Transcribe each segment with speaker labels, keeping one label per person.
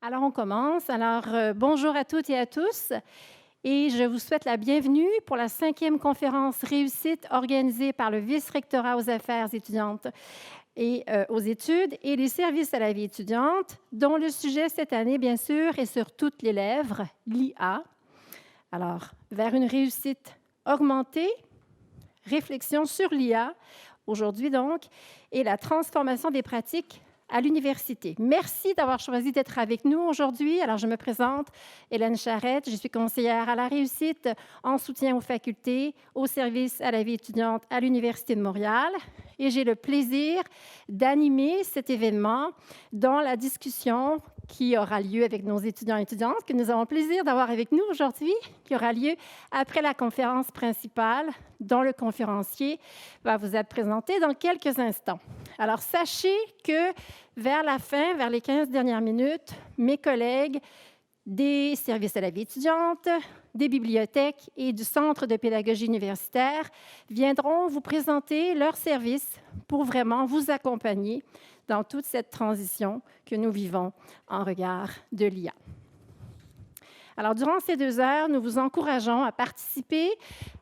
Speaker 1: Alors, on commence. Bonjour à toutes et à tous. Et je vous souhaite la bienvenue pour la 5e conférence Réussite organisée par le Vice-rectorat aux affaires étudiantes et aux études et les services à la vie étudiante, dont le sujet cette année, bien sûr, est sur toutes les lèvres, l'IA. Alors, vers une réussite augmentée, réflexion sur l'IA, aujourd'hui donc, et la transformation des pratiques à l'université. Merci d'avoir choisi d'être avec nous aujourd'hui. Alors, je me présente, Hélène Charette. Je suis conseillère à la réussite en soutien aux facultés, au service à la vie étudiante à l'Université de Montréal. Et j'ai le plaisir d'animer cet événement dans la discussion qui aura lieu avec nos étudiants et étudiantes, que nous avons le plaisir d'avoir avec nous aujourd'hui, qui aura lieu après la conférence principale, dont le conférencier va vous être présenté dans quelques instants. Alors, sachez que vers la fin, vers les 15 dernières minutes, mes collègues des services à la vie étudiante, des bibliothèques et du Centre de pédagogie universitaire viendront vous présenter leurs services pour vraiment vous accompagner dans toute cette transition que nous vivons en regard de l'IA. Alors, durant ces 2 heures, nous vous encourageons à participer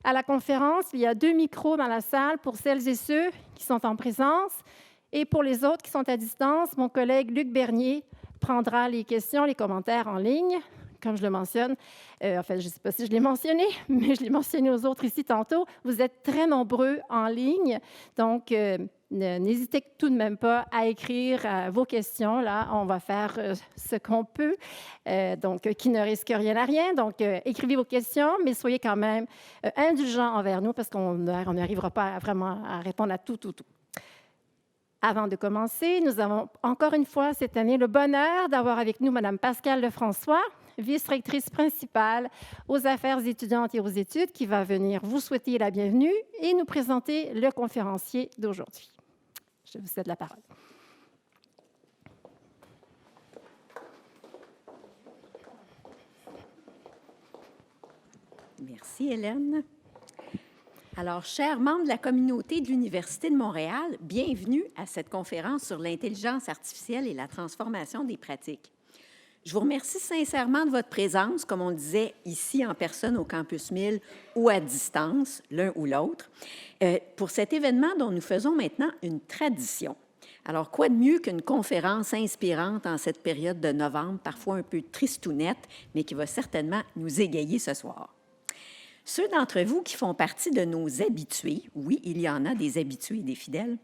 Speaker 1: à la conférence. Il y a 2 micros dans la salle pour celles et ceux qui sont en présence. Et pour les autres qui sont à distance, mon collègue Luc Bernier prendra les questions, les commentaires en ligne. Comme je le mentionne, je ne sais pas si je l'ai mentionné, mais je l'ai mentionné aux autres ici tantôt. Vous êtes très nombreux en ligne, donc n'hésitez tout de même pas à écrire vos questions. Là, on va faire ce qu'on peut, donc qui ne risque rien à rien. Donc, écrivez vos questions, mais soyez quand même indulgents envers nous parce qu'on n'arrivera pas vraiment à répondre à tout. Avant de commencer, nous avons encore une fois cette année le bonheur d'avoir avec nous Mme Pascale Lefrançois, vice-rectrice principale aux affaires étudiantes et aux études, qui va venir vous souhaiter la bienvenue et nous présenter le conférencier d'aujourd'hui. Je vous cède la parole.
Speaker 2: Merci, Hélène. Alors, chers membres de la communauté de l'Université de Montréal, bienvenue à cette conférence sur l'intelligence artificielle et la transformation des pratiques. Je vous remercie sincèrement de votre présence, comme on le disait, ici en personne au Campus 1000 ou à distance, l'un ou l'autre, pour cet événement dont nous faisons maintenant une tradition. Alors, quoi de mieux qu'une conférence inspirante en cette période de novembre, parfois un peu tristounette, mais qui va certainement nous égayer ce soir. Ceux d'entre vous qui font partie de nos habitués, oui, il y en a des habitués et des fidèles,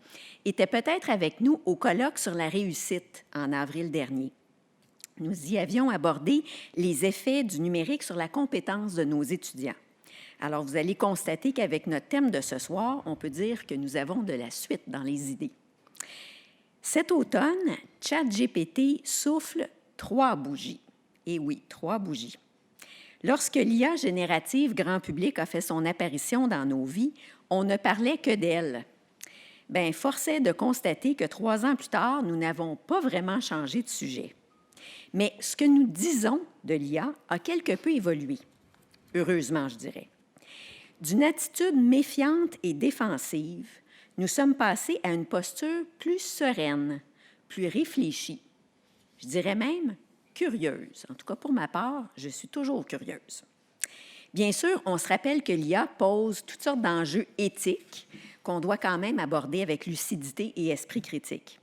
Speaker 2: étaient peut-être avec nous au colloque sur la réussite en avril dernier. Nous y avions abordé les effets du numérique sur la compétence de nos étudiants. Alors, vous allez constater qu'avec notre thème de ce soir, on peut dire que nous avons de la suite dans les idées. Cet automne, ChatGPT souffle 3 bougies. Et oui, 3 bougies. Lorsque l'IA générative grand public a fait son apparition dans nos vies, on ne parlait que d'elle. Bien, force est de constater que 3 ans plus tard, nous n'avons pas vraiment changé de sujet. Mais ce que nous disons de l'IA a quelque peu évolué. Heureusement, je dirais. D'une attitude méfiante et défensive, nous sommes passés à une posture plus sereine, plus réfléchie. Je dirais même curieuse. En tout cas, pour ma part, je suis toujours curieuse. Bien sûr, on se rappelle que l'IA pose toutes sortes d'enjeux éthiques qu'on doit quand même aborder avec lucidité et esprit critique.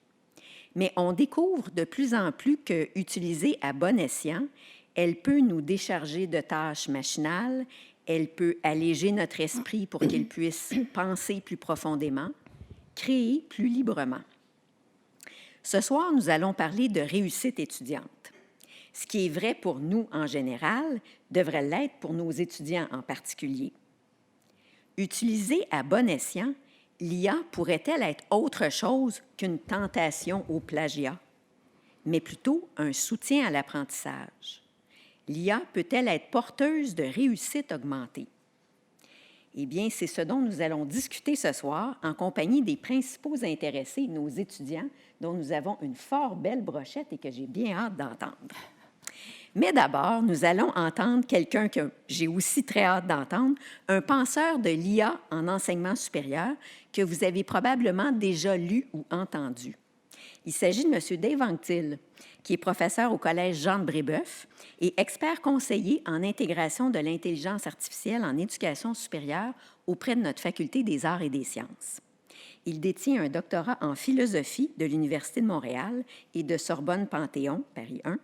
Speaker 2: Mais on découvre de plus en plus qu'utilisée à bon escient, elle peut nous décharger de tâches machinales, elle peut alléger notre esprit pour qu'il puisse penser plus profondément, créer plus librement. Ce soir, nous allons parler de réussite étudiante. Ce qui est vrai pour nous en général devrait l'être pour nos étudiants en particulier. Utilisée à bon escient, l'IA pourrait-elle être autre chose qu'une tentation au plagiat, mais plutôt un soutien à l'apprentissage? L'IA peut-elle être porteuse de réussite augmentée? Eh bien, c'est ce dont nous allons discuter ce soir en compagnie des principaux intéressés, nos étudiants, dont nous avons une fort belle brochette et que j'ai bien hâte d'entendre. Mais d'abord, nous allons entendre quelqu'un que j'ai aussi très hâte d'entendre, un penseur de l'IA en enseignement supérieur que vous avez probablement déjà lu ou entendu. Il s'agit de M. Dave Anctil, qui est professeur au Collège Jean-de-Brébeuf et expert conseiller en intégration de l'intelligence artificielle en éducation supérieure auprès de notre Faculté des arts et des sciences. Il détient un doctorat en philosophie de l'Université de Montréal et de Sorbonne-Panthéon, Paris 1.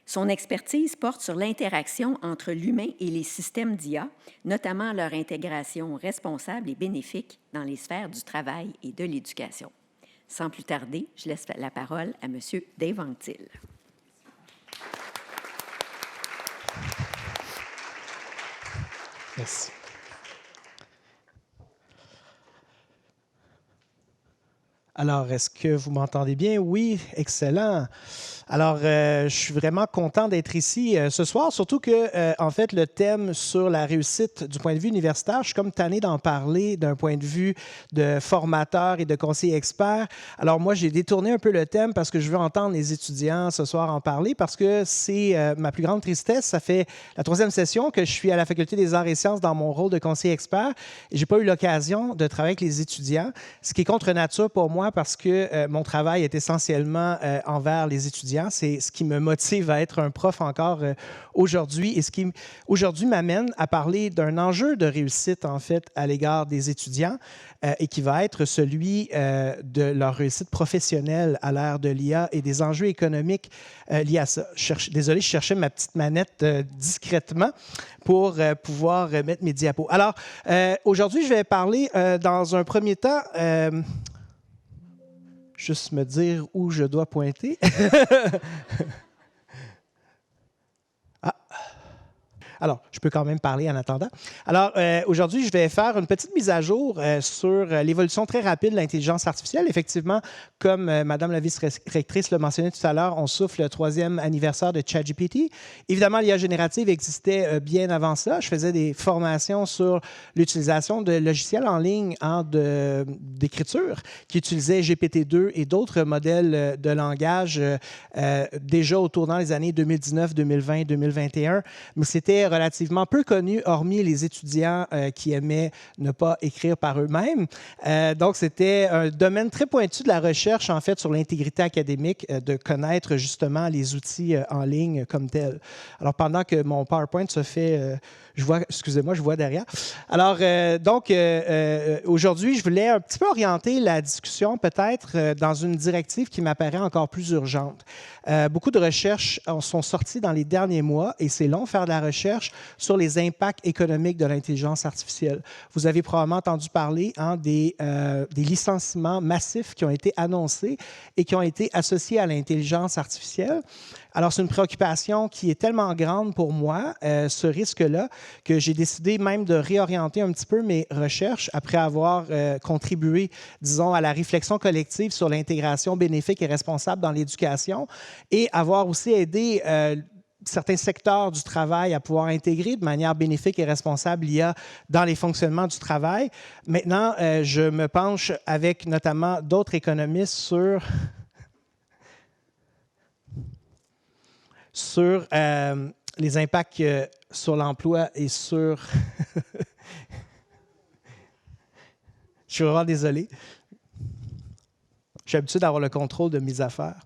Speaker 2: Son expertise porte sur l'interaction entre l'humain et les systèmes d'IA, notamment leur intégration responsable et bénéfique dans les sphères du travail et de l'éducation. Sans plus tarder, je laisse la parole à M. Dave Anctil.
Speaker 3: Merci. Alors, est-ce que vous m'entendez bien? Oui, excellent. Alors, je suis vraiment content d'être ici ce soir, surtout que, en fait, le thème sur la réussite du point de vue universitaire, je suis comme tanné d'en parler d'un point de vue de formateur et de conseiller expert. Alors, moi, j'ai détourné un peu le thème parce que je veux entendre les étudiants ce soir en parler parce que c'est ma plus grande tristesse. Ça fait la 3e session que je suis à la Faculté des arts et sciences dans mon rôle de conseiller expert et je n'ai pas eu l'occasion de travailler avec les étudiants, ce qui est contre nature pour moi parce que mon travail est essentiellement envers les étudiants. C'est ce qui me motive à être un prof encore aujourd'hui et ce qui aujourd'hui m'amène à parler d'un enjeu de réussite en fait à l'égard des étudiants et qui va être celui de leur réussite professionnelle à l'ère de l'IA et des enjeux économiques liés à ça. Désolé, je cherchais ma petite manette discrètement pour pouvoir mettre mes diapos. Alors, aujourd'hui, je vais parler dans un premier temps juste me dire où je dois pointer. Alors, je peux quand même parler en attendant. Alors, aujourd'hui, je vais faire une petite mise à jour sur l'évolution très rapide de l'intelligence artificielle. Effectivement, comme Mme la vice-rectrice l'a mentionné tout à l'heure, on souffle le 3e anniversaire de ChatGPT. Évidemment, l'IA générative existait bien avant ça. Je faisais des formations sur l'utilisation de logiciels en ligne d'écriture qui utilisaient GPT-2 et d'autres modèles de langage déjà au tournant des années 2019, 2020, 2021. Mais c'était relativement peu connu, hormis les étudiants qui aimaient ne pas écrire par eux-mêmes. Donc, c'était un domaine très pointu de la recherche, en fait, sur l'intégrité académique, de connaître justement les outils en ligne comme tels. Alors, pendant que mon PowerPoint se fait... je vois derrière. Alors, aujourd'hui, je voulais un petit peu orienter la discussion peut-être dans une directive qui m'apparaît encore plus urgente. Beaucoup de recherches sont sorties dans les derniers mois et c'est long de faire de la recherche sur les impacts économiques de l'intelligence artificielle. Vous avez probablement entendu parler des licenciements massifs qui ont été annoncés et qui ont été associés à l'intelligence artificielle. Alors, c'est une préoccupation qui est tellement grande pour moi, ce risque-là, que j'ai décidé même de réorienter un petit peu mes recherches après avoir contribué, disons, à la réflexion collective sur l'intégration bénéfique et responsable dans l'éducation et avoir aussi aidé certains secteurs du travail à pouvoir intégrer de manière bénéfique et responsable l'IA dans les fonctionnements du travail. Maintenant, je me penche avec notamment d'autres économistes sur les impacts sur l'emploi et sur... Je suis vraiment désolé. Je suis habitué d'avoir le contrôle de mes affaires.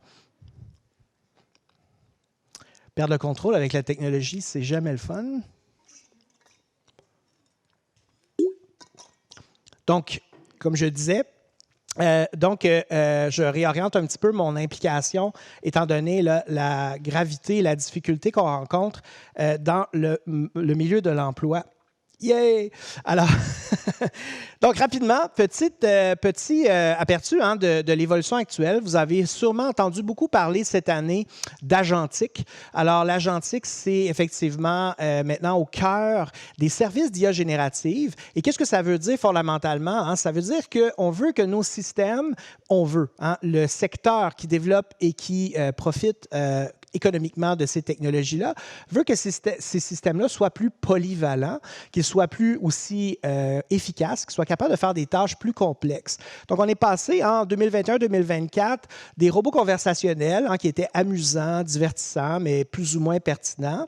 Speaker 3: Perdre le contrôle avec la technologie, c'est jamais le fun. Donc, comme je disais, je réoriente un petit peu mon implication, étant donné la gravité et la difficulté qu'on rencontre dans le milieu de l'emploi. Yay! Alors, donc rapidement, petit aperçu de l'évolution actuelle. Vous avez sûrement entendu beaucoup parler cette année d'agentique. Alors, l'agentique, c'est effectivement maintenant au cœur des services d'IA générative. Et qu'est-ce que ça veut dire fondamentalement? Ça veut dire qu'on veut que nos systèmes, le secteur qui développe et qui profite économiquement de ces technologies-là, veut que ces systèmes-là soient plus polyvalents, qu'ils soient plus aussi efficaces, qu'ils soient capables de faire des tâches plus complexes. Donc, on est passé en 2021-2024 des robots conversationnels qui étaient amusants, divertissants, mais plus ou moins pertinents,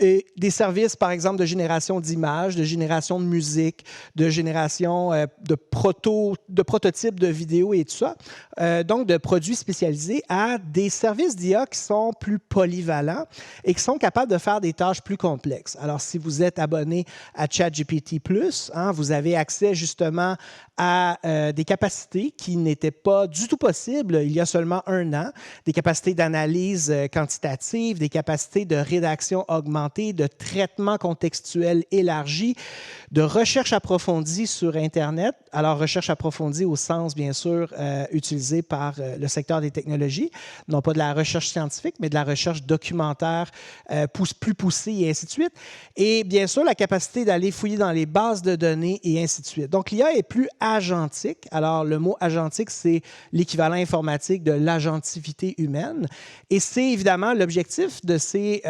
Speaker 3: Et des services, par exemple, de génération d'images, de génération de musique, de génération de prototypes de vidéos et tout ça. Donc, de produits spécialisés à des services d'IA qui sont plus polyvalents et qui sont capables de faire des tâches plus complexes. Alors, si vous êtes abonné à ChatGPT+, vous avez accès justement à des capacités qui n'étaient pas du tout possibles il y a seulement 1 an, des capacités d'analyse quantitative, des capacités de rédaction augmentée, de traitement contextuel élargi, de recherche approfondie sur Internet. Alors, recherche approfondie au sens, bien sûr, utilisé par le secteur des technologies, non pas de la recherche scientifique, mais de la recherche documentaire plus poussée et ainsi de suite. Et bien sûr, la capacité d'aller fouiller dans les bases de données et ainsi de suite. Donc, l'IA est plus agentique. Alors, le mot agentique, c'est l'équivalent informatique de l'agentivité humaine. Et c'est évidemment l'objectif de ces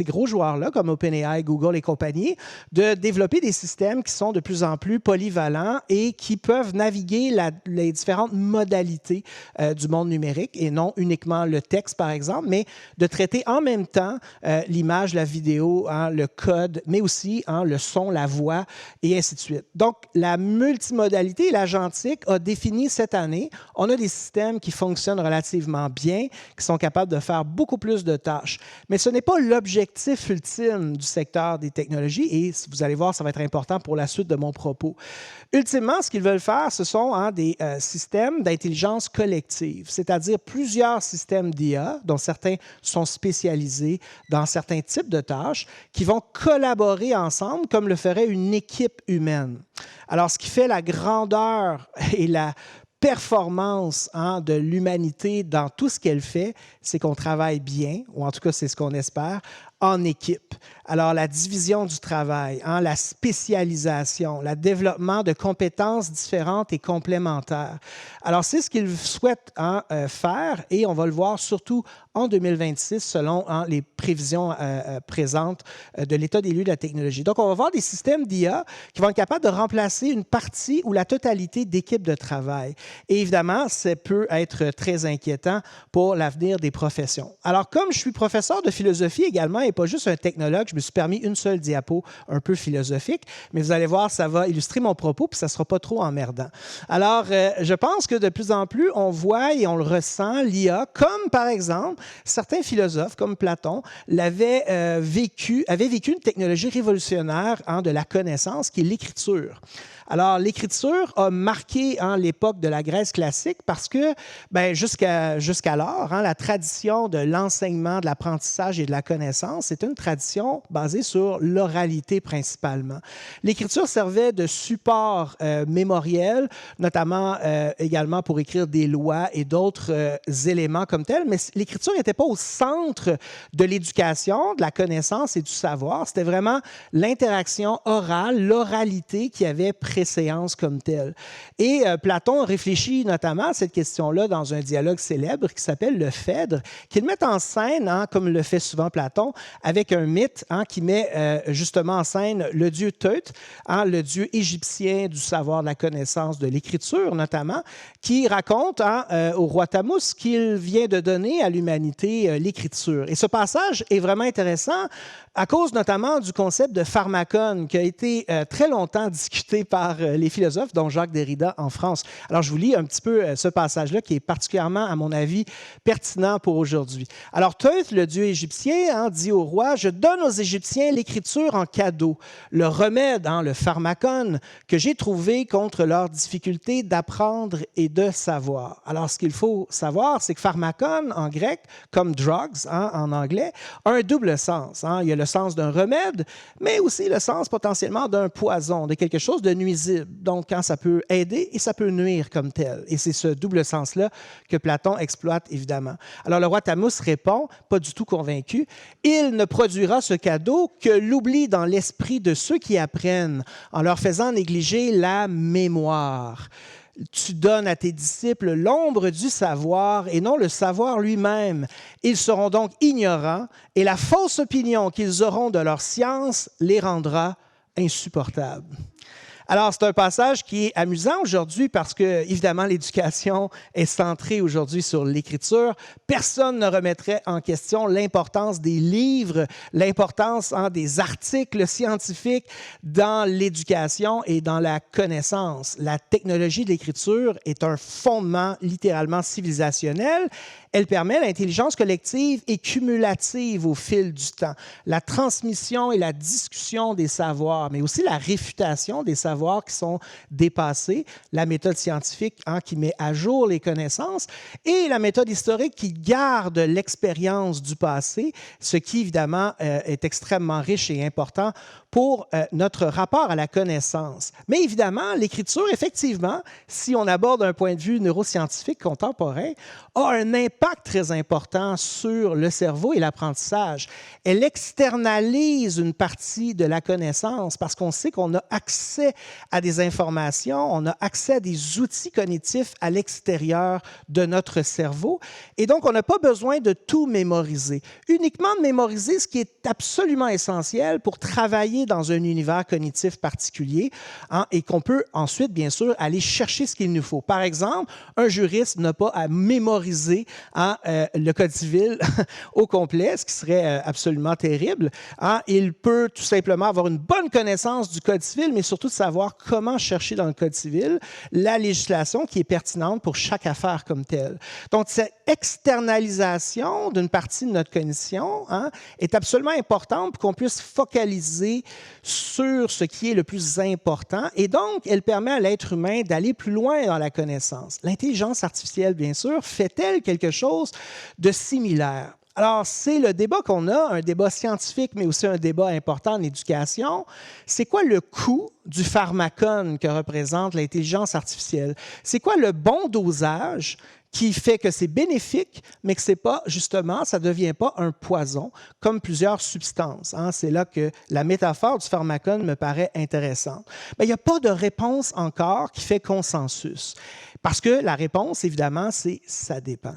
Speaker 3: gros joueurs-là, comme OpenAI, Google et compagnie, de développer des systèmes qui sont de plus en plus polyvalents et qui peuvent naviguer les différentes modalités du monde numérique et non uniquement le texte, par exemple, mais de traiter en même temps l'image, la vidéo, le code, mais aussi le son, la voix et ainsi de suite. Donc, la multimodalité et l'agentique a défini cette année, on a des systèmes qui fonctionnent relativement bien, qui sont capables de faire beaucoup plus de tâches. Mais ce n'est pas l'objectif ultime du secteur des technologies et vous allez voir, ça va être important pour la suite de mon propos. Ultimement, ce qu'ils veulent faire, ce sont des systèmes d'intelligence collective, c'est-à-dire plusieurs systèmes d'IA, dont certains sont spécialisés dans certains types de tâches, qui vont collaborer ensemble comme le ferait une équipe humaine. Alors, ce qui fait la grandeur et la performance de l'humanité dans tout ce qu'elle fait, c'est qu'on travaille bien, ou en tout cas, c'est ce qu'on espère, en équipe. Alors, la division du travail, la spécialisation, le développement de compétences différentes et complémentaires. Alors, c'est ce qu'ils souhaitent faire et on va le voir surtout en 2026 selon les prévisions présentes de l'état des lieux de la technologie. Donc, on va voir des systèmes d'IA qui vont être capables de remplacer une partie ou la totalité d'équipes de travail. Et évidemment, ça peut être très inquiétant pour l'avenir des professions. Alors, comme je suis professeur de philosophie également et pas juste un technologue, je me suis permis une seule diapo un peu philosophique, mais vous allez voir, ça va illustrer mon propos puis ça ne sera pas trop emmerdant. Alors, je pense que de plus en plus, on voit et on le ressent, l'IA, comme par exemple, certains philosophes comme Platon avaient vécu une technologie révolutionnaire de la connaissance qui est l'écriture. Alors, l'écriture a marqué l'époque de la Grèce classique parce que jusqu'alors, la tradition de l'enseignement, de l'apprentissage et de la connaissance, c'est une tradition basée sur l'oralité principalement. L'écriture servait de support mémoriel, notamment également pour écrire des lois et d'autres éléments comme tels, mais l'écriture n'était pas au centre de l'éducation, de la connaissance et du savoir. C'était vraiment l'interaction orale, l'oralité qui avait préséance comme telle. Et Platon réfléchit notamment à cette question-là dans un dialogue célèbre qui s'appelle le Phèdre, qu'il met en scène, comme le fait souvent Platon, avec un mythe qui met justement en scène le dieu Teut, le dieu égyptien du savoir, de la connaissance, de l'écriture notamment, qui raconte au roi Thammuz qu'il vient de donner à l'humanité l'écriture. Et ce passage est vraiment intéressant à cause notamment du concept de pharmacone qui a été très longtemps discuté par les philosophes, dont Jacques Derrida en France. Alors, je vous lis un petit peu ce passage-là qui est particulièrement, à mon avis, pertinent pour aujourd'hui. Alors, Teut, le dieu égyptien, dit au roi « Je donne aux Égyptiens l'écriture en cadeau, le remède, le pharmacone, que j'ai trouvé contre leur difficulté d'apprendre et de savoir. » Alors, ce qu'il faut savoir, c'est que pharmacone, en grec, comme drugs, en anglais, a un double sens. Il y a le sens d'un remède, mais aussi le sens potentiellement d'un poison, de quelque chose de nuisible. Donc, quand ça peut aider et ça peut nuire comme tel. Et c'est ce double sens-là que Platon exploite, évidemment. Alors, le roi Thammuz répond, pas du tout convaincu, « Il ne produira ce cadeau que l'oubli dans l'esprit de ceux qui apprennent, en leur faisant négliger la mémoire. » Tu donnes à tes disciples l'ombre du savoir et non le savoir lui-même. Ils seront donc ignorants et la fausse opinion qu'ils auront de leur science les rendra insupportables. Alors, c'est un passage qui est amusant aujourd'hui parce que, évidemment, l'éducation est centrée aujourd'hui sur l'écriture. Personne ne remettrait en question l'importance des livres, l'importance des articles scientifiques dans l'éducation et dans la connaissance. La technologie de l'écriture est un fondement littéralement civilisationnel. Elle permet l'intelligence collective et cumulative au fil du temps, la transmission et la discussion des savoirs, mais aussi la réfutation des savoirs qui sont dépassés, la méthode scientifique qui met à jour les connaissances et la méthode historique qui garde l'expérience du passé, ce qui évidemment est extrêmement riche et important pour notre rapport à la connaissance. Mais évidemment, l'écriture, effectivement, si on aborde un point de vue neuroscientifique contemporain, a un impact très important sur le cerveau et l'apprentissage. Elle externalise une partie de la connaissance parce qu'on sait qu'on a accès à des informations, on a accès à des outils cognitifs à l'extérieur de notre cerveau. Et donc, on n'a pas besoin de tout mémoriser. Uniquement de mémoriser ce qui est absolument essentiel pour travailler dans un univers cognitif particulier et qu'on peut ensuite, bien sûr, aller chercher ce qu'il nous faut. Par exemple, un juriste n'a pas à mémoriser le Code civil au complet, ce qui serait absolument terrible. Il peut tout simplement avoir une bonne connaissance du Code civil, mais surtout de savoir comment chercher dans le Code civil la législation qui est pertinente pour chaque affaire comme telle. Donc, cette externalisation d'une partie de notre cognition est absolument importante pour qu'on puisse focaliser sur ce qui est le plus important. Et donc, elle permet à l'être humain d'aller plus loin dans la connaissance. L'intelligence artificielle, bien sûr, fait-elle quelque chose de similaire? Alors, c'est le débat qu'on a, un débat scientifique, mais aussi un débat important en éducation. C'est quoi le coût du pharmacone que représente l'intelligence artificielle? C'est quoi le bon dosage qui fait que c'est bénéfique, mais que c'est pas, justement, ça ne devient pas un poison, comme plusieurs substances. C'est là que la métaphore du pharmacone me paraît intéressante. Mais il n'y a pas de réponse encore qui fait consensus. Parce que la réponse, évidemment, c'est « ça dépend ».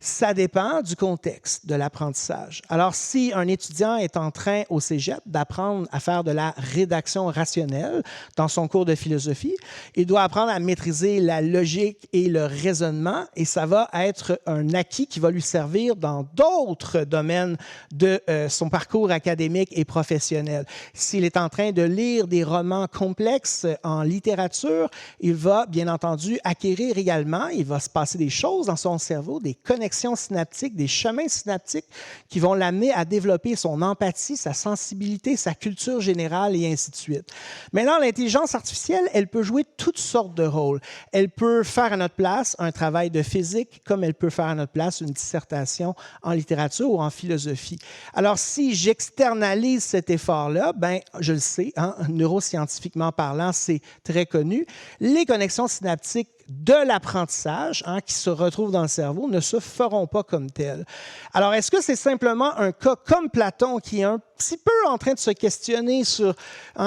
Speaker 3: Ça dépend du contexte de l'apprentissage. Alors, si un étudiant est en train au cégep d'apprendre à faire de la rédaction rationnelle dans son cours de philosophie, il doit apprendre à maîtriser la logique et le raisonnement, et ça va être un acquis qui va lui servir dans d'autres domaines de son parcours académique et professionnel. S'il est en train de lire des romans complexes en littérature, il va, bien entendu, acquérir également, il va se passer des choses dans son cerveau, des connexions synaptiques, des chemins synaptiques qui vont l'amener à développer son empathie, sa sensibilité, sa culture générale et ainsi de suite. Maintenant, l'intelligence artificielle, elle peut jouer toutes sortes de rôles. Elle peut faire à notre place un travail de physique, comme elle peut faire à notre place une dissertation en littérature ou en philosophie. Alors, si j'externalise cet effort-là, je le sais, neuroscientifiquement parlant, c'est très connu, les connexions synaptiques de l'apprentissage qui se retrouvent dans le cerveau ne se feront pas comme telles. Alors, est-ce que c'est simplement un cas comme Platon qui est un petit peu en train de se questionner sur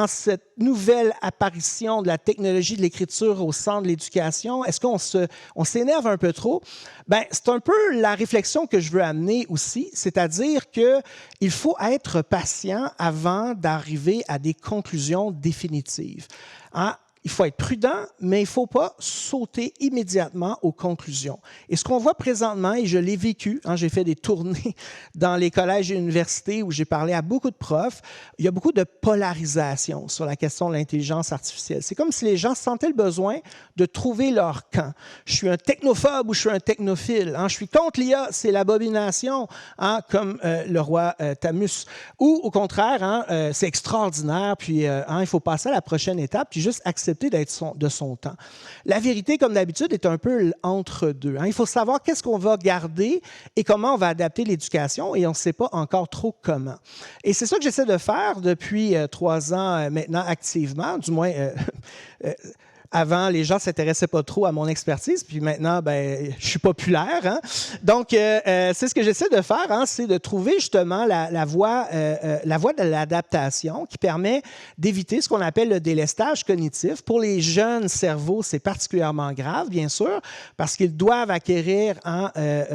Speaker 3: cette nouvelle apparition de la technologie de l'écriture au centre de l'éducation? Est-ce qu'on s'énerve un peu trop? C'est un peu la réflexion que je veux amener aussi, c'est-à-dire qu'il faut être patient avant d'arriver à des conclusions définitives. Il faut être prudent, mais il ne faut pas sauter immédiatement aux conclusions. Et ce qu'on voit présentement, et je l'ai vécu, j'ai fait des tournées dans les collèges et universités où j'ai parlé à beaucoup de profs, il y a beaucoup de polarisation sur la question de l'intelligence artificielle. C'est comme si les gens sentaient le besoin de trouver leur camp. Je suis un technophobe ou je suis un technophile. Je suis contre l'IA, c'est l'abomination, comme le roi Tamus. Ou au contraire, c'est extraordinaire, puis il faut passer à la prochaine étape, puis juste accepter d'être de son temps. La vérité, comme d'habitude, est un peu entre deux. Il faut savoir qu'est-ce qu'on va garder et comment on va adapter l'éducation, et on ne sait pas encore trop comment. Et c'est ça que j'essaie de faire depuis 3 ans maintenant activement, du moins Avant, les gens ne s'intéressaient pas trop à mon expertise, puis maintenant, ben, je suis populaire. Hein? Donc, c'est ce que j'essaie de faire, hein, c'est de trouver justement la voie de l'adaptation qui permet d'éviter ce qu'on appelle le délestage cognitif. Pour les jeunes cerveaux, c'est particulièrement grave, bien sûr, parce qu'ils doivent acquérir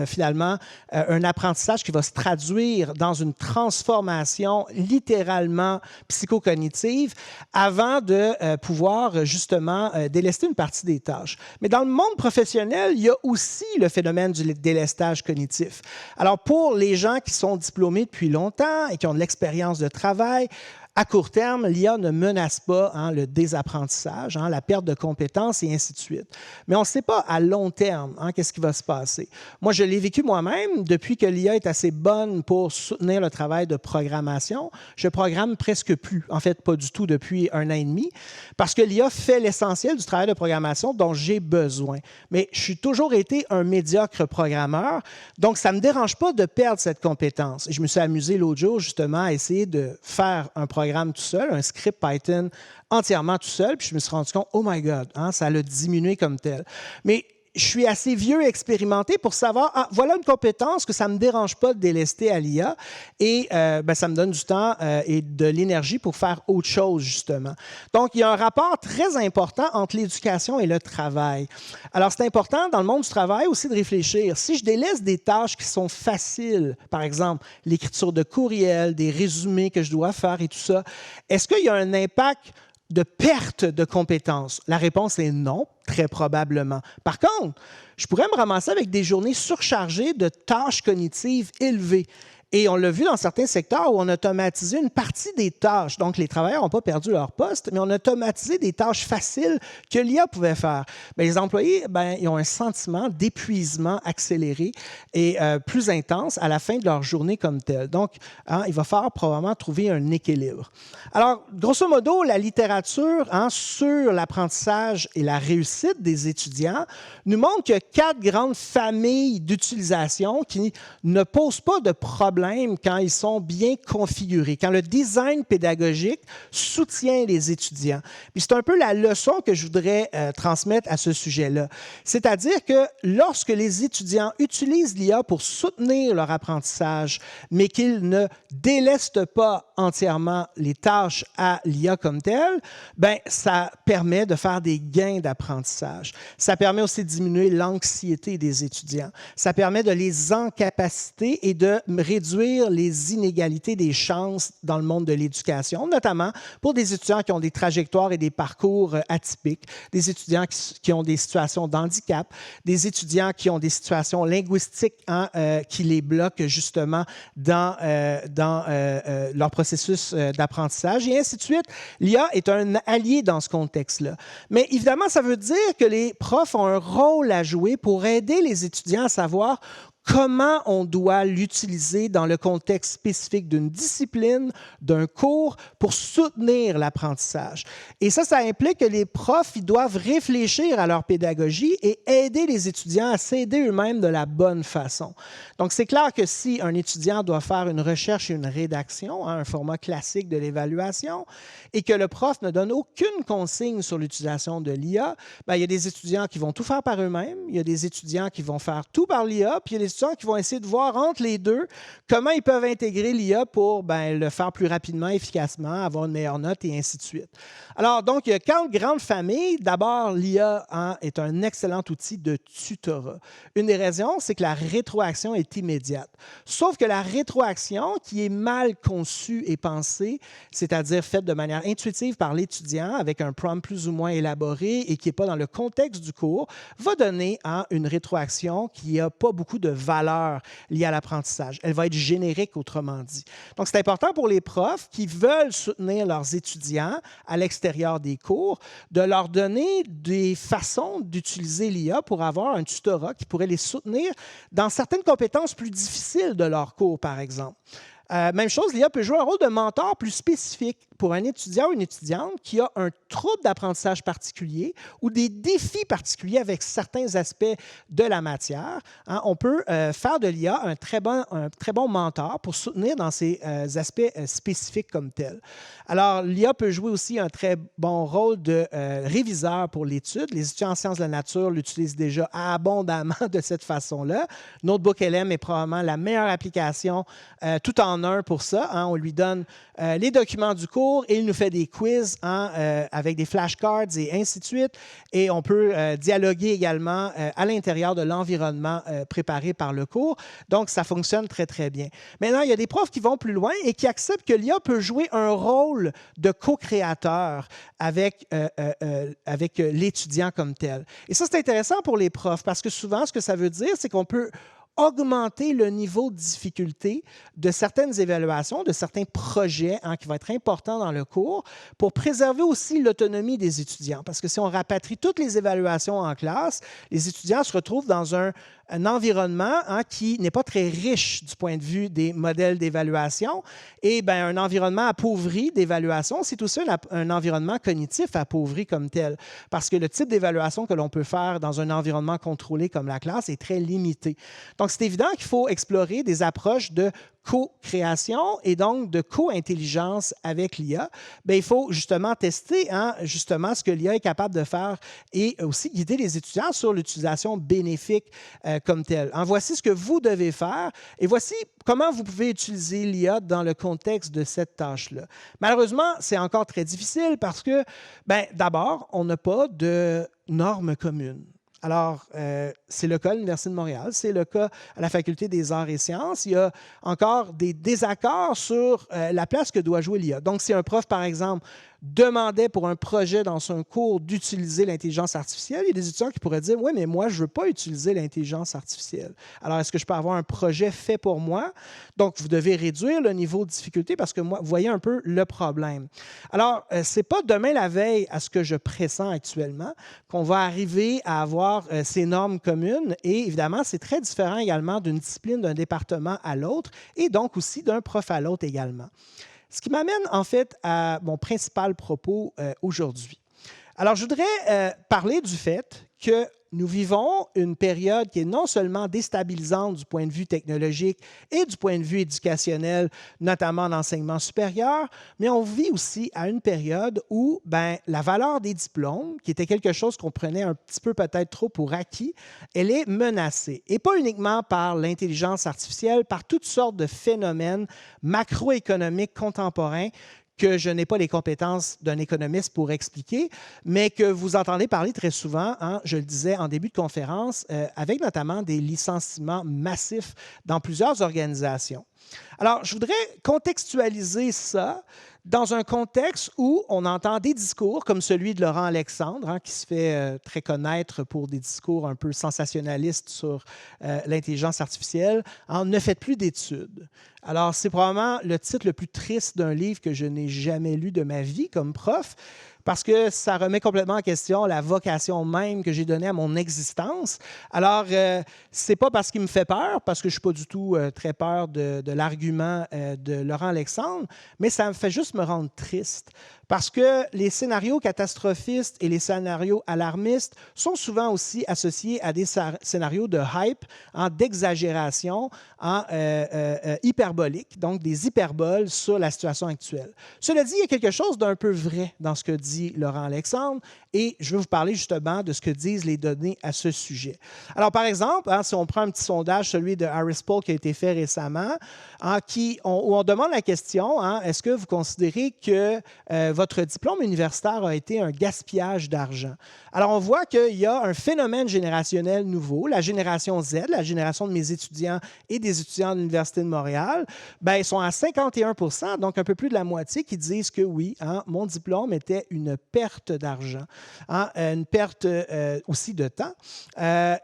Speaker 3: finalement un apprentissage qui va se traduire dans une transformation littéralement psychocognitive avant de pouvoir justement délester une partie des tâches. Mais dans le monde professionnel, il y a aussi le phénomène du délestage cognitif. Alors, pour les gens qui sont diplômés depuis longtemps et qui ont de l'expérience de travail, à court terme, l'IA ne menace pas le désapprentissage, la perte de compétences et ainsi de suite. Mais on ne sait pas à long terme qu'est-ce qui va se passer. Moi, je l'ai vécu moi-même depuis que l'IA est assez bonne pour soutenir le travail de programmation. Je programme presque plus, en fait pas du tout depuis 1 an et demi, parce que l'IA fait l'essentiel du travail de programmation dont j'ai besoin. Mais je suis toujours été un médiocre programmeur, donc ça ne me dérange pas de perdre cette compétence. Et je me suis amusé l'autre jour justement à essayer de faire un programme tout seul, un script Python entièrement tout seul, puis je me suis rendu compte, oh my God, ça l'a diminué comme tel. Mais je suis assez vieux et expérimenté pour savoir, voilà une compétence que ça ne me dérange pas de délester à l'IA et ça me donne du temps et de l'énergie pour faire autre chose, justement. Donc, il y a un rapport très important entre l'éducation et le travail. Alors, c'est important dans le monde du travail aussi de réfléchir. Si je délaisse des tâches qui sont faciles, par exemple, l'écriture de courriel, des résumés que je dois faire et tout ça, est-ce qu'il y a un impact de perte de compétences? La réponse est non, très probablement. Par contre, je pourrais me ramasser avec des journées surchargées de tâches cognitives élevées. Et on l'a vu dans certains secteurs où on a automatisé une partie des tâches. Donc, les travailleurs n'ont pas perdu leur poste, mais on a automatisé des tâches faciles que l'IA pouvait faire. Bien, les employés, ils ont un sentiment d'épuisement accéléré et plus intense à la fin de leur journée comme telle. Donc, il va falloir probablement trouver un équilibre. Alors, grosso modo, la littérature sur l'apprentissage et la réussite des étudiants nous montre qu'il y a 4 grandes familles d'utilisation qui ne posent pas de problème quand ils sont bien configurés, quand le design pédagogique soutient les étudiants. Puis c'est un peu la leçon que je voudrais transmettre à ce sujet-là. C'est-à-dire que lorsque les étudiants utilisent l'IA pour soutenir leur apprentissage, mais qu'ils ne délestent pas entièrement les tâches à l'IA comme telle, ça permet de faire des gains d'apprentissage. Ça permet aussi de diminuer l'anxiété des étudiants. Ça permet de les incapaciter et de réduire les inégalités des chances dans le monde de l'éducation, notamment pour des étudiants qui ont des trajectoires et des parcours atypiques, des étudiants qui ont des situations d'handicap, des étudiants qui ont des situations linguistiques qui les bloquent justement dans leur processus d'apprentissage, et ainsi de suite. L'IA est un allié dans ce contexte-là. Mais évidemment, ça veut dire que les profs ont un rôle à jouer pour aider les étudiants à savoir comment on doit l'utiliser dans le contexte spécifique d'une discipline, d'un cours, pour soutenir l'apprentissage. Et ça implique que les profs ils doivent réfléchir à leur pédagogie et aider les étudiants à s'aider eux-mêmes de la bonne façon. Donc, c'est clair que si un étudiant doit faire une recherche et une rédaction, un format classique de l'évaluation, et que le prof ne donne aucune consigne sur l'utilisation de l'IA, il y a des étudiants qui vont tout faire par eux-mêmes, il y a des étudiants qui vont faire tout par l'IA, puis il y a des étudiants qui vont essayer de voir entre les deux comment ils peuvent intégrer l'IA pour le faire plus rapidement, efficacement, avoir une meilleure note et ainsi de suite. Alors, donc, il y a 4 grandes familles. D'abord, l'IA est un excellent outil de tutorat. Une des raisons, c'est que la rétroaction est immédiate. Sauf que la rétroaction, qui est mal conçue et pensée, c'est-à-dire faite de manière intuitive par l'étudiant, avec un prompt plus ou moins élaboré et qui n'est pas dans le contexte du cours, va donner une rétroaction qui n'a pas beaucoup de valeur liée à l'apprentissage. Elle va être générique, autrement dit. Donc, c'est important pour les profs qui veulent soutenir leurs étudiants à l'extérieur des cours, de leur donner des façons d'utiliser l'IA pour avoir un tutorat qui pourrait les soutenir dans certaines compétences plus difficiles de leur cours, par exemple. Même chose, l'IA peut jouer un rôle de mentor plus spécifique pour un étudiant ou une étudiante qui a un trouble d'apprentissage particulier ou des défis particuliers avec certains aspects de la matière. Hein, on peut faire de l'IA un très bon mentor pour soutenir dans ces aspects spécifiques comme tels. Alors, l'IA peut jouer aussi un très bon rôle de réviseur pour l'étude. Les étudiants en sciences de la nature l'utilisent déjà abondamment de cette façon-là. NotebookLM est probablement la meilleure application tout en un pour ça. Hein. On lui donne les documents du cours et il nous fait des quiz avec des flashcards et ainsi de suite. Et on peut dialoguer également à l'intérieur de l'environnement préparé par le cours. Donc, ça fonctionne très, très bien. Maintenant, il y a des profs qui vont plus loin et qui acceptent que l'IA peut jouer un rôle de co-créateur avec l'étudiant comme tel. Et ça, c'est intéressant pour les profs parce que souvent, ce que ça veut dire, c'est qu'on peut augmenter le niveau de difficulté de certaines évaluations, de certains projets qui vont être importants dans le cours pour préserver aussi l'autonomie des étudiants. Parce que si on rapatrie toutes les évaluations en classe, les étudiants se retrouvent dans un environnement qui n'est pas très riche du point de vue des modèles d'évaluation. Et bien, un environnement appauvri d'évaluation, c'est aussi un environnement cognitif appauvri comme tel. Parce que le type d'évaluation que l'on peut faire dans un environnement contrôlé comme la classe est très limité. Donc, c'est évident qu'il faut explorer des approches de co-création et donc de co-intelligence avec l'IA. Bien, il faut justement tester justement ce que l'IA est capable de faire et aussi guider les étudiants sur l'utilisation bénéfique comme telle. Voici ce que vous devez faire et voici comment vous pouvez utiliser l'IA dans le contexte de cette tâche-là. Malheureusement, c'est encore très difficile parce que, d'abord, on n'a pas de normes communes. Alors, c'est le cas à l'Université de Montréal, c'est le cas à la Faculté des arts et sciences. Il y a encore des désaccords sur la place que doit jouer l'IA. Donc, si un prof, par exemple, demandait pour un projet dans son cours d'utiliser l'intelligence artificielle, il y a des étudiants qui pourraient dire « Oui, mais moi, je ne veux pas utiliser l'intelligence artificielle. Alors, est-ce que je peux avoir un projet fait pour moi? » Donc, vous devez réduire le niveau de difficulté parce que moi, vous voyez un peu le problème. Alors, ce n'est pas demain la veille à ce que je pressens actuellement qu'on va arriver à avoir ces normes communes et évidemment, c'est très différent également d'une discipline, d'un département à l'autre et donc aussi d'un prof à l'autre également. Ce qui m'amène en fait à mon principal propos aujourd'hui. Alors, je voudrais parler du fait que nous vivons une période qui est non seulement déstabilisante du point de vue technologique et du point de vue éducationnel, notamment en enseignement supérieur, mais on vit aussi à une période où la valeur des diplômes, qui était quelque chose qu'on prenait un petit peu peut-être trop pour acquis, elle est menacée. Et pas uniquement par l'intelligence artificielle, par toutes sortes de phénomènes macroéconomiques contemporains que je n'ai pas les compétences d'un économiste pour expliquer, mais que vous entendez parler très souvent, je le disais en début de conférence, avec notamment des licenciements massifs dans plusieurs organisations. Alors, je voudrais contextualiser ça dans un contexte où on entend des discours comme celui de Laurent Alexandre, qui se fait très connaître pour des discours un peu sensationnalistes sur l'intelligence artificielle, ne faites plus d'études. Alors, c'est probablement le titre le plus triste d'un livre que je n'ai jamais lu de ma vie comme prof, parce que ça remet complètement en question la vocation même que j'ai donnée à mon existence. Alors, c'est pas parce qu'il me fait peur, parce que je ne suis pas du tout très peur de l'argument de Laurent Alexandre, mais ça me fait juste me rendre triste. Parce que les scénarios catastrophistes et les scénarios alarmistes sont souvent aussi associés à des scénarios de hype, d'exagération, hyperbolique, donc des hyperboles sur la situation actuelle. Cela dit, il y a quelque chose d'un peu vrai dans ce que dit Laurent Alexandre et je vais vous parler justement de ce que disent les données à ce sujet. Alors, par exemple, si on prend un petit sondage, celui de Harris Poll qui a été fait récemment, où on demande la question, est-ce que vous considérez que votre diplôme universitaire a été un gaspillage d'argent? Alors, on voit qu'il y a un phénomène générationnel nouveau, la génération Z, la génération de mes étudiants et des étudiants de l'Université de Montréal, ils sont à 51 %, donc un peu plus de la moitié, qui disent que oui, mon diplôme était une perte d'argent, une perte aussi de temps.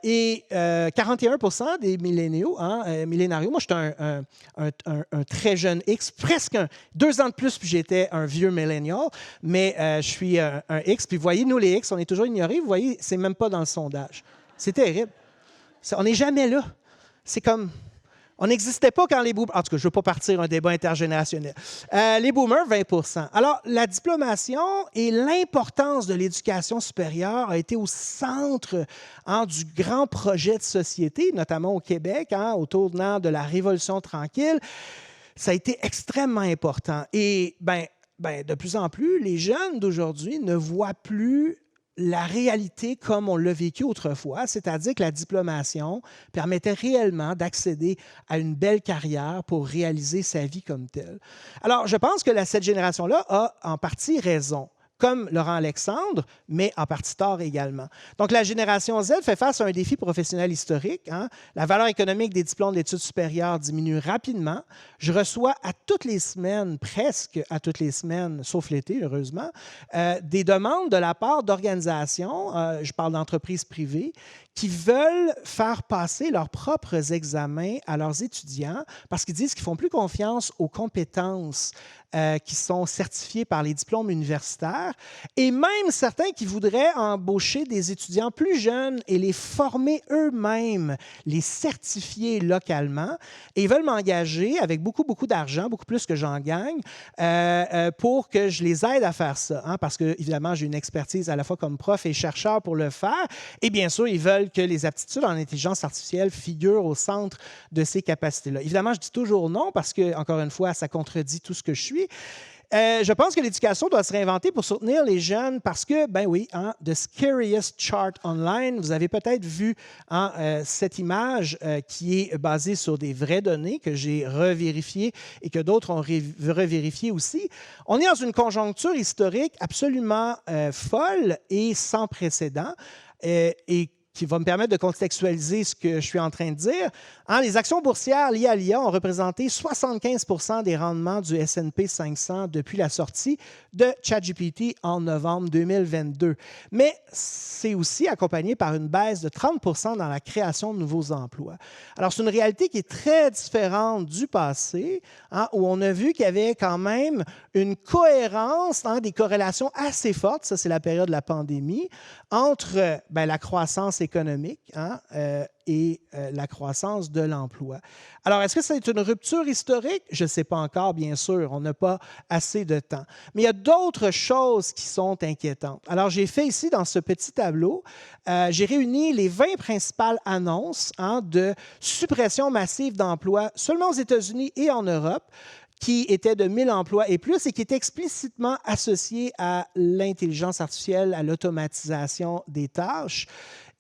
Speaker 3: Et 41 % des millénarios, moi, j'étais un très jeune X, presque 2 ans de plus, puis j'étais un vieux millennial, mais je suis un X. Puis vous voyez, nous, les X, on est toujours ignorés. Vous voyez, c'est même pas dans le sondage. C'est terrible. On n'est jamais là. C'est comme... On n'existait pas quand les boomers... En tout cas, je ne veux pas partir un débat intergénérationnel. Les boomers, 20 %. Alors, la diplomation et l'importance de l'éducation supérieure a été au centre du grand projet de société, notamment au Québec, autour de la Révolution tranquille. Ça a été extrêmement important. Et de plus en plus, les jeunes d'aujourd'hui ne voient plus la réalité comme on l'a vécu autrefois, c'est-à-dire que la diplomation permettait réellement d'accéder à une belle carrière pour réaliser sa vie comme telle. Alors, je pense que cette génération-là a en partie raison, comme Laurent Alexandre, mais en partie tort également. Donc, la génération Z fait face à un défi professionnel historique. La valeur économique des diplômes d'études supérieures diminue rapidement. Je reçois à toutes les semaines, presque à toutes les semaines, sauf l'été, heureusement, des demandes de la part d'organisations, je parle d'entreprises privées, qui veulent faire passer leurs propres examens à leurs étudiants parce qu'ils disent qu'ils ne font plus confiance aux compétences qui sont certifiées par les diplômes universitaires et même certains qui voudraient embaucher des étudiants plus jeunes et les former eux-mêmes, les certifier localement et ils veulent m'engager avec beaucoup d'argent, beaucoup plus que j'en gagne, pour que je les aide à faire ça. Parce que, évidemment, j'ai une expertise à la fois comme prof et chercheur pour le faire et bien sûr, ils veulent que les aptitudes en intelligence artificielle figurent au centre de ces capacités-là. Évidemment, je dis toujours non parce que, encore une fois, ça contredit tout ce que je suis. Je pense que l'éducation doit se réinventer pour soutenir les jeunes parce que, The Scariest Chart Online, vous avez peut-être vu cette image qui est basée sur des vraies données que j'ai revérifiées et que d'autres ont revérifiées aussi. On est dans une conjoncture historique absolument folle et sans précédent et qui va me permettre de contextualiser ce que je suis en train de dire. Les actions boursières liées à l'IA ont représenté 75 % des rendements du S&P 500 depuis la sortie de ChatGPT en novembre 2022. Mais c'est aussi accompagné par une baisse de 30 % dans la création de nouveaux emplois. Alors, c'est une réalité qui est très différente du passé, où on a vu qu'il y avait quand même une cohérence, des corrélations assez fortes, ça c'est la période de la pandémie, entre la croissance économique et la croissance de l'emploi. Alors, est-ce que c'est une rupture historique? Je ne sais pas encore, bien sûr, on n'a pas assez de temps. Mais il y a d'autres choses qui sont inquiétantes. Alors, j'ai fait ici, dans ce petit tableau, j'ai réuni les 20 principales annonces de suppression massive d'emplois seulement aux États-Unis et en Europe, qui étaient de 1000 emplois et plus et qui étaient explicitement associés à l'intelligence artificielle, à l'automatisation des tâches.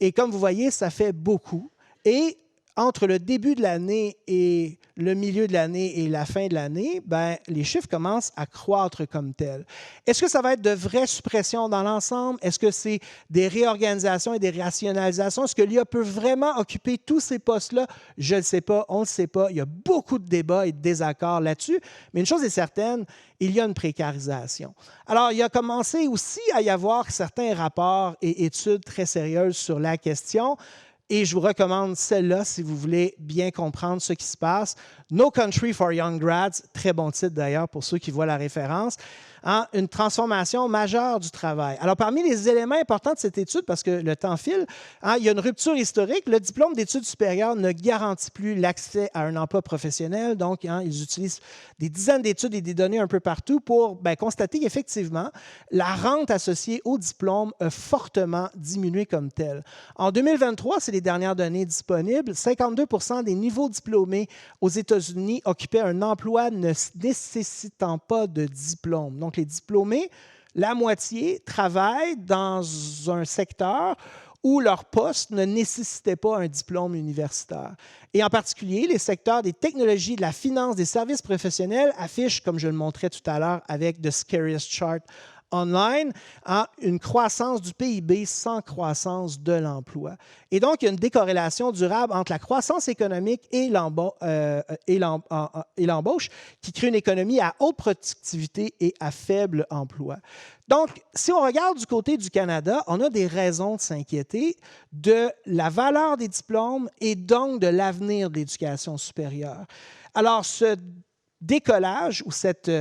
Speaker 3: Et comme vous voyez, ça fait beaucoup. Et entre le début de l'année et le milieu de l'année et la fin de l'année, les chiffres commencent à croître comme tels. Est-ce que ça va être de vraies suppressions dans l'ensemble? Est-ce que c'est des réorganisations et des rationalisations? Est-ce que l'IA peut vraiment occuper tous ces postes-là? Je ne le sais pas, on ne le sait pas. Il y a beaucoup de débats et de désaccords là-dessus. Mais une chose est certaine, il y a une précarisation. Alors, il a commencé aussi à y avoir certains rapports et études très sérieuses sur la question. Et je vous recommande celle-là si vous voulez bien comprendre ce qui se passe. No Country for Young Grads, très bon titre d'ailleurs pour ceux qui voient la référence. Une transformation majeure du travail. Alors, parmi les éléments importants de cette étude, parce que le temps file, il y a une rupture historique. Le diplôme d'études supérieures ne garantit plus l'accès à un emploi professionnel. Donc, ils utilisent des dizaines d'études et des données un peu partout pour constater qu'effectivement, la rente associée au diplôme a fortement diminué comme telle. En 2023, c'est les dernières données disponibles, 52 % des nouveaux diplômés aux États-Unis occupaient un emploi ne nécessitant pas de diplôme. Donc, les diplômés, la moitié travaillent dans un secteur où leur poste ne nécessitait pas un diplôme universitaire. Et en particulier, les secteurs des technologies, de la finance, des services professionnels affichent, comme je le montrais tout à l'heure avec The Scariest Chart Online, une croissance du PIB sans croissance de l'emploi. Et donc, il y a une décorrélation durable entre la croissance économique et l'embauche qui crée une économie à haute productivité et à faible emploi. Donc, si on regarde du côté du Canada, on a des raisons de s'inquiéter de la valeur des diplômes et donc de l'avenir de l'éducation supérieure. Alors, ce décollage ou cette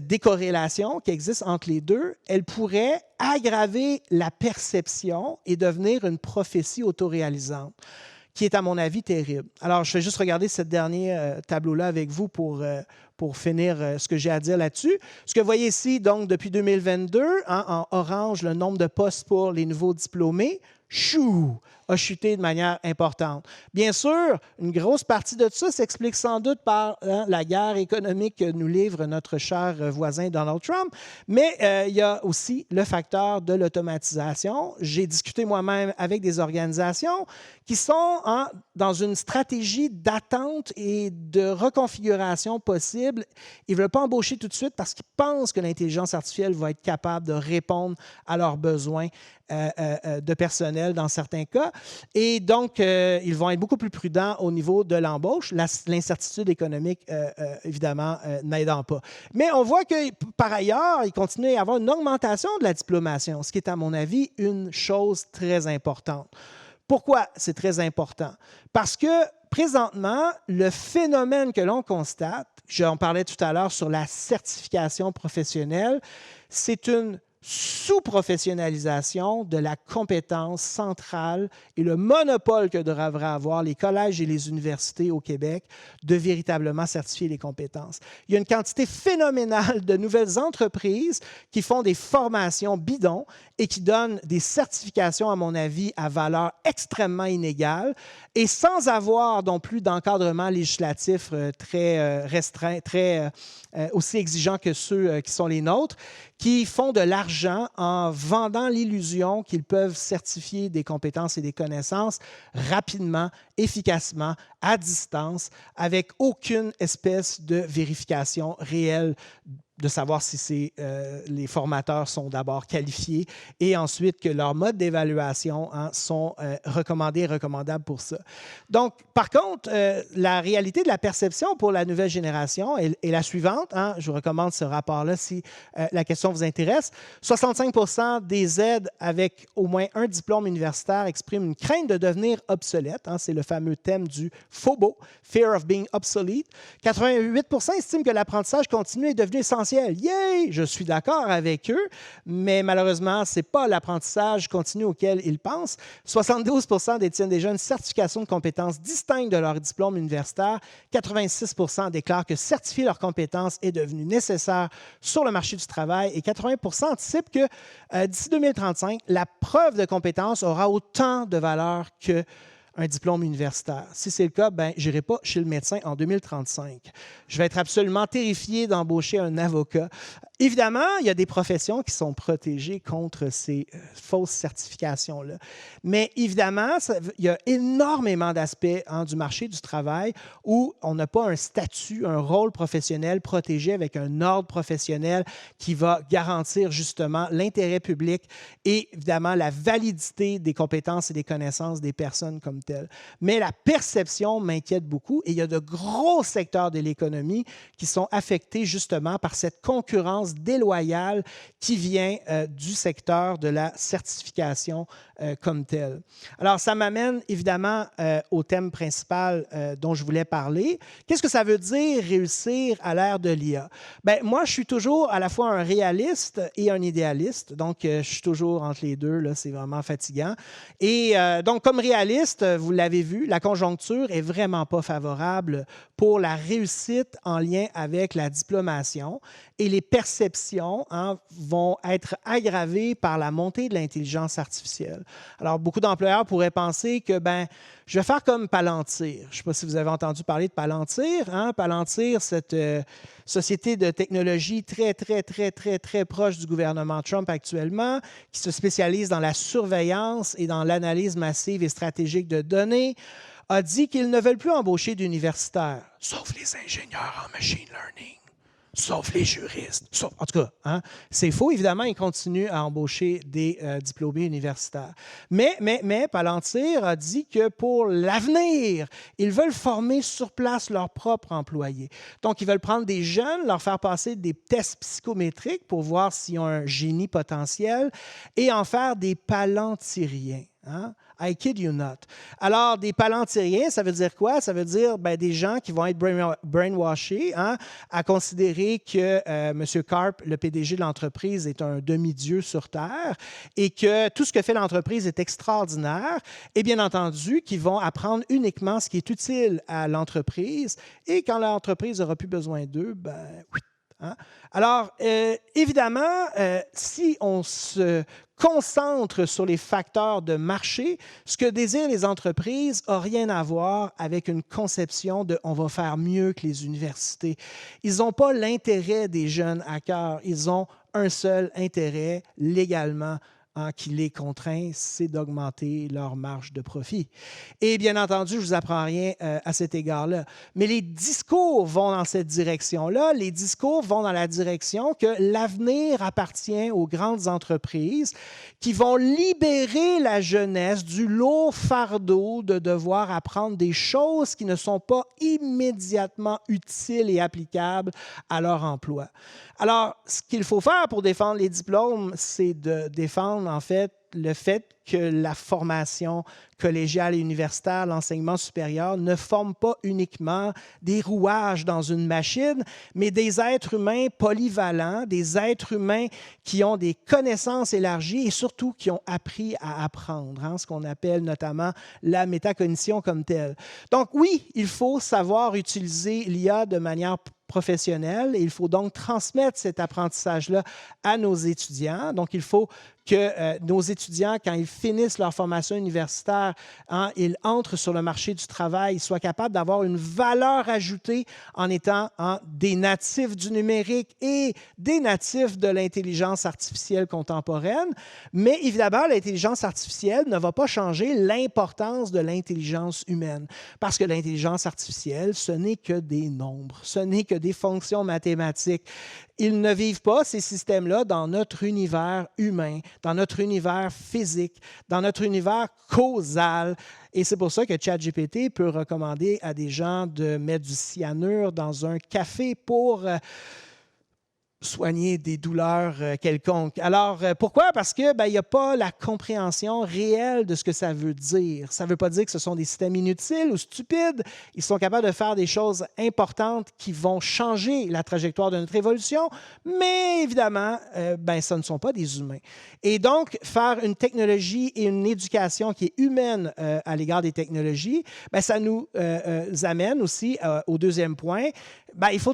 Speaker 3: décorrélation qui existe entre les deux, elle pourrait aggraver la perception et devenir une prophétie autoréalisante. qui est, à mon avis, terrible. Alors, je vais juste regarder ce dernier tableau-là avec vous pour finir ce que j'ai à dire là-dessus. Ce que vous voyez ici, donc, depuis 2022, hein, en orange, le nombre de postes pour les nouveaux diplômés, chou, a chuté de manière importante. Bien sûr, une grosse partie de ça s'explique sans doute par la guerre économique que nous livre notre cher voisin Donald Trump, mais il y a aussi le facteur de l'automatisation. J'ai discuté moi-même avec des organisations qui sont dans une stratégie d'attente et de reconfiguration possible. Ils ne veulent pas embaucher tout de suite parce qu'ils pensent que l'intelligence artificielle va être capable de répondre à leurs besoins de personnel dans certains cas. Et donc, ils vont être beaucoup plus prudents au niveau de l'embauche, l'incertitude économique, évidemment, n'aidant pas. Mais on voit que, par ailleurs, il continue à y avoir une augmentation de la diplomation, ce qui est, à mon avis, une chose très importante. Pourquoi c'est très important? Parce que, présentement, le phénomène que l'on constate, j'en parlais tout à l'heure sur la certification professionnelle, c'est une sous-professionnalisation de la compétence centrale et le monopole que devraient avoir les collèges et les universités au Québec de véritablement certifier les compétences. Il y a une quantité phénoménale de nouvelles entreprises qui font des formations bidons et qui donnent des certifications, à mon avis, à valeur extrêmement inégale et sans avoir non plus d'encadrement législatif très restreint, aussi exigeant que ceux qui sont les nôtres, qui font de l'argent en vendant l'illusion qu'ils peuvent certifier des compétences et des connaissances rapidement, efficacement, à distance, avec aucune espèce de vérification réelle de savoir si les formateurs sont d'abord qualifiés et ensuite que leurs modes d'évaluation sont recommandés et recommandables pour ça. Donc, par contre, la réalité de la perception pour la nouvelle génération est la suivante. Je vous recommande ce rapport-là si la question vous intéresse. 65% des aides avec au moins un diplôme universitaire expriment une crainte de devenir obsolète. C'est le fameux thème du FOBO, Fear of Being Obsolete. 88% estiment que l'apprentissage continu est devenu essentiel. Yay! Je suis d'accord avec eux, mais malheureusement, ce n'est pas l'apprentissage continu auquel ils pensent. 72% détiennent déjà une certification de compétences distincte de leur diplôme universitaire. 86% déclarent que certifier leurs compétences est devenu nécessaire sur le marché du travail et 80% anticipent que d'ici 2035, la preuve de compétences aura autant de valeur que un diplôme universitaire. Si c'est le cas, je n'irai pas chez le médecin en 2035. Je vais être absolument terrifié d'embaucher un avocat. Évidemment, il y a des professions qui sont protégées contre ces fausses certifications-là. Mais évidemment, il y a énormément d'aspects du marché du travail où on n'a pas un statut, un rôle professionnel protégé avec un ordre professionnel qui va garantir justement l'intérêt public et évidemment la validité des compétences et des connaissances des personnes comme telles. Mais la perception m'inquiète beaucoup et il y a de gros secteurs de l'économie qui sont affectés justement par cette concurrence déloyale qui vient du secteur de la certification comme tel. Alors, ça m'amène évidemment au thème principal dont je voulais parler. Qu'est-ce que ça veut dire réussir à l'ère de l'IA? Moi, je suis toujours à la fois un réaliste et un idéaliste, donc je suis toujours entre les deux, là, c'est vraiment fatigant. Et donc, comme réaliste, vous l'avez vu, la conjoncture est vraiment pas favorable pour la réussite en lien avec la diplomation et les perceptions vont être aggravées par la montée de l'intelligence artificielle. Alors, beaucoup d'employeurs pourraient penser que, je vais faire comme Palantir. Je ne sais pas si vous avez entendu parler de Palantir. Palantir, cette société de technologie très, très, très, très, très proche du gouvernement Trump actuellement, qui se spécialise dans la surveillance et dans l'analyse massive et stratégique de données, a dit qu'ils ne veulent plus embaucher d'universitaires, sauf les ingénieurs en machine learning. Sauf les juristes. En tout cas, c'est faux. Évidemment, ils continuent à embaucher des diplômés universitaires. Mais Palantir a dit que pour l'avenir, ils veulent former sur place leurs propres employés. Donc, ils veulent prendre des jeunes, leur faire passer des tests psychométriques pour voir s'ils ont un génie potentiel et en faire des palantiriens. Hein? I kid you not. Alors, des palantiriens, ça veut dire quoi? Ça veut dire des gens qui vont être brainwashés, hein, à considérer que M. Karp, le PDG de l'entreprise, est un demi-dieu sur Terre et que tout ce que fait l'entreprise est extraordinaire et bien entendu qu'ils vont apprendre uniquement ce qui est utile à l'entreprise et quand l'entreprise n'aura plus besoin d'eux, hein? Alors, évidemment, si on se concentre sur les facteurs de marché, ce que désirent les entreprises n'a rien à voir avec une conception de « on va faire mieux que les universités ». Ils n'ont pas l'intérêt des jeunes à cœur, ils ont un seul intérêt légalement qui les contraint, c'est d'augmenter leur marge de profit. Et bien entendu, je ne vous apprends rien à cet égard-là. Mais les discours vont dans cette direction-là. Les discours vont dans la direction que l'avenir appartient aux grandes entreprises qui vont libérer la jeunesse du lourd fardeau de devoir apprendre des choses qui ne sont pas immédiatement utiles et applicables à leur emploi. Alors, ce qu'il faut faire pour défendre les diplômes, c'est de défendre, en fait, le fait que la formation collégiale et universitaire, l'enseignement supérieur, ne forme pas uniquement des rouages dans une machine, mais des êtres humains polyvalents, des êtres humains qui ont des connaissances élargies et surtout qui ont appris à apprendre, hein, ce qu'on appelle notamment la métacognition comme telle. Donc oui, il faut savoir utiliser l'IA de manière professionnelle et il faut donc transmettre cet apprentissage-là à nos étudiants. Donc, il faut que nos étudiants, quand ils finissent leur formation universitaire, hein, ils entrent sur le marché du travail, ils soient capables d'avoir une valeur ajoutée en étant des natifs du numérique et des natifs de l'intelligence artificielle contemporaine. Mais évidemment, l'intelligence artificielle ne va pas changer l'importance de l'intelligence humaine parce que l'intelligence artificielle, ce n'est que des nombres, ce n'est que des fonctions mathématiques. Ils ne vivent pas, ces systèmes-là, dans notre univers humain, dans notre univers physique, dans notre univers causal. Et c'est pour ça que ChatGPT peut recommander à des gens de mettre du cyanure dans un café pour soigner des douleurs quelconques. Alors, pourquoi? Parce qu'il n'y a pas la compréhension réelle de ce que ça veut dire. Ça ne veut pas dire que ce sont des systèmes inutiles ou stupides. Ils sont capables de faire des choses importantes qui vont changer la trajectoire de notre évolution, mais évidemment, ce ne sont pas des humains. Et donc, faire une technologie et une éducation qui est humaine à l'égard des technologies, ça nous amène aussi au deuxième point. Il faut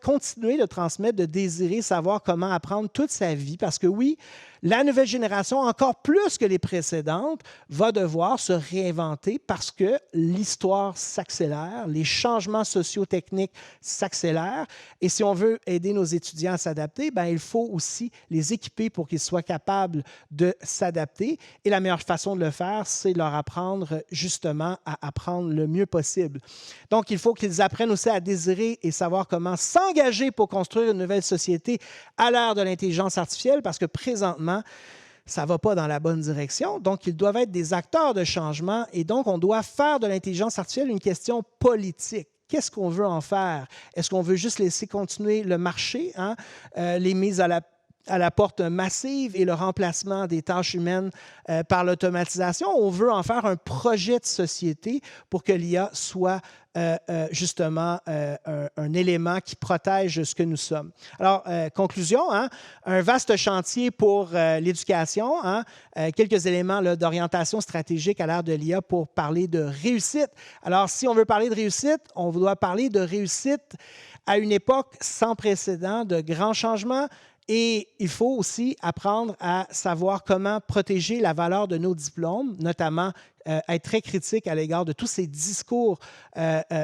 Speaker 3: continuer de transmettre, de désirer savoir comment apprendre toute sa vie, parce que oui, la nouvelle génération, encore plus que les précédentes, va devoir se réinventer parce que l'histoire s'accélère, les changements socio-techniques s'accélèrent, et si on veut aider nos étudiants à s'adapter, il faut aussi les équiper pour qu'ils soient capables de s'adapter, et la meilleure façon de le faire, c'est de leur apprendre justement à apprendre le mieux possible. Donc, il faut qu'ils apprennent aussi à désirer et savoir comment s'engager pour construire une nouvelle société à l'ère de l'intelligence artificielle, parce que présentement, ça ne va pas dans la bonne direction. Donc, ils doivent être des acteurs de changement et donc, on doit faire de l'intelligence artificielle une question politique. Qu'est-ce qu'on veut en faire? Est-ce qu'on veut juste laisser continuer le marché, hein? Les mises à la porte massive et le remplacement des tâches humaines par l'automatisation? On veut en faire un projet de société pour que l'IA soit justement un élément qui protège ce que nous sommes. Alors, conclusion, hein, un vaste chantier pour l'éducation, hein, quelques éléments d'orientation stratégique à l'ère de l'IA pour parler de réussite. Alors, si on veut parler de réussite, on doit parler de réussite à une époque sans précédent de grands changements. Et il faut aussi apprendre à savoir comment protéger la valeur de nos diplômes, notamment être très critique à l'égard de tous ces discours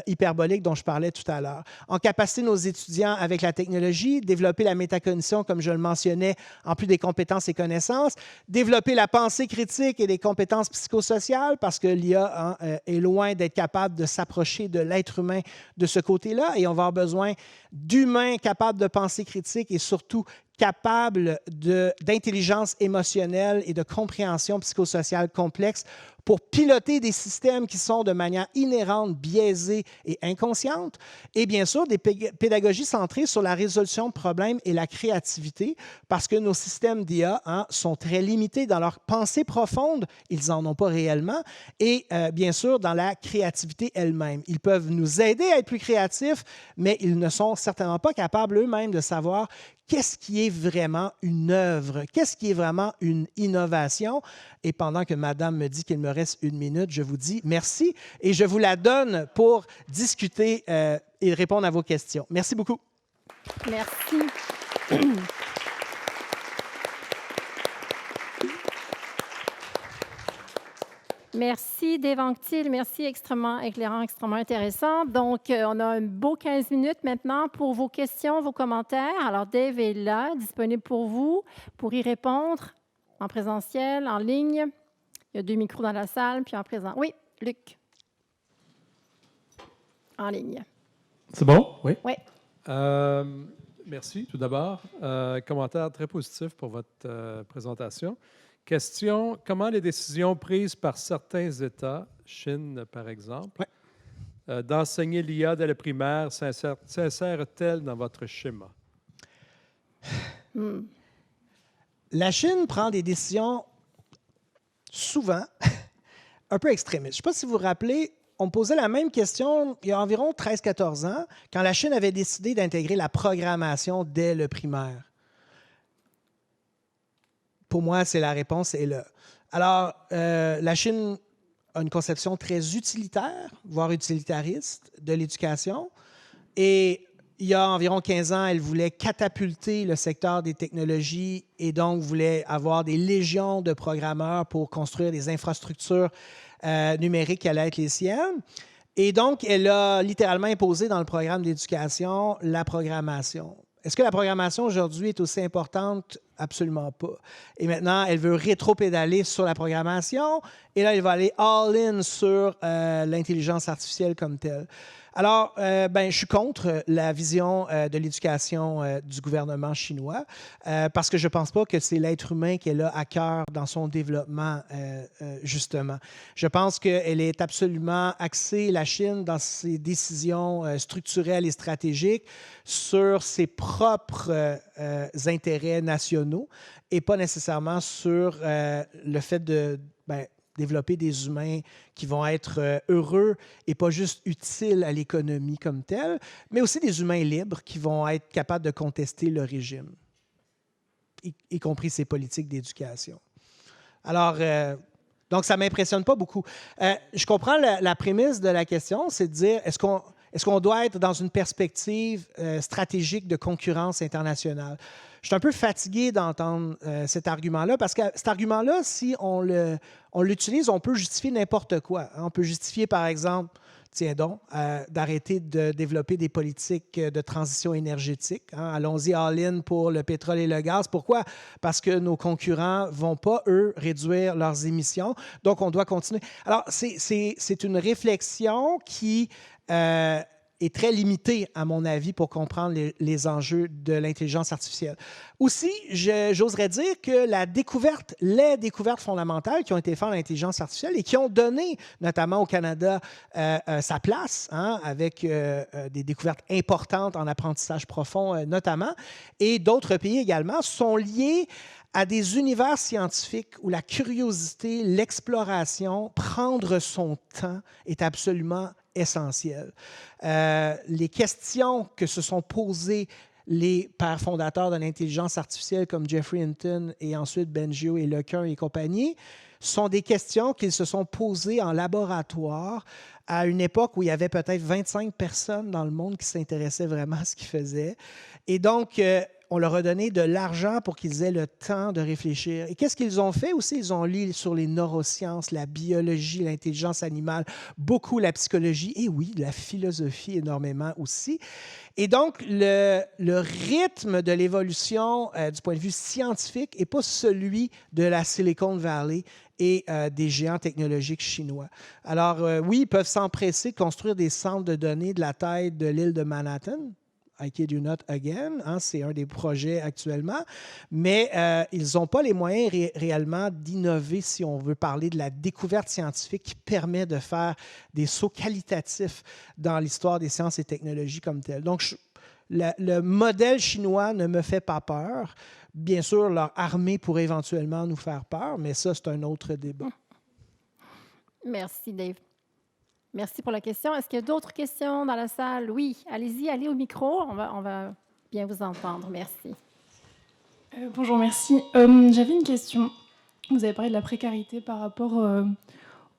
Speaker 3: hyperboliques dont je parlais tout à l'heure. En capaciter nos étudiants avec la technologie, développer la métacognition, comme je le mentionnais, en plus des compétences et connaissances, développer la pensée critique et les compétences psychosociales, parce que l'IA est loin d'être capable de s'approcher de l'être humain de ce côté-là, et on va avoir besoin d'humains capables de pensée critique et surtout capables d'intelligence émotionnelle et de compréhension psychosociale complexe pour piloter des systèmes qui sont de manière inhérente, biaisés et inconsciente, et bien sûr des pédagogies centrées sur la résolution de problèmes et la créativité, parce que nos systèmes d'IA sont très limités dans leur pensée profonde, ils n'en ont pas réellement, et bien sûr dans la créativité elle-même. Ils peuvent nous aider à être plus créatifs, mais ils ne sont certainement pas capables eux-mêmes de savoir qu'est-ce qui est vraiment une œuvre, qu'est-ce qui est vraiment une innovation. Et pendant que madame me dit qu'il me reste 1 minute, je vous dis merci et je vous la donne pour discuter et répondre à vos questions. Merci beaucoup.
Speaker 1: Merci. Merci, Dave Anctil. Merci, extrêmement éclairant, extrêmement intéressant. Donc, on a un beau 15 minutes maintenant pour vos questions, vos commentaires. Alors, Dave est là, disponible pour vous, pour y répondre en présentiel, en ligne. Il y a 2 micros dans la salle, puis en présent. Oui, Luc. En ligne.
Speaker 4: C'est bon? Oui.
Speaker 1: Oui.
Speaker 4: Merci, tout d'abord. Commentaire très positif pour votre présentation. Question, comment les décisions prises par certains États, Chine par exemple, d'enseigner l'IA dès le primaire s'insèrent-elles dans votre schéma?
Speaker 3: La Chine prend des décisions souvent un peu extrémistes. Je ne sais pas si vous vous rappelez, on me posait la même question il y a environ 13-14 ans, quand la Chine avait décidé d'intégrer la programmation dès le primaire. Pour moi, c'est la réponse est là. Alors, la Chine a une conception très utilitaire, voire utilitariste, de l'éducation. Et il y a environ 15 ans, elle voulait catapulter le secteur des technologies et donc voulait avoir des légions de programmeurs pour construire des infrastructures numériques qui allaient être les siennes. Et donc, elle a littéralement imposé dans le programme d'éducation la programmation. Est-ce que la programmation aujourd'hui est aussi importante? Absolument pas. Et maintenant, elle veut rétro-pédaler sur la programmation et là, elle va aller all-in sur l'intelligence artificielle comme telle. Alors, je suis contre la vision de l'éducation du gouvernement chinois parce que je ne pense pas que c'est l'être humain qu'elle a à cœur dans son développement, justement. Je pense qu'elle est absolument axée, la Chine, dans ses décisions structurelles et stratégiques sur ses propres intérêts nationaux et pas nécessairement sur le fait de développer des humains qui vont être heureux et pas juste utiles à l'économie comme telle, mais aussi des humains libres qui vont être capables de contester le régime, y compris ses politiques d'éducation. Alors, donc, ça ne m'impressionne pas beaucoup. Je comprends la prémisse de la question, c'est de dire, est-ce qu'on doit être dans une perspective stratégique de concurrence internationale? Je suis un peu fatigué d'entendre cet argument-là, parce que cet argument-là, si on l'utilise, on peut justifier n'importe quoi. On peut justifier, par exemple, tiens donc, d'arrêter de développer des politiques de transition énergétique. Allons-y all-in pour le pétrole et le gaz. Pourquoi? Parce que nos concurrents ne vont pas, eux, réduire leurs émissions. Donc, on doit continuer. Alors, c'est une réflexion qui est très limitée, à mon avis, pour comprendre les enjeux de l'intelligence artificielle. Aussi, j'oserais dire que les découvertes fondamentales qui ont été faites en intelligence artificielle et qui ont donné, notamment au Canada, sa place, avec des découvertes importantes en apprentissage profond, notamment, et d'autres pays également, sont liées à des univers scientifiques où la curiosité, l'exploration, prendre son temps est absolument essentiel. Les questions que se sont posées les pères fondateurs de l'intelligence artificielle comme Geoffrey Hinton et ensuite Bengio et Lequin et compagnie sont des questions qu'ils se sont posées en laboratoire à une époque où il y avait peut-être 25 personnes dans le monde qui s'intéressaient vraiment à ce qu'ils faisaient. Et donc, on leur a donné de l'argent pour qu'ils aient le temps de réfléchir. Et qu'est-ce qu'ils ont fait aussi? Ils ont lu sur les neurosciences, la biologie, l'intelligence animale, beaucoup la psychologie et oui, la philosophie énormément aussi. Et donc, le rythme de l'évolution du point de vue scientifique n'est pas celui de la Silicon Valley et des géants technologiques chinois. Alors, oui, ils peuvent s'empresser de construire des centres de données de la taille de l'île de Manhattan, I kid you not again, hein, c'est un des projets actuellement, mais ils n'ont pas les moyens réellement d'innover si on veut parler de la découverte scientifique qui permet de faire des sauts qualitatifs dans l'histoire des sciences et technologies comme telles. Donc, le modèle chinois ne me fait pas peur. Bien sûr, leur armée pourrait éventuellement nous faire peur, mais ça, c'est un autre débat.
Speaker 1: Merci, Dave. Merci pour la question. Est-ce qu'il y a d'autres questions dans la salle? Oui, allez-y, allez au micro. On va bien vous entendre. Merci.
Speaker 5: Bonjour, merci. J'avais une question. Vous avez parlé de la précarité par rapport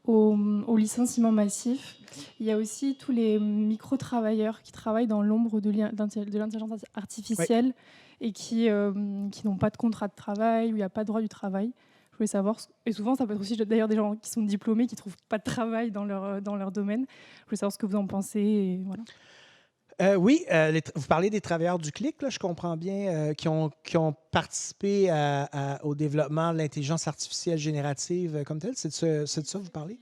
Speaker 5: au licenciement massif. Il y a aussi tous les micro-travailleurs qui travaillent dans l'ombre de l'intelligence artificielle et qui n'ont pas de contrat de travail, où il n'y a pas de droit du travail. Je voulais savoir, et souvent ça peut être aussi d'ailleurs des gens qui sont diplômés, qui ne trouvent pas de travail dans leur domaine. Je voulais savoir ce que vous en pensez. Et voilà.
Speaker 3: Oui, vous parlez des travailleurs du clic, là, je comprends bien, qui ont participé au développement de l'intelligence artificielle générative comme telle. C'est de ça que vous parlez?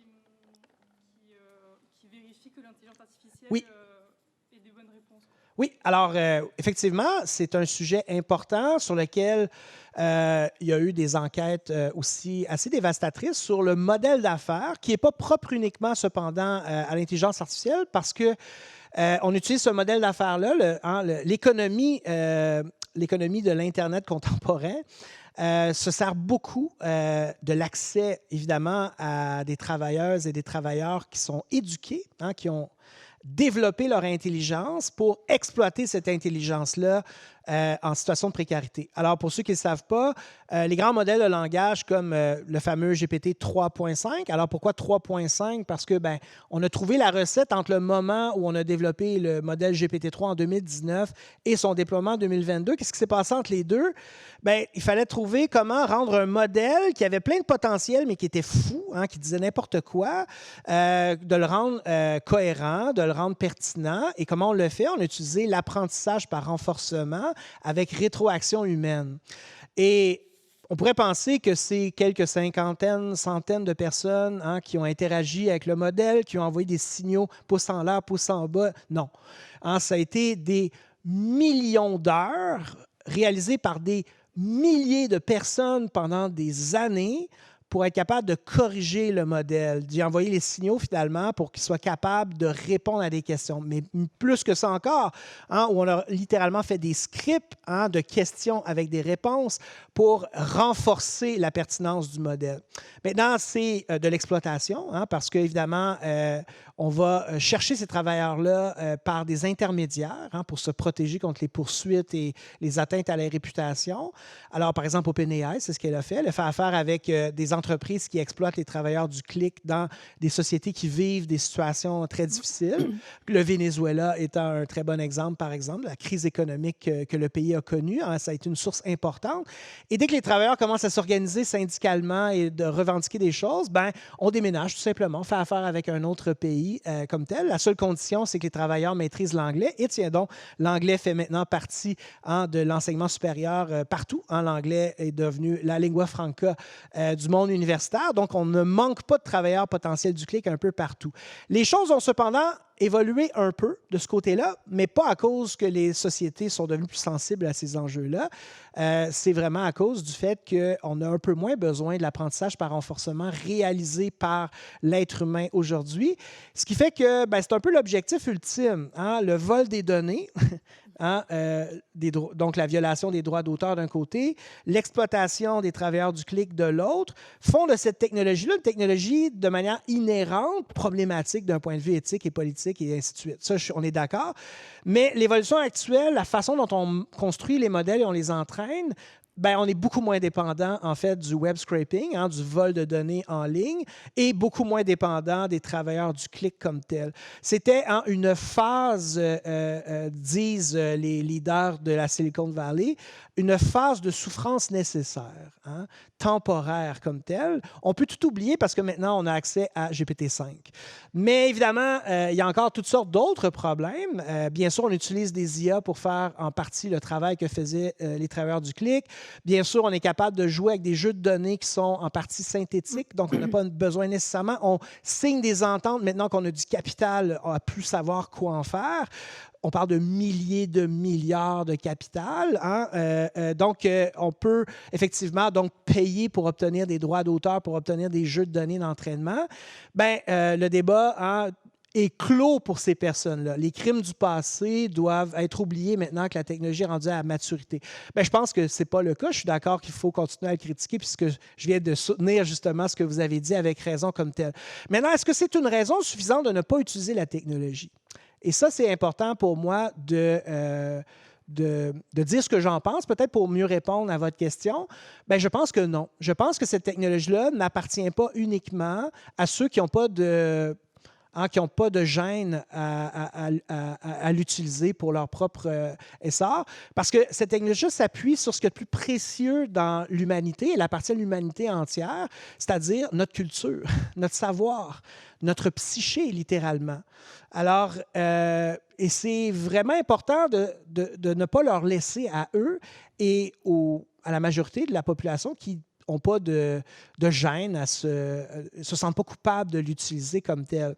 Speaker 5: Qui vérifient que l'intelligence artificielle ait des bonnes réponses.
Speaker 3: Oui, alors effectivement, c'est un sujet important sur lequel il y a eu des enquêtes aussi assez dévastatrices sur le modèle d'affaires qui n'est pas propre uniquement cependant à l'intelligence artificielle parce que on utilise ce modèle d'affaires-là, l'économie de l'Internet contemporain, se sert beaucoup de l'accès, évidemment, à des travailleuses et des travailleurs qui sont éduqués, hein, qui ont développer leur intelligence pour exploiter cette intelligence-là en situation de précarité. Alors, pour ceux qui ne le savent pas, les grands modèles de langage comme le fameux GPT 3.5. Alors, pourquoi 3.5? Parce que on a trouvé la recette entre le moment où on a développé le modèle GPT-3 en 2019 et son déploiement en 2022. Qu'est-ce qui s'est passé entre les deux? Il fallait trouver comment rendre un modèle qui avait plein de potentiel, mais qui était fou, hein, qui disait n'importe quoi, de le rendre cohérent, de le rendre pertinent. Et comment on le fait? On a utilisé l'apprentissage par renforcement avec rétroaction humaine. Et on pourrait penser que c'est quelques centaines de personnes qui ont interagi avec le modèle, qui ont envoyé des signaux pouce en l'air, pouce en bas. Non. Ça a été des millions d'heures réalisées par des milliers de personnes pendant des années pour être capable de corriger le modèle, d'y envoyer les signaux finalement pour qu'il soit capable de répondre à des questions. Mais plus que ça encore, où on a littéralement fait des scripts de questions avec des réponses pour renforcer la pertinence du modèle. Maintenant, c'est de l'exploitation, parce qu'évidemment, on va chercher ces travailleurs-là par des intermédiaires pour se protéger contre les poursuites et les atteintes à la réputation. Alors, par exemple, OpenAI, c'est ce qu'elle a fait. Elle a fait affaire avec des entreprises qui exploitent les travailleurs du clic dans des sociétés qui vivent des situations très difficiles. Le Venezuela étant un très bon exemple, par exemple, la crise économique que le pays a connue. Ça a été une source importante. Et dès que les travailleurs commencent à s'organiser syndicalement et de revendiquer des choses, on déménage tout simplement, on fait affaire avec un autre pays comme tel. La seule condition, c'est que les travailleurs maîtrisent l'anglais. Et tiens donc, l'anglais fait maintenant partie de l'enseignement supérieur partout. L'anglais est devenu la lingua franca du monde universitaire. Donc, on ne manque pas de travailleurs potentiels du clic un peu partout. Les choses ont cependant évolué un peu de ce côté-là, mais pas à cause que les sociétés sont devenues plus sensibles à ces enjeux-là. C'est vraiment à cause du fait qu'on a un peu moins besoin de l'apprentissage par renforcement réalisé par l'être humain aujourd'hui. Ce qui fait que c'est un peu l'objectif ultime, le vol des données. Donc, la violation des droits d'auteur d'un côté, l'exploitation des travailleurs du clic de l'autre, font de cette technologie-là une technologie de manière inhérente, problématique d'un point de vue éthique et politique et ainsi de suite. Ça, on est d'accord. Mais l'évolution actuelle, la façon dont on construit les modèles et on les entraîne, on est beaucoup moins dépendant, en fait, du web scraping, du vol de données en ligne, et beaucoup moins dépendant des travailleurs du clic comme tel. C'était une phase, disent les leaders de la Silicon Valley, une phase de souffrance nécessaire, temporaire comme telle. On peut tout oublier parce que maintenant, on a accès à GPT-5. Mais évidemment, il y a encore toutes sortes d'autres problèmes. Bien sûr, on utilise des IA pour faire en partie le travail que faisaient les travailleurs du clic. Bien sûr, on est capable de jouer avec des jeux de données qui sont en partie synthétiques, donc on n'a pas besoin nécessairement. On signe des ententes maintenant qu'on a du capital à plus savoir quoi en faire. On parle de milliers de milliards de capital. Hein? Donc, on peut effectivement donc, payer pour obtenir des droits d'auteur, pour obtenir des jeux de données d'entraînement. Bien, le débat est clos pour ces personnes-là. Les crimes du passé doivent être oubliés maintenant que la technologie est rendue à maturité. Bien, je pense que ce n'est pas le cas. Je suis d'accord qu'il faut continuer à le critiquer puisque je viens de soutenir justement ce que vous avez dit avec raison comme tel. Maintenant, est-ce que c'est une raison suffisante de ne pas utiliser la technologie? Et ça, c'est important pour moi de dire ce que j'en pense, peut-être pour mieux répondre à votre question. Bien, je pense que non. Je pense que cette technologie-là n'appartient pas uniquement à ceux qui n'ont pas de gêne à l'utiliser pour leur propre essor, parce que cette technologie s'appuie sur ce qui est le plus précieux dans l'humanité, elle appartient à l'humanité entière, c'est-à-dire notre culture, notre savoir, notre psyché, littéralement. Alors, et c'est vraiment important de ne pas leur laisser à eux et à la majorité de la population qui n'ont pas de gêne, se sentent pas coupables de l'utiliser comme tel.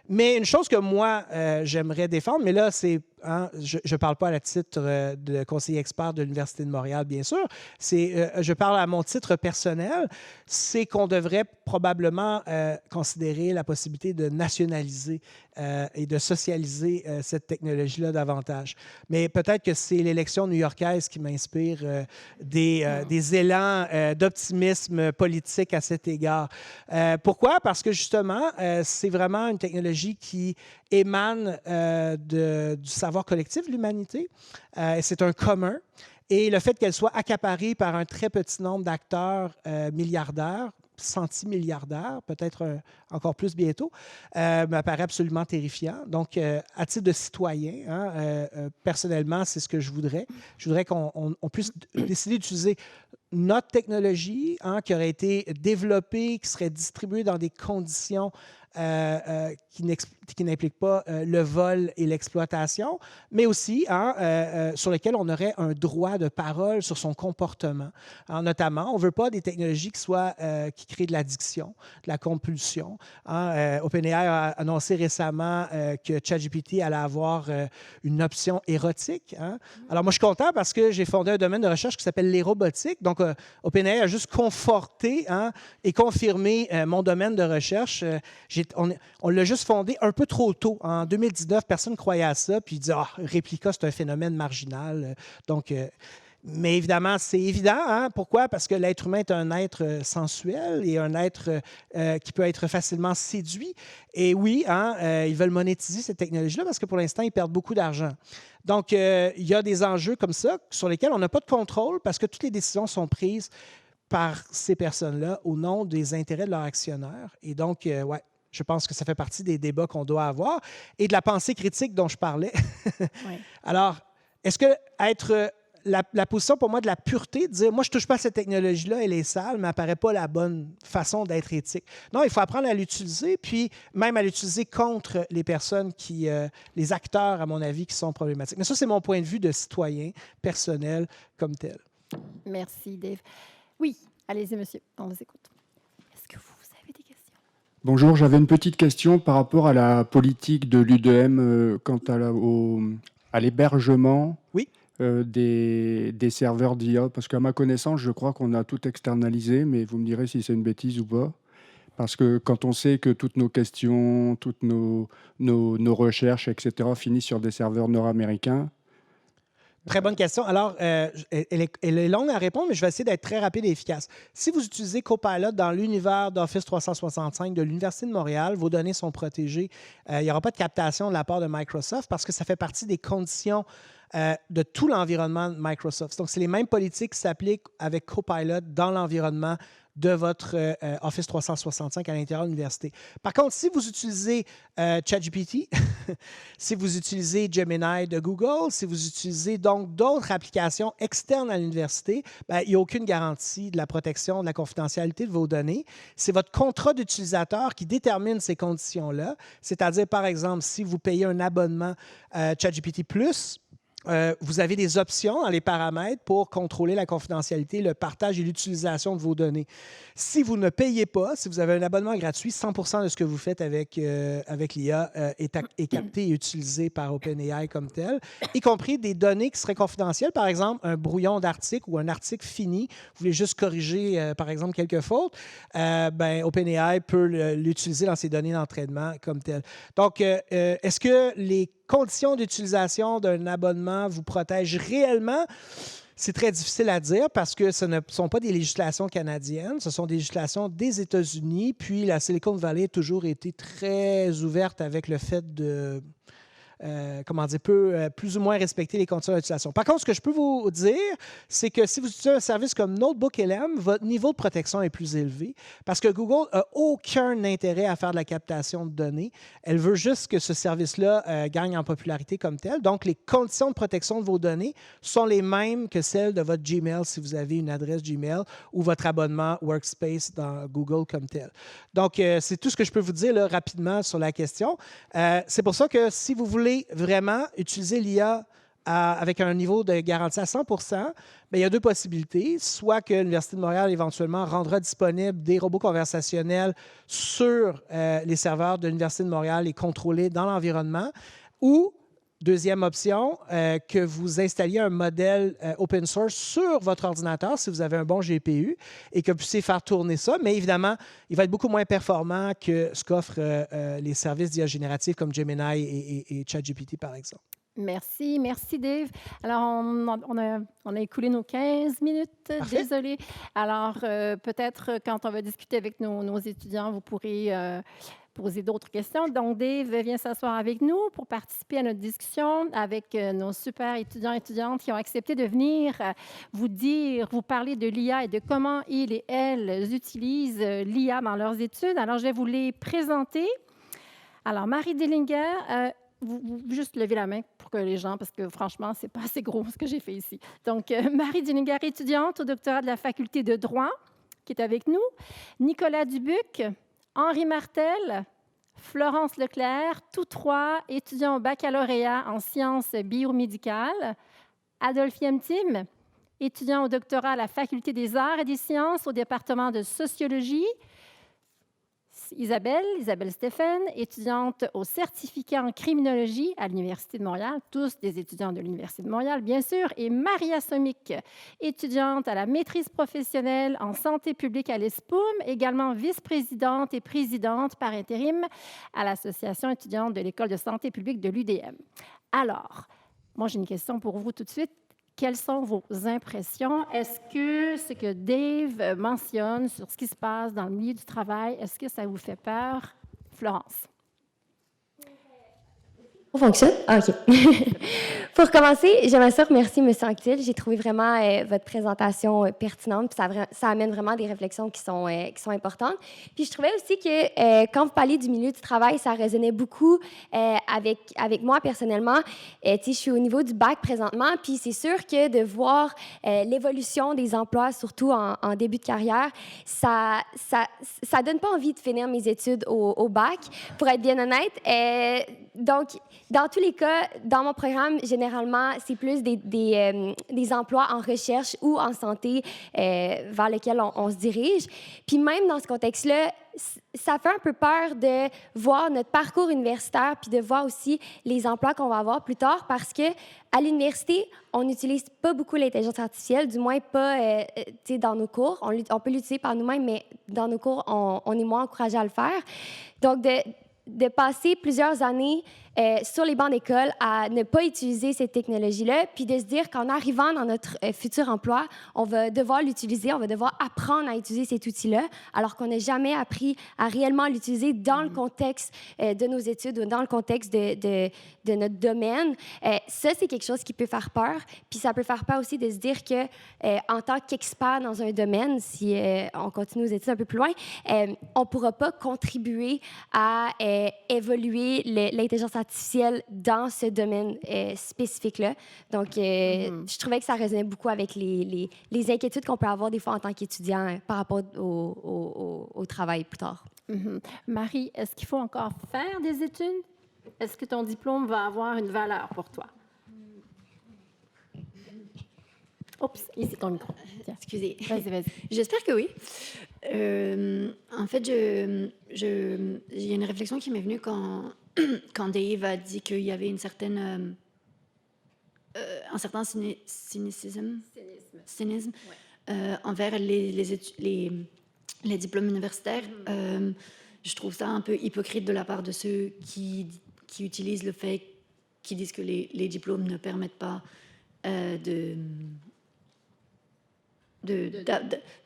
Speaker 3: Mais une chose que moi, j'aimerais défendre, mais là, c'est, je ne parle pas à titre de conseiller expert de l'Université de Montréal, bien sûr, je parle à mon titre personnel, c'est qu'on devrait probablement considérer la possibilité de nationaliser et de socialiser cette technologie-là davantage. Mais peut-être que c'est l'élection new-yorkaise qui m'inspire des élans d'optimisme politique à cet égard. Pourquoi? Parce que justement, c'est vraiment une technologie qui émane du savoir collectif de l'humanité. C'est un commun. Et le fait qu'elle soit accaparée par un très petit nombre d'acteurs milliardaires, centimilliardaires, peut-être encore plus bientôt, m'apparaît absolument terrifiant. Donc, à titre de citoyen, personnellement, c'est ce que je voudrais. Je voudrais qu'on puisse décider d'utiliser notre technologie qui aurait été développée, qui serait distribuée dans des conditions qui n'impliquent pas le vol et l'exploitation, mais aussi sur lesquelles on aurait un droit de parole sur son comportement. Alors, notamment, on ne veut pas des technologies qui créent de l'addiction, de la compulsion. OpenAI a annoncé récemment que ChatGPT allait avoir une option érotique. Alors, moi, je suis content parce que j'ai fondé un domaine de recherche qui s'appelle les robotiques. Donc, OpenAI a juste conforté et confirmé mon domaine de recherche. On l'a juste fondé un peu trop tôt. En 2019, personne ne croyait à ça. Puis il dit réplica, c'est un phénomène marginal. Donc, mais évidemment, c'est évident. Pourquoi? Parce que l'être humain est un être sensuel et un être qui peut être facilement séduit. Et oui, ils veulent monétiser cette technologie-là parce que pour l'instant, ils perdent beaucoup d'argent. Donc, il y a des enjeux comme ça sur lesquels on n'a pas de contrôle parce que toutes les décisions sont prises par ces personnes-là au nom des intérêts de leurs actionnaires. Et donc, ouais. Je pense que ça fait partie des débats qu'on doit avoir et de la pensée critique dont je parlais. Oui. Alors, est-ce que être la position pour moi de la pureté, de dire moi, je ne touche pas à cette technologie-là, elle est sale, ne m'apparaît pas la bonne façon d'être éthique. Non, il faut apprendre à l'utiliser, puis même à l'utiliser contre les personnes les acteurs, à mon avis, qui sont problématiques. Mais ça, c'est mon point de vue de citoyen personnel comme tel.
Speaker 1: Merci, Dave. Oui, allez-y, monsieur, on vous écoute. Est-ce que vous avez des questions?
Speaker 6: Bonjour, j'avais une petite question par rapport à la politique de l'UDM quant à l'hébergement des serveurs d'IA. Parce qu'à ma connaissance, je crois qu'on a tout externalisé, mais vous me direz si c'est une bêtise ou pas. Parce que quand on sait que toutes nos questions, toutes nos recherches, etc., finissent sur des serveurs nord-américains.
Speaker 3: Très bonne question. Alors, elle est longue à répondre, mais je vais essayer d'être très rapide et efficace. Si vous utilisez Copilot dans l'univers d'Office 365 de l'Université de Montréal, vos données sont protégées. Il n'y aura pas de captation de la part de Microsoft parce que ça fait partie des conditions de tout l'environnement de Microsoft. Donc, c'est les mêmes politiques qui s'appliquent avec Copilot dans l'environnement de votre Office 365 à l'intérieur de l'université. Par contre, si vous utilisez ChatGPT, si vous utilisez Gemini de Google, si vous utilisez donc d'autres applications externes à l'université, il n'y a aucune garantie de la protection, de la confidentialité de vos données. C'est votre contrat d'utilisateur qui détermine ces conditions-là. C'est-à-dire, par exemple, si vous payez un abonnement ChatGPT+, vous avez des options dans les paramètres pour contrôler la confidentialité, le partage et l'utilisation de vos données. Si vous ne payez pas, si vous avez un abonnement gratuit, 100% de ce que vous faites avec l'IA est capté et utilisé par OpenAI comme tel, y compris des données qui seraient confidentielles. Par exemple, un brouillon d'article ou un article fini, vous voulez juste corriger, par exemple, quelques fautes, OpenAI peut l'utiliser dans ses données d'entraînement comme tel. Donc, est-ce que les conditions d'utilisation d'un abonnement vous protègent réellement? C'est très difficile à dire parce que ce ne sont pas des législations canadiennes, ce sont des législations des États-Unis. Puis la Silicon Valley a toujours été très ouverte avec le fait de... plus ou moins respecter les conditions d'utilisation. Par contre, ce que je peux vous dire, c'est que si vous utilisez un service comme NotebookLM, votre niveau de protection est plus élevé parce que Google n'a aucun intérêt à faire de la captation de données. Elle veut juste que ce service-là gagne en popularité comme tel. Donc, les conditions de protection de vos données sont les mêmes que celles de votre Gmail si vous avez une adresse Gmail ou votre abonnement Workspace dans Google comme tel. Donc, c'est tout ce que je peux vous dire là, rapidement sur la question. C'est pour ça que si vous voulez vraiment utiliser l'IA avec un niveau de garantie à 100%, il y a deux possibilités. Soit que l'Université de Montréal, éventuellement, rendra disponible des robots conversationnels sur les serveurs de l'Université de Montréal et contrôlés dans l'environnement, ou, deuxième option, que vous installiez un modèle open source sur votre ordinateur si vous avez un bon GPU et que vous puissiez faire tourner ça. Mais évidemment, il va être beaucoup moins performant que ce qu'offrent les services d'IA génératifs comme Gemini et ChatGPT, par exemple.
Speaker 1: Merci, merci Dave. Alors, on a écoulé nos 15 minutes,
Speaker 3: Parfait.
Speaker 1: désolé. Alors, peut-être quand on va discuter avec nos étudiants, vous pourrez poser d'autres questions. Donc, Dave vient s'asseoir avec nous pour participer à notre discussion avec nos super étudiants et étudiantes qui ont accepté de venir vous parler de l'IA et de comment ils et elles utilisent l'IA dans leurs études. Alors, je vais vous les présenter. Alors, Marie Dillinger, vous juste levez la main pour que les gens, parce que franchement, c'est pas assez gros ce que j'ai fait ici. Donc, Marie Dillinger, étudiante au doctorat de la faculté de droit, qui est avec nous. Nicolas Dubuc, Henri Martel, Florence Leclerc, tous trois étudiants au baccalauréat en sciences biomédicales. Adolphe Yemtim, étudiant au doctorat à la faculté des arts et des sciences au département de sociologie. Isabelle Stéphane, étudiante au certificat en criminologie à l'Université de Montréal, tous des étudiants de l'Université de Montréal, bien sûr, et Maria Sommick, étudiante à la maîtrise professionnelle en santé publique à l'ESPOUM, également vice-présidente et présidente par intérim à l'Association étudiante de l'École de santé publique de l'UDM. Alors, moi, j'ai une question pour vous tout de suite. Quelles sont vos impressions? Est-ce que ce que Dave mentionne sur ce qui se passe dans le milieu du travail, est-ce que ça vous fait peur? Florence.
Speaker 7: On fonctionne? Ah, OK. Pour commencer, j'aimerais ça remercier M. Anctil. J'ai trouvé vraiment votre présentation pertinente. Puis ça amène vraiment des réflexions qui sont importantes. Puis je trouvais aussi que quand vous parliez du milieu du travail, ça résonnait beaucoup avec moi personnellement. Je suis au niveau du bac présentement. Puis c'est sûr que de voir l'évolution des emplois, surtout en début de carrière, ça donne pas envie de finir mes études au bac, pour être bien honnête. Donc, dans tous les cas, dans mon programme, généralement, c'est plus des emplois en recherche ou en santé vers lesquels on se dirige. Puis même dans ce contexte-là, ça fait un peu peur de voir notre parcours universitaire puis de voir aussi les emplois qu'on va avoir plus tard parce que à l'université, on n'utilise pas beaucoup l'intelligence artificielle, du moins pas dans nos cours. On peut l'utiliser par nous-mêmes, mais dans nos cours, on est moins encouragé à le faire. Donc, de passer plusieurs années sur les bancs d'école à ne pas utiliser ces technologies-là, puis de se dire qu'en arrivant dans notre futur emploi, on va devoir l'utiliser, on va devoir apprendre à utiliser cet outil-là, alors qu'on n'a jamais appris à réellement l'utiliser dans le contexte de nos études ou dans le contexte de notre domaine. Ça, c'est quelque chose qui peut faire peur, puis ça peut faire peur aussi de se dire que en tant qu'expert dans un domaine, si on continue nos études un peu plus loin, on ne pourra pas contribuer à évoluer l'intelligence artificielle dans ce domaine spécifique-là. Donc, je trouvais que ça résonnait beaucoup avec les inquiétudes qu'on peut avoir des fois en tant qu'étudiant par rapport au travail plus tard.
Speaker 1: Marie, est-ce qu'il faut encore faire des études? Est-ce que ton diplôme va avoir une valeur pour toi? Oups, ici ton micro. Tiens.
Speaker 8: Excusez.
Speaker 1: Vas-y.
Speaker 8: J'espère que oui. En fait, il y a une réflexion qui m'est venue quand Dave a dit qu'il y avait un certain cynisme envers les diplômes universitaires. Je trouve ça un peu hypocrite de la part de ceux qui utilisent le fait, qui disent que les diplômes ne permettent pas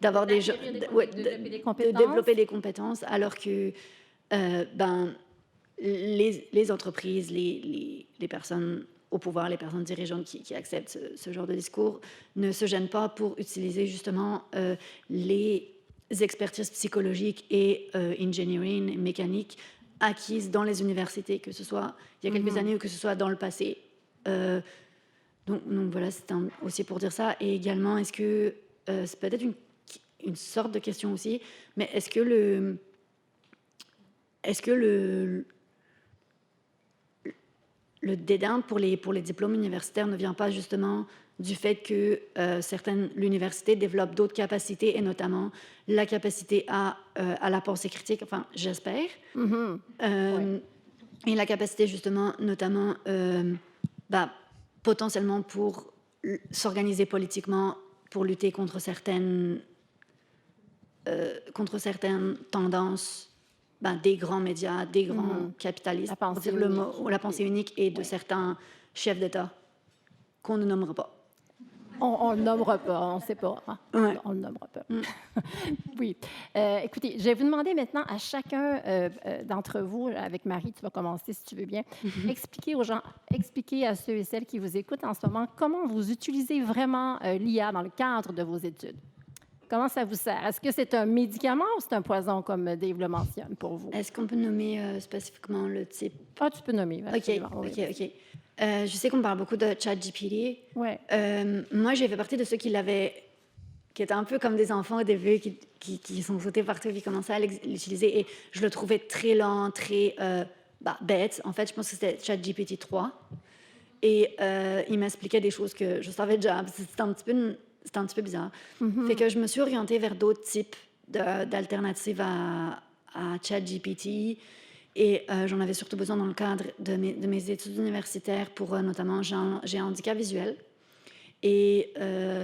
Speaker 8: d'avoir des gens, de développer des compétences, alors que les entreprises, les personnes au pouvoir, les personnes dirigeantes qui acceptent ce genre de discours ne se gênent pas pour utiliser justement les expertises psychologiques et engineering, mécanique acquises dans les universités, que ce soit il y a quelques années ou que ce soit dans le passé. Donc voilà, c'est aussi pour dire ça. Et également, est-ce que c'est peut-être une sorte de question aussi, mais est-ce que le dédain pour les diplômes universitaires ne vient pas justement du fait que l'université développe d'autres capacités, et notamment la capacité à la pensée critique, enfin j'espère, et la capacité justement notamment potentiellement pour s'organiser politiquement, pour lutter contre certaines tendances des grands médias, des grands capitalistes, pour dire le mot, ou la pensée unique, et de certains chefs d'État qu'on ne nommera pas.
Speaker 1: On ne le nommera pas, on ne sait pas. Hein?
Speaker 8: Ouais.
Speaker 1: On ne le nommera pas. Oui. Écoutez, je vais vous demander maintenant à chacun d'entre vous, avec Marie, tu vas commencer si tu veux bien, expliquer aux gens, expliquer à ceux et celles qui vous écoutent en ce moment comment vous utilisez vraiment l'IA dans le cadre de vos études. Comment ça vous sert? Est-ce que c'est un médicament ou c'est un poison, comme Dave le mentionne pour vous?
Speaker 8: Est-ce qu'on peut nommer spécifiquement le type?
Speaker 1: Ah, tu peux nommer.
Speaker 8: OK. Je sais qu'on parle beaucoup de ChatGPT.
Speaker 1: Ouais.
Speaker 8: Moi, j'ai fait partie de ceux qui étaient un peu comme des enfants au début, qui sont sautés partout et qui commençaient à l'utiliser. Et je le trouvais très lent, très bête. En fait, je pense que c'était ChatGPT 3. Et il m'expliquait des choses que je savais déjà. C'était un petit peu bizarre. Fait que je me suis orientée vers d'autres types d'alternatives à ChatGPT. Et j'en avais surtout besoin dans le cadre de mes études universitaires pour notamment, j'ai un handicap visuel. Et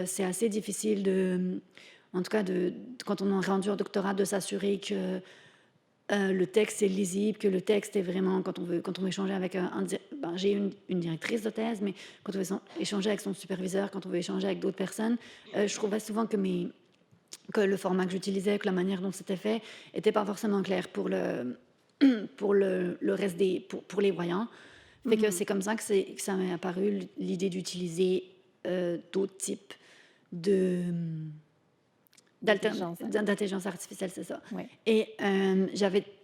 Speaker 8: c'est assez difficile en tout cas, quand on est rendu au doctorat, de s'assurer que le texte est lisible, que le texte est vraiment, quand on veut échanger avec j'ai une directrice de thèse, mais quand on veut échanger avec son superviseur, quand on veut échanger avec d'autres personnes, je trouvais souvent que le format que j'utilisais, que la manière dont c'était fait, n'était pas forcément clair pour le reste pour les voyants. Fait que c'est comme ça que ça m'est apparu l'idée d'utiliser d'autres types d'intelligence artificielle, c'est ça.
Speaker 1: Ouais.
Speaker 8: Et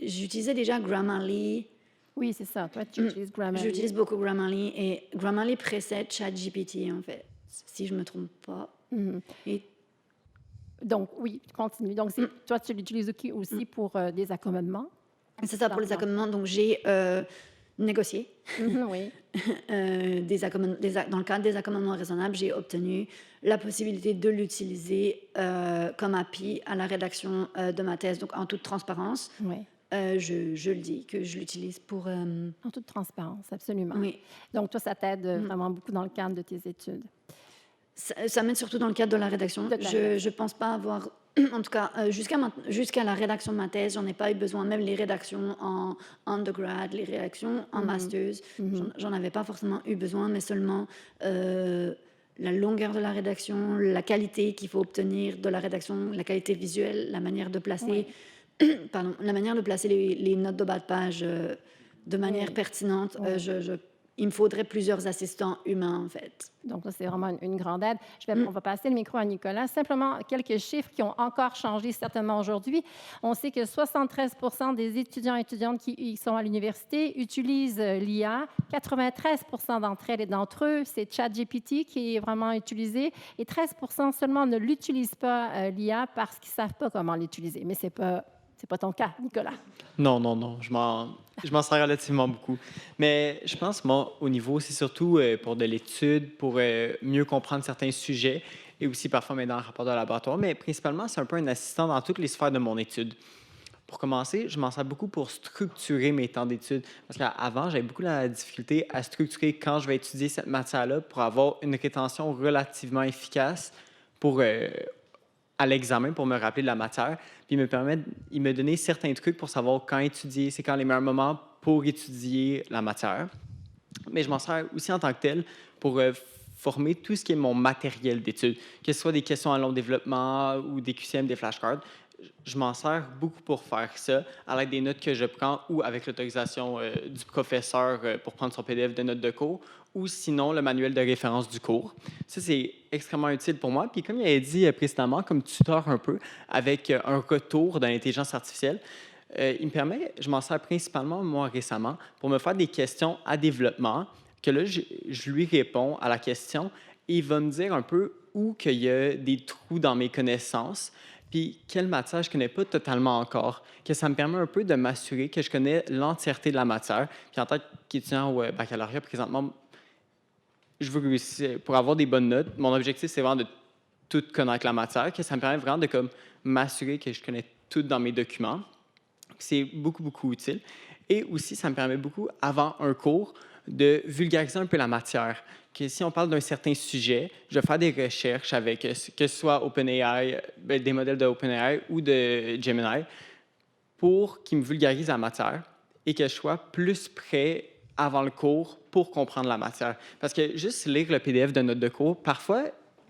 Speaker 8: j'utilisais déjà Grammarly.
Speaker 1: Oui, c'est ça. Toi, tu utilises Grammarly.
Speaker 8: J'utilise beaucoup Grammarly, et Grammarly précède ChatGPT, en fait, si je ne me trompe pas. Et
Speaker 1: donc, oui, continue. Donc, toi, tu l'utilises aussi pour des accommodements.
Speaker 8: C'est ça, pour les accommodements. Donc, j'ai négocié.
Speaker 1: Oui.
Speaker 8: Dans le cadre des accommodements raisonnables, j'ai obtenu la possibilité de l'utiliser comme appui à la rédaction de ma thèse, donc en toute transparence.
Speaker 1: Oui.
Speaker 8: Je le dis, que je l'utilise pour...
Speaker 1: En toute transparence, absolument.
Speaker 8: Oui.
Speaker 1: Donc, toi, ça t'aide vraiment beaucoup dans le cadre de tes études.
Speaker 8: Ça m'aide surtout dans le cadre de la rédaction. Je ne pense pas avoir... En tout cas, jusqu'à la rédaction de ma thèse, j'en ai pas eu besoin. Même les rédactions en undergrad, les rédactions en master's, j'en avais pas forcément eu besoin, mais seulement la longueur de la rédaction, la qualité qu'il faut obtenir de la rédaction, la qualité visuelle, la manière de placer, la manière de placer les notes de bas de page de manière pertinente. Il me faudrait plusieurs assistants humains, en fait.
Speaker 1: Donc, ça, c'est vraiment une grande aide. On va passer le micro à Nicolas. Simplement, quelques chiffres qui ont encore changé certainement aujourd'hui. On sait que 73% des étudiants et étudiantes qui sont à l'université utilisent l'IA. 93% d'entre elles et d'entre eux, c'est ChatGPT qui est vraiment utilisé. Et 13% seulement ne l'utilisent pas, l'IA, parce qu'ils ne savent pas comment l'utiliser. Mais ce n'est pas ton cas, Nicolas.
Speaker 9: Non. Je m'en sers relativement beaucoup. Mais je pense, moi, au niveau, c'est surtout pour de l'étude, pour mieux comprendre certains sujets. et aussi parfois m'aider dans le rapport de laboratoire, mais principalement, c'est un peu un assistant dans toutes les sphères de mon étude. Pour commencer, je m'en sers beaucoup pour structurer mes temps d'études. Parce qu'avant, j'avais beaucoup la difficulté à structurer quand je vais étudier cette matière-là pour avoir une rétention relativement efficace à l'examen, pour me rappeler de la matière. Puis il me donnait certains trucs pour savoir quand étudier, c'est quand les meilleurs moments pour étudier la matière. Mais je m'en sers aussi en tant que tel pour former tout ce qui est mon matériel d'études, que ce soit des questions à long développement ou des QCM, des flashcards. Je m'en sers beaucoup pour faire ça, à l'aide des notes que je prends ou avec l'autorisation du professeur pour prendre son PDF de notes de cours, ou sinon le manuel de référence du cours. Ça, c'est extrêmement utile pour moi. Puis comme il a dit précédemment, comme tuteur un peu, avec un retour de l'intelligence artificielle, je m'en sers principalement, moi, récemment, pour me faire des questions à développement, que là, je lui réponds à la question et il va me dire un peu où qu'il y a des trous dans mes connaissances, puis quelle matière je ne connais pas totalement encore, que ça me permet un peu de m'assurer que je connais l'entièreté de la matière. Puis en tant qu'étudiant au baccalauréat, présentement, je veux réussir, pour avoir des bonnes notes, mon objectif, c'est vraiment de tout connaître la matière, que ça me permet vraiment de m'assurer que je connais tout dans mes documents. C'est beaucoup, beaucoup utile. Et aussi, ça me permet beaucoup, avant un cours, de vulgariser un peu la matière. Que si on parle d'un certain sujet, je vais faire des recherches avec, que ce soit OpenAI, des modèles de OpenAI ou de Gemini, pour qu'ils me vulgarisent la matière et que je sois plus prêt avant le cours pour comprendre la matière. Parce que juste lire le PDF de notes de cours, parfois,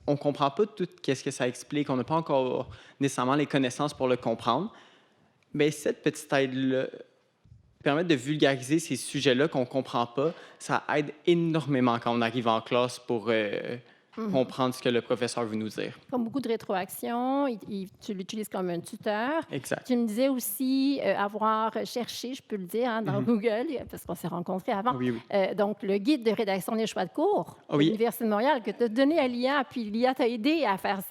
Speaker 9: on ne comprend pas tout ce que ça explique, on n'a pas encore nécessairement les connaissances pour le comprendre. Mais cette petite aide-là, permettre de vulgariser ces sujets-là qu'on ne comprend pas, ça aide énormément quand on arrive en classe pour comprendre ce que le professeur veut nous dire.
Speaker 1: Comme beaucoup de rétroaction, tu l'utilises comme un tuteur.
Speaker 9: Exact.
Speaker 1: Tu me disais aussi avoir cherché, je peux le dire, dans Google, parce qu'on s'est rencontrés avant.
Speaker 9: Oui.
Speaker 1: Donc, le guide de rédaction des choix de cours de l'Université de Montréal que tu as donné à l'IA, puis l'IA t'a aidé à faire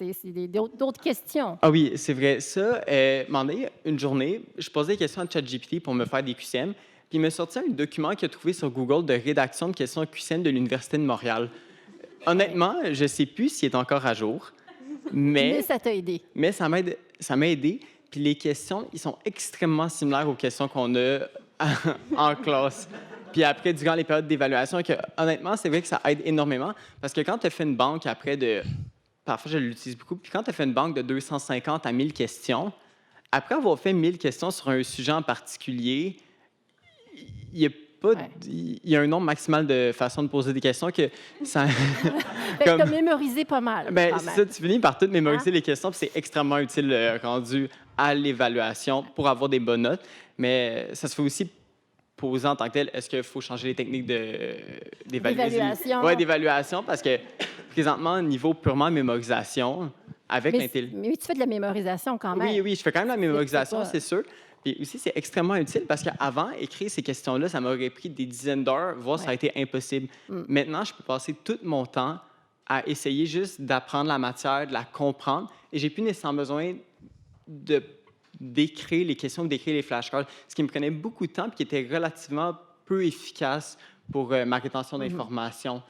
Speaker 1: d'autres questions.
Speaker 9: Ah oui, c'est vrai. Ça, une journée, je posais des questions à ChatGPT pour me faire des QCM, puis il m'a sorti un document qu'il a trouvé sur Google de rédaction de questions QCM de l'Université de Montréal. Honnêtement, je ne sais plus s'il est encore à jour, mais
Speaker 1: ça t'a aidé.
Speaker 9: Mais ça m'a aidé. Puis les questions, ils sont extrêmement similaires aux questions qu'on a en classe. Puis après, durant les périodes d'évaluation, honnêtement, c'est vrai que ça aide énormément. Parce que quand tu as fait une banque parfois je l'utilise beaucoup, puis quand tu as fait une banque de 250 à 1000 questions, après avoir fait 1000 questions sur un sujet en particulier, il y a un nombre maximal de façons de poser des questions que ça...
Speaker 1: Tu as mémorisé pas mal.
Speaker 9: Ça, tu finis par tout mémoriser les questions, puis c'est extrêmement utile rendu à l'évaluation pour avoir des bonnes notes. Mais ça se fait aussi poser en tant que tel. Est-ce qu'il faut changer les techniques
Speaker 1: d'évaluation?
Speaker 9: Oui, d'évaluation, parce que présentement, niveau purement mémorisation, avec l'intelligence...
Speaker 1: Mais tu fais de la mémorisation quand même.
Speaker 9: Oui, je fais quand même de la mémorisation, c'est sûr. Puis aussi, c'est extrêmement utile parce qu'avant, écrire ces questions-là, ça m'aurait pris des dizaines d'heures, voire ça a été impossible. Maintenant, je peux passer tout mon temps à essayer juste d'apprendre la matière, de la comprendre, et j'ai plus nécessairement besoin d'écrire les questions, d'écrire les flashcards, ce qui me prenait beaucoup de temps et qui était relativement peu efficace pour ma rétention d'informations.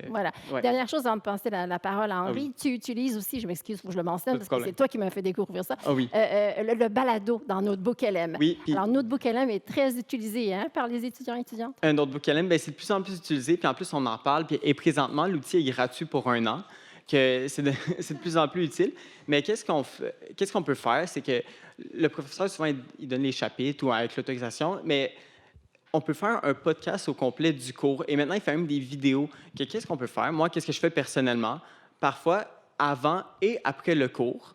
Speaker 1: Voilà. Ouais. Dernière chose, avant de passer la parole à Henri, tu utilises aussi, je m'excuse, il faut que je le mentionne, parce que c'est toi qui m'as fait découvrir ça, le balado dans Notebook LM.
Speaker 9: Oui,
Speaker 1: alors, Notebook LM est très utilisé par les étudiants et étudiantes.
Speaker 9: Notebook LM, c'est de plus en plus utilisé, puis en plus, on en parle, et présentement, l'outil est gratuit pour 1 an, que c'est de plus en plus utile. Mais qu'est-ce qu'on peut faire, c'est que le professeur, souvent, il donne les chapitres ou avec l'autorisation, mais on peut faire un podcast au complet du cours. Et maintenant, il fait même des vidéos. Qu'est-ce qu'on peut faire? Moi, qu'est-ce que je fais personnellement? Parfois, avant et après le cours,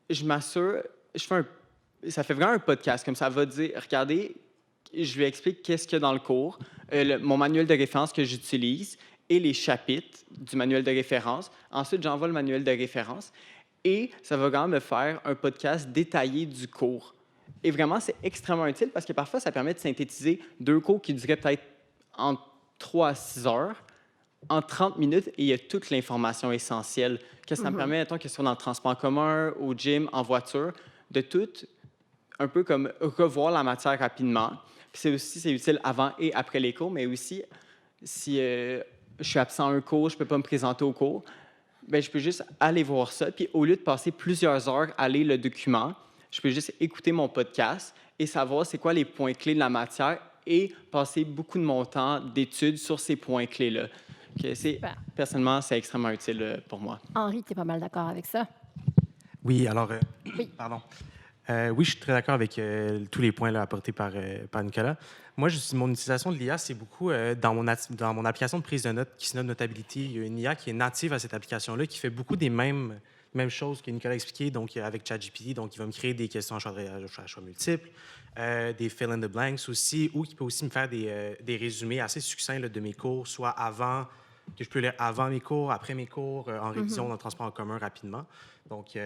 Speaker 9: je m'assure, ça fait vraiment un podcast. Comme ça va dire, regardez, je lui explique qu'est-ce qu'il y a dans le cours, mon manuel de référence que j'utilise et les chapitres du manuel de référence. Ensuite, j'envoie le manuel de référence et ça va vraiment me faire un podcast détaillé du cours. Et vraiment, c'est extrêmement utile parce que parfois, ça permet de synthétiser 2 cours qui duraient peut-être entre 3 à 6 heures en 30 minutes et il y a toute l'information essentielle. Que ça me permet, que ce soit dans le transport en commun, au gym, en voiture, de tout un peu comme revoir la matière rapidement. Puis c'est utile avant et après les cours, mais aussi si je suis absent à un cours, je ne peux pas me présenter au cours, ben, je peux juste aller voir ça. Puis au lieu de passer plusieurs heures à lire le document, je peux juste écouter mon podcast et savoir c'est quoi les points clés de la matière et passer beaucoup de mon temps d'études sur ces points clés-là. Personnellement, c'est extrêmement utile pour moi.
Speaker 1: Henri, tu es pas mal d'accord avec ça?
Speaker 10: Oui, alors,
Speaker 1: Oui.
Speaker 10: pardon. Oui, je suis très d'accord avec tous les points là, apportés par Nicolas. Moi, mon utilisation de l'IA, c'est beaucoup dans mon application de prise de notes qui se note Notability. Il y a une IA qui est native à cette application-là, qui fait beaucoup des mêmes choses que Nicolas a expliqué, donc avec ChatGPT. Donc, il va me créer des questions à choix multiples, des fill in the blanks aussi, ou qui peut aussi me faire des résumés assez succincts là, de mes cours, soit avant, que je peux lire avant mes cours, après mes cours, en révision, dans le transport en commun rapidement. Donc,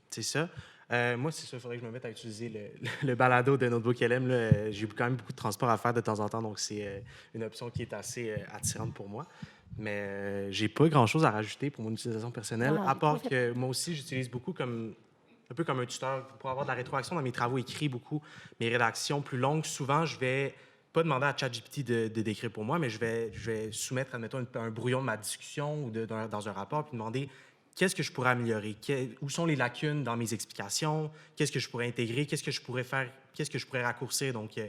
Speaker 10: c'est ça. Moi, c'est ça, il faudrait que je me mette à utiliser le balado de Notebook LM. Là. J'ai quand même beaucoup de transport à faire de temps en temps, donc c'est une option qui est assez attirante pour moi. Mais j'ai pas grand-chose à rajouter pour mon utilisation personnelle, à part que moi aussi, j'utilise beaucoup un peu comme un tuteur pour avoir de la rétroaction dans mes travaux écrits, beaucoup. Mes rédactions plus longues, souvent, je vais pas demander à ChatGPT de décrire pour moi, mais je vais soumettre, admettons, un brouillon de ma discussion ou dans un rapport, puis demander qu'est-ce que je pourrais améliorer, où sont les lacunes dans mes explications, qu'est-ce que je pourrais intégrer, qu'est-ce que je pourrais faire, qu'est-ce que je pourrais raccourcir. Donc,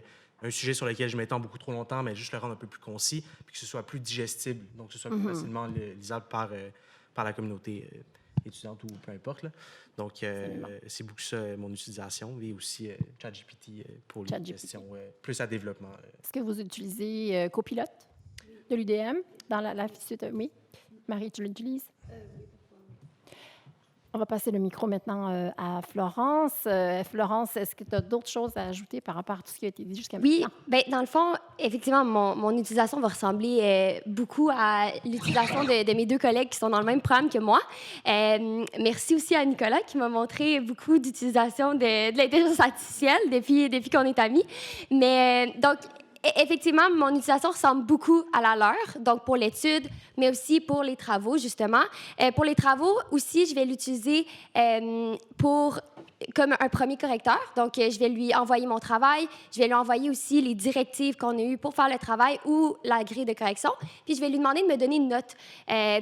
Speaker 10: un sujet sur lequel je m'étends beaucoup trop longtemps, mais juste le rendre un peu plus concis, puis que ce soit plus digestible, donc que ce soit plus facilement lisable par la communauté étudiante ou peu importe. Là. Donc, c'est beaucoup ça, mon utilisation, et aussi ChatGPT pour les questions plus à développement.
Speaker 1: Est-ce que vous utilisez Copilot de l'UDM dans la suite? Oui. Marie, tu l'utilises? On va passer le micro maintenant à Florence. Florence, est-ce que tu as d'autres choses à ajouter par rapport à tout ce qui a été dit jusqu'à maintenant?
Speaker 7: Oui, bien, dans le fond, effectivement, mon utilisation va ressembler beaucoup à l'utilisation de mes deux collègues qui sont dans le même programme que moi. Merci aussi à Nicolas qui m'a montré beaucoup d'utilisation de l'intelligence artificielle depuis qu'on est amis. Mais donc, effectivement, mon utilisation ressemble beaucoup à la leur, donc pour l'étude, mais aussi pour les travaux, justement. Pour les travaux aussi, je vais l'utiliser comme un premier correcteur. Donc, je vais lui envoyer mon travail. Je vais lui envoyer aussi les directives qu'on a eues pour faire le travail ou la grille de correction. Puis, je vais lui demander de me donner une note.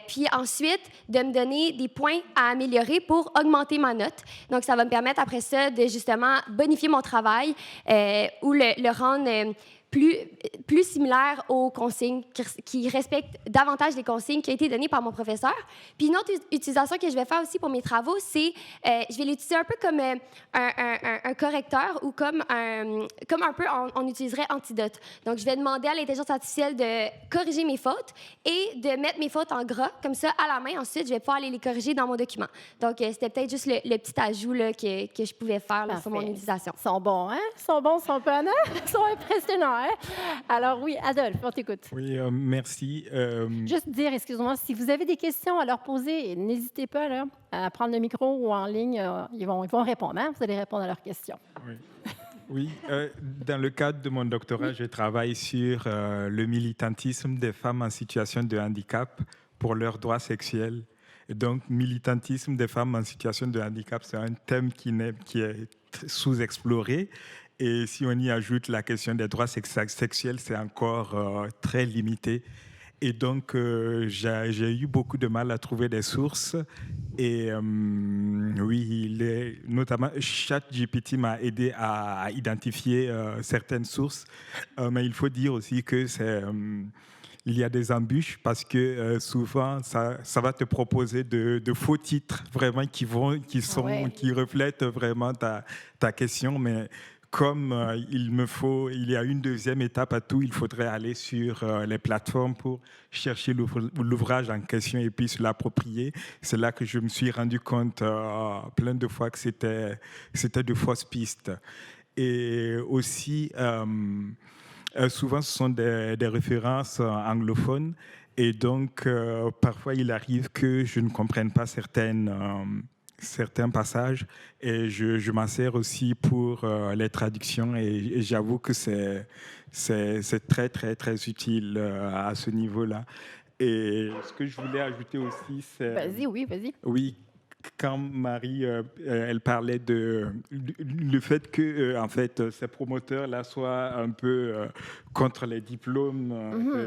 Speaker 7: Puis ensuite, de me donner des points à améliorer pour augmenter ma note. Donc, ça va me permettre après ça de justement bonifier mon travail ou le rendre plus similaire aux consignes, qui respectent davantage les consignes qui ont été données par mon professeur. Puis une autre utilisation que je vais faire aussi pour mes travaux, c'est je vais l'utiliser un peu comme un correcteur ou comme un peu on utiliserait Antidote. Donc, je vais demander à l'intelligence artificielle de corriger mes fautes et de mettre mes fautes en gras. Comme ça, à la main, ensuite, je vais pouvoir aller les corriger dans mon document. Donc, c'était peut-être juste le petit ajout là, que je pouvais faire là, sur mon utilisation.
Speaker 1: Ils sont bons, hein? Ils sont bons, ils sont bonnes, hein? Ils sont impressionnants. Alors oui, Adolphe, on t'écoute.
Speaker 11: Oui, merci.
Speaker 1: Juste dire, excusez-moi, si vous avez des questions à leur poser, n'hésitez pas là, à prendre le micro ou en ligne. Ils vont répondre. Hein? Vous allez répondre à leurs questions.
Speaker 11: Oui, dans le cadre de mon doctorat, je travaille sur le militantisme des femmes en situation de handicap pour leurs droits sexuels. Et donc, militantisme des femmes en situation de handicap, c'est un thème qui est sous-exploré. Et si on y ajoute la question des droits sexuels, c'est encore très limité. Et donc, j'ai eu beaucoup de mal à trouver des sources. Et oui, notamment ChatGPT m'a aidé à identifier certaines sources. Mais il faut dire aussi que il y a des embûches parce que souvent, ça va te proposer de faux titres vraiment qui reflètent vraiment ta question. Mais comme il y a une deuxième étape à tout, il faudrait aller sur les plateformes pour chercher l'ouvrage en question et puis se l'approprier. C'est là que je me suis rendu compte plein de fois que c'était de fausses pistes. Et aussi, souvent, ce sont des références anglophones. Et donc, parfois, il arrive que je ne comprenne pas certains passages et je m'en sers aussi pour les traductions et j'avoue que c'est très, très, très utile à ce niveau-là. Et ce que je voulais ajouter aussi, c'est...
Speaker 1: Vas-y.
Speaker 11: Oui, quand Marie elle parlait le fait que en fait ces promoteurs là soient un peu contre les diplômes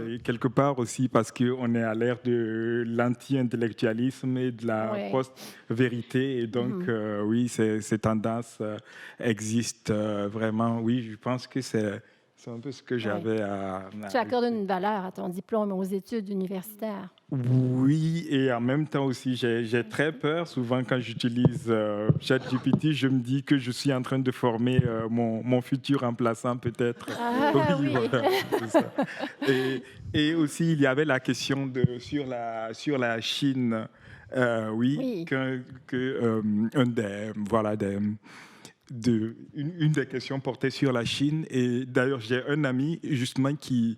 Speaker 11: et quelque part aussi parce qu'on est à l'ère de l'anti-intellectualisme et de la post-vérité et donc oui ces tendances existent vraiment. Oui, je pense que c'est un peu ce que j'avais à...
Speaker 1: Tu accordes une valeur à ton diplôme et aux études universitaires.
Speaker 11: Oui, et en même temps aussi, j'ai très peur. Souvent, quand j'utilise ChatGPT, je me dis que je suis en train de former mon futur remplaçant, peut-être.
Speaker 1: Oui.
Speaker 11: Voilà, c'est ça. Et aussi, il y avait la question sur la Chine. Oui. Une des questions portait sur la Chine. Et d'ailleurs, j'ai un ami justement qui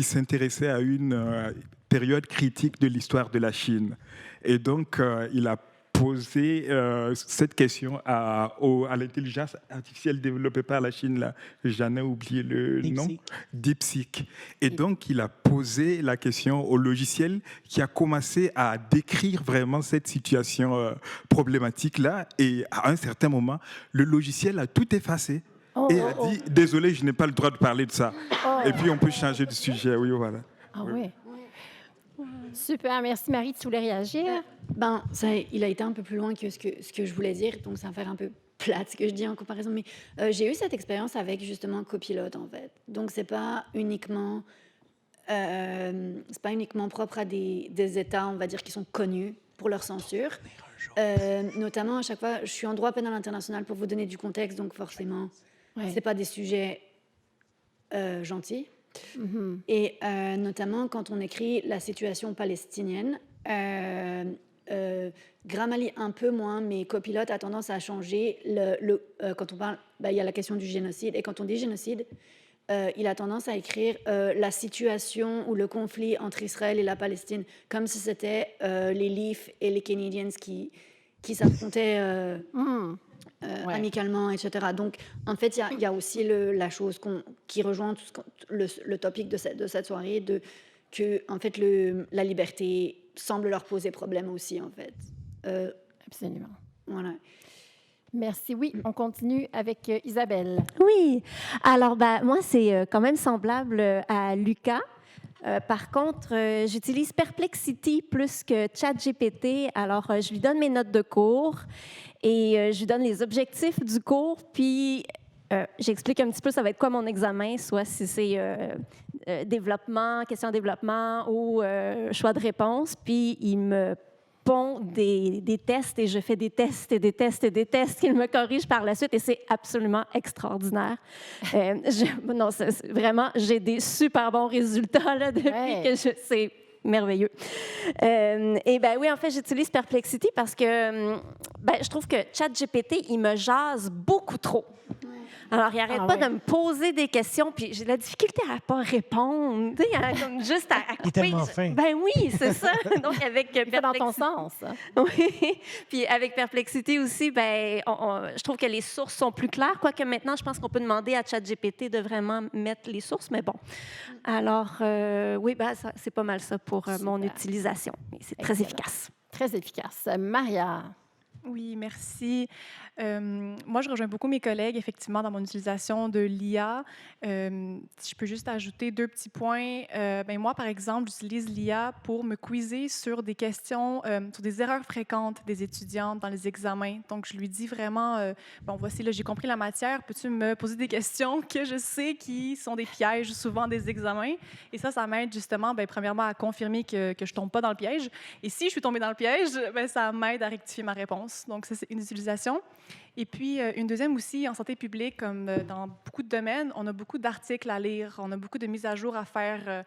Speaker 11: s'intéressait à une période critique de l'histoire de la Chine. Et donc, il a posé cette question à l'intelligence artificielle développée par la Chine. Là. J'en ai oublié le nom. DeepSeek. Et donc, il a posé la question au logiciel qui a commencé à décrire vraiment cette situation problématique-là. Et à un certain moment, le logiciel a tout effacé. Et a dit, désolé, je n'ai pas le droit de parler de ça. Et puis, on peut changer de sujet. Oui, voilà.
Speaker 1: Ah oui. Super, merci Marie. Tu voulais réagir?
Speaker 8: Il a été un peu plus loin que ce que je voulais dire, donc ça va faire un peu plate ce que je dis en comparaison, mais j'ai eu cette expérience avec justement Copilot en fait. Donc c'est pas uniquement propre à des États, on va dire, qui sont connus pour leur censure. Notamment à chaque fois, je suis en droit pénal international pour vous donner du contexte, donc forcément, c'est pas des sujets gentils. Et notamment quand on écrit la situation palestinienne, Grammarly un peu moins, mais Copilot a tendance à changer quand on parle, il y a la question du génocide, et quand on dit génocide, il a tendance à écrire la situation ou le conflit entre Israël et la Palestine, comme si c'était les Leafs et les Canadiens qui s'affrontaient amicalement, etc. Donc, en fait, il y a aussi la chose qui rejoint le topic de cette soirée, que en fait, la liberté semble leur poser problème aussi, en fait.
Speaker 1: Absolument.
Speaker 8: Voilà.
Speaker 1: Merci. Oui, on continue avec Isabelle.
Speaker 12: Oui. Alors, moi, c'est quand même semblable à Lucas. Par contre, j'utilise Perplexity plus que ChatGPT. Alors, je lui donne mes notes de cours et je lui donne les objectifs du cours. Puis, j'explique un petit peu ça va être quoi mon examen, soit si c'est développement, question développement ou choix de réponse. Puis, il me pond des tests et je fais des tests et des tests et des tests qu'il me corrige par la suite et c'est absolument extraordinaire. Vraiment, j'ai des super bons résultats là, depuis que c'est merveilleux. Et oui, en fait, j'utilise Perplexity parce que je trouve que ChatGPT, il me jase beaucoup trop. Alors, il n'arrête pas de me poser des questions, puis j'ai de la difficulté à ne pas répondre, comme juste à couper.
Speaker 3: Il est tellement fin.
Speaker 12: Ben oui, c'est ça. Donc, avec
Speaker 1: Perplexity... dans ton sens.
Speaker 12: Oui. Puis avec Perplexity aussi, je trouve que les sources sont plus claires, quoique maintenant, je pense qu'on peut demander à ChatGPT de vraiment mettre les sources, mais bon. Alors, oui, c'est pas mal ça pour mon utilisation. C'est très efficace.
Speaker 1: Très efficace. Maria.
Speaker 5: Oui, merci. Moi, je rejoins beaucoup mes collègues, effectivement, dans mon utilisation de l'IA. Si je peux juste ajouter 2 petits points. Moi, par exemple, j'utilise l'IA pour me quizer sur des questions, sur des erreurs fréquentes des étudiantes dans les examens. Donc, je lui dis vraiment, voici, là, j'ai compris la matière, peux-tu me poser des questions que je sais qui sont des pièges souvent des examens? Et ça m'aide justement, premièrement, à confirmer que je ne tombe pas dans le piège. Et si je suis tombée dans le piège, ça m'aide à rectifier ma réponse. Donc, ça, c'est une utilisation. Et puis, une deuxième aussi, en santé publique, comme dans beaucoup de domaines, on a beaucoup d'articles à lire, on a beaucoup de mises à jour à faire.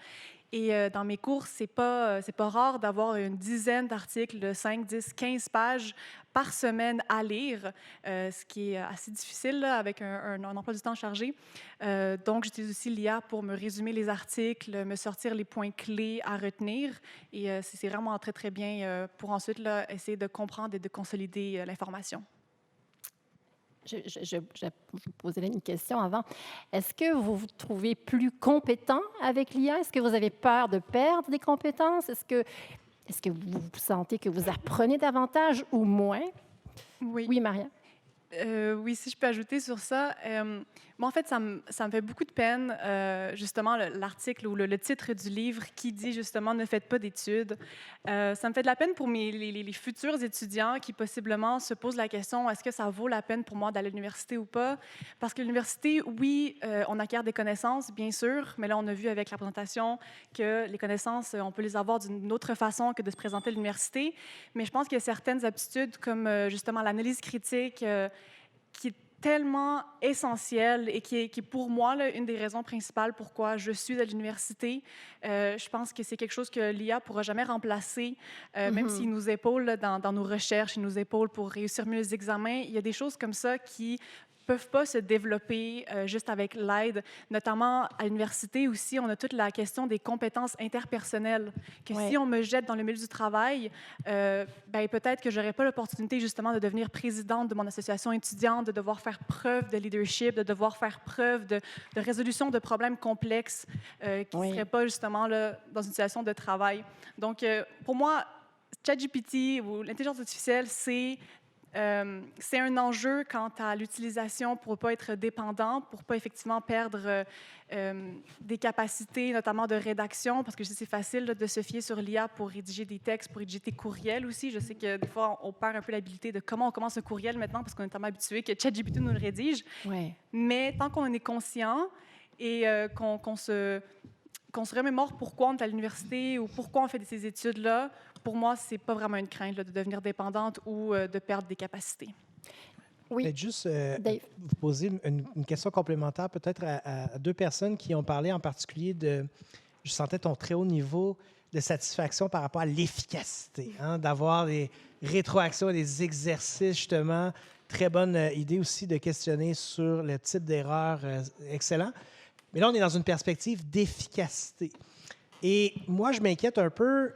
Speaker 5: Et dans mes cours, c'est pas rare d'avoir une dizaine d'articles de 5, 10, 15 pages par semaine à lire, ce qui est assez difficile là, avec un emploi du temps chargé. Donc, j'utilise aussi l'IA pour me résumer les articles, me sortir les points clés à retenir. Et c'est vraiment très, très bien pour ensuite là, essayer de comprendre et de consolider l'information.
Speaker 1: Je vous posais une question avant. Est-ce que vous vous trouvez plus compétent avec l'IA? Est-ce que vous avez peur de perdre des compétences? Est-ce que Est-ce que vous sentez que vous apprenez davantage ou moins?
Speaker 13: Oui.
Speaker 1: Oui, Maria?
Speaker 13: Oui, si je peux ajouter sur ça, moi, en fait, ça me fait beaucoup de peine, justement, l'article ou le titre du livre qui dit, justement, « Ne faites pas d'études ». Ça me fait de la peine pour les futurs étudiants qui, possiblement, se posent la question, est-ce que ça vaut la peine pour moi d'aller à l'université ou pas? Parce que l'université, oui, on acquiert des connaissances, bien sûr, mais là, on a vu avec la présentation que les connaissances, on peut les avoir d'une autre façon que de se présenter à l'université. Mais je pense qu'il y a certaines aptitudes, comme, justement, l'analyse critique, qui est tellement essentielle et qui est pour moi là, une des raisons principales pourquoi je suis à l'université. Je pense que c'est quelque chose que l'IA ne pourra jamais remplacer, même s'il nous épaule là, dans nos recherches, il nous épaule pour réussir mieux les examens. Il y a des choses comme ça qui peuvent pas se développer juste avec l'aide. Notamment à l'université aussi, on a toute la question des compétences interpersonnelles. Que si on me jette dans le milieu du travail, ben, peut-être que j'aurais pas l'opportunité justement de devenir présidente de mon association étudiante, de devoir faire preuve de leadership, de devoir faire preuve de résolution de problèmes complexes qui ne seraient pas justement là, dans une situation de travail. Donc, pour moi, ChatGPT ou l'intelligence artificielle, c'est un enjeu quant à l'utilisation pour ne pas être dépendant, pour ne pas effectivement perdre des capacités, notamment de rédaction, parce que je sais que c'est facile là, de se fier sur l'IA pour rédiger des textes, pour rédiger des courriels aussi. Je sais que des fois, on perd un peu l'habilité de comment on commence un courriel maintenant, parce qu'on est tellement habitué que ChatGPT nous le rédige. Ouais. Mais tant qu'on en est conscient et qu'on se remémore pourquoi on est à l'université ou pourquoi on fait ces études-là, pour moi, ce n'est pas vraiment une crainte là, de devenir dépendante ou de perdre des capacités.
Speaker 1: Oui.
Speaker 3: Juste vous poser une question complémentaire peut-être à deux personnes qui ont parlé en particulier de... Je sentais ton très haut niveau de satisfaction par rapport à l'efficacité, hein, d'avoir des rétroactions et des exercices, justement. Très bonne idée aussi de questionner sur le type d'erreur. Excellent. Mais là, on est dans une perspective d'efficacité. Et moi, je m'inquiète un peu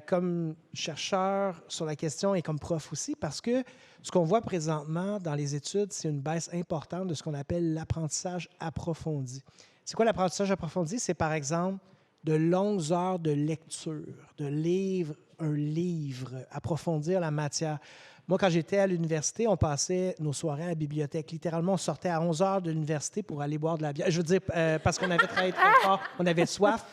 Speaker 3: comme chercheur sur la question et comme prof aussi, parce que ce qu'on voit présentement dans les études, c'est une baisse importante de ce qu'on appelle l'apprentissage approfondi. C'est quoi l'apprentissage approfondi? C'est par exemple de longues heures de lecture, de lire un livre, approfondir la matière. Moi, quand j'étais à l'université, on passait nos soirées à la bibliothèque. Littéralement, on sortait à 11 heures de l'université pour aller boire de la bière. Je veux dire, parce qu'on avait travaillé très fort, on avait soif.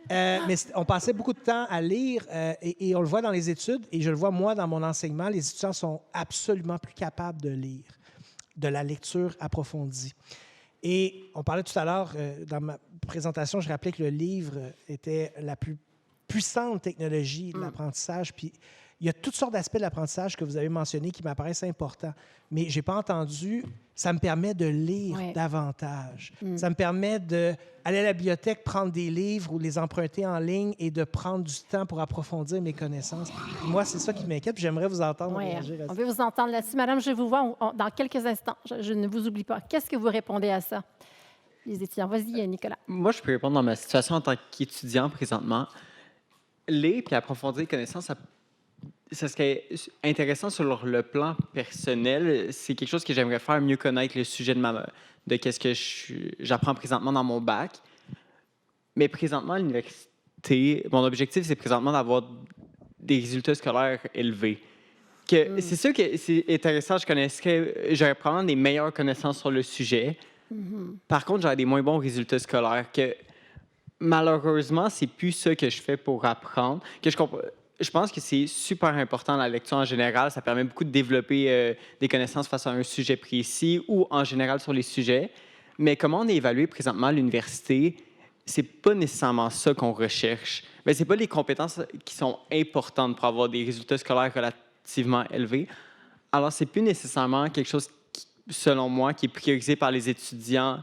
Speaker 3: Mais on passait beaucoup de temps à lire et on le voit dans les études et je le vois, moi, dans mon enseignement, les étudiants sont absolument plus capables de lire, de la lecture approfondie. Et on parlait tout à l'heure, dans ma présentation, je rappelais que le livre était la plus puissante technologie de l'apprentissage. Puis il y a toutes sortes d'aspects de l'apprentissage que vous avez mentionnés qui m'apparaissent importants, mais je n'ai pas entendu, ça me permet de lire davantage. Ça me permet d'aller à la bibliothèque, prendre des livres ou les emprunter en ligne et de prendre du temps pour approfondir mes connaissances. Moi, c'est ça qui m'inquiète, j'aimerais vous entendre réagir à ça.
Speaker 1: On veut vous entendre là-dessus. Madame, je vous vois dans quelques instants. Je ne vous oublie pas. Qu'est-ce que vous répondez à ça, les étudiants? Vas-y, Nicolas.
Speaker 9: Moi, je peux répondre dans ma situation en tant qu'étudiant présentement. Lire puis approfondir les connaissances, ça serait intéressant sur le plan personnel. C'est quelque chose que j'aimerais faire, mieux connaître le sujet de qu'est-ce que j'apprends présentement dans mon bac. Mais présentement, à l'université, mon objectif, c'est présentement d'avoir des résultats scolaires élevés. C'est sûr que c'est intéressant, j'aurais probablement des meilleures connaissances sur le sujet. Par contre, j'aurais des moins bons résultats scolaires que malheureusement, c'est plus ça que je fais pour apprendre. Je pense que c'est super important la lecture en général. Ça permet beaucoup de développer des connaissances face à un sujet précis ou en général sur les sujets. Mais comment on est évalué présentement à l'université, c'est pas nécessairement ça qu'on recherche. Mais c'est pas les compétences qui sont importantes pour avoir des résultats scolaires relativement élevés. Alors, c'est plus nécessairement quelque chose, selon moi, qui est priorisé par les étudiants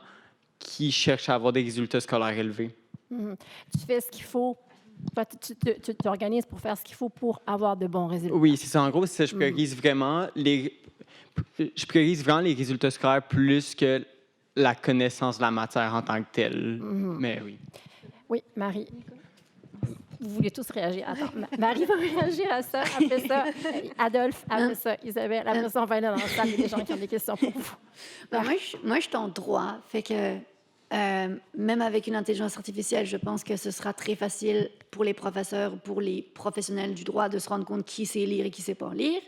Speaker 9: qui cherchent à avoir des résultats scolaires élevés.
Speaker 1: Tu fais ce qu'il faut. Tu t'organises pour faire ce qu'il faut pour avoir de bons résultats.
Speaker 9: Oui, c'est ça. En gros, je priorise vraiment les résultats scolaires plus que la connaissance de la matière en tant que telle. Mais oui.
Speaker 1: Oui, Marie. Vous voulez tous réagir. Attends, Marie va réagir à ça. Après ça, Adolphe. Après ça, Isabelle. Après ça, on va aller dans la salle. Il y a des gens qui ont des questions pour vous.
Speaker 8: Moi, je suis en droit. Fait que même avec une intelligence artificielle, je pense que ce sera très facile pour les professeurs, pour les professionnels du droit de se rendre compte qui sait lire et qui ne sait pas lire.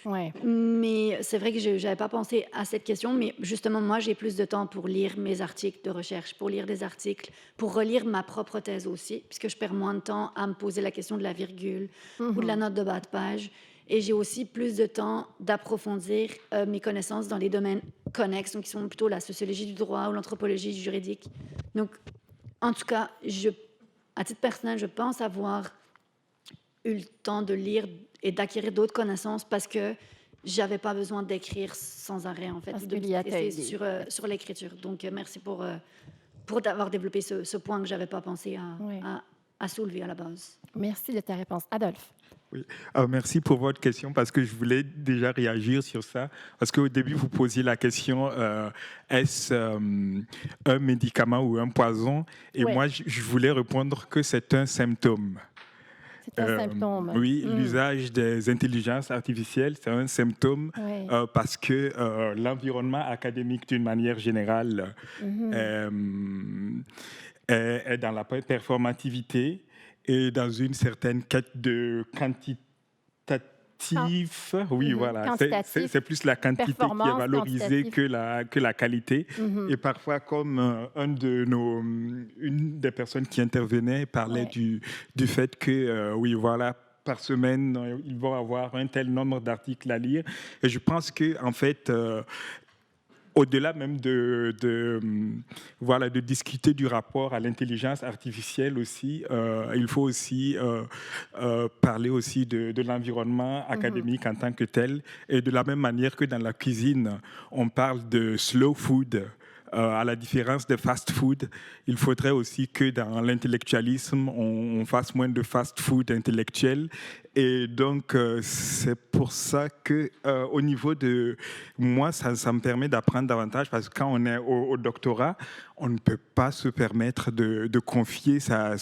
Speaker 1: Ouais.
Speaker 8: Mais c'est vrai que je n'avais pas pensé à cette question, mais justement, moi, j'ai plus de temps pour lire mes articles de recherche, pour lire des articles, pour relire ma propre thèse aussi, puisque je perds moins de temps à me poser la question de la virgule ou de la note de bas de page. Et j'ai aussi plus de temps d'approfondir mes connaissances dans les domaines connexes, donc qui sont plutôt la sociologie du droit ou l'anthropologie juridique. Donc, en tout cas, à titre personnel, je pense avoir eu le temps de lire et d'acquérir d'autres connaissances parce que j'avais pas besoin d'écrire sans arrêt, en fait,
Speaker 1: Parce
Speaker 8: de
Speaker 1: qu'il y a
Speaker 8: tester sur l'écriture. Donc, merci pour avoir développé ce point que j'avais pas pensé à soulever à la base.
Speaker 1: Merci de ta réponse. Adolphe.
Speaker 11: Oui. Merci pour votre question parce que je voulais déjà réagir sur ça. Parce qu'au début, vous posiez la question, est-ce un médicament ou un poison? Et moi, je voulais répondre que c'est un symptôme.
Speaker 1: C'est un symptôme.
Speaker 11: Oui, l'usage des intelligences artificielles, c'est un symptôme parce que l'environnement académique, d'une manière générale, est dans la performativité et dans une certaine quête de quantitatif. Oui, voilà. C'est plus la quantité qui est valorisée que la qualité. Et parfois, comme une des personnes qui intervenait parlait du fait que, oui, voilà, par semaine, ils vont avoir un tel nombre d'articles à lire. Et je pense que, en fait, au-delà même de discuter du rapport à l'intelligence artificielle aussi, il faut aussi parler aussi de l'environnement académique en tant que tel. Et de la même manière que dans la cuisine, on parle de slow food, à la différence de fast food, il faudrait aussi que dans l'intellectualisme, on fasse moins de fast food intellectuel. Et donc, c'est pour ça que, au niveau de moi, ça me permet d'apprendre davantage parce que quand on est au doctorat, on ne peut pas se permettre de confier sa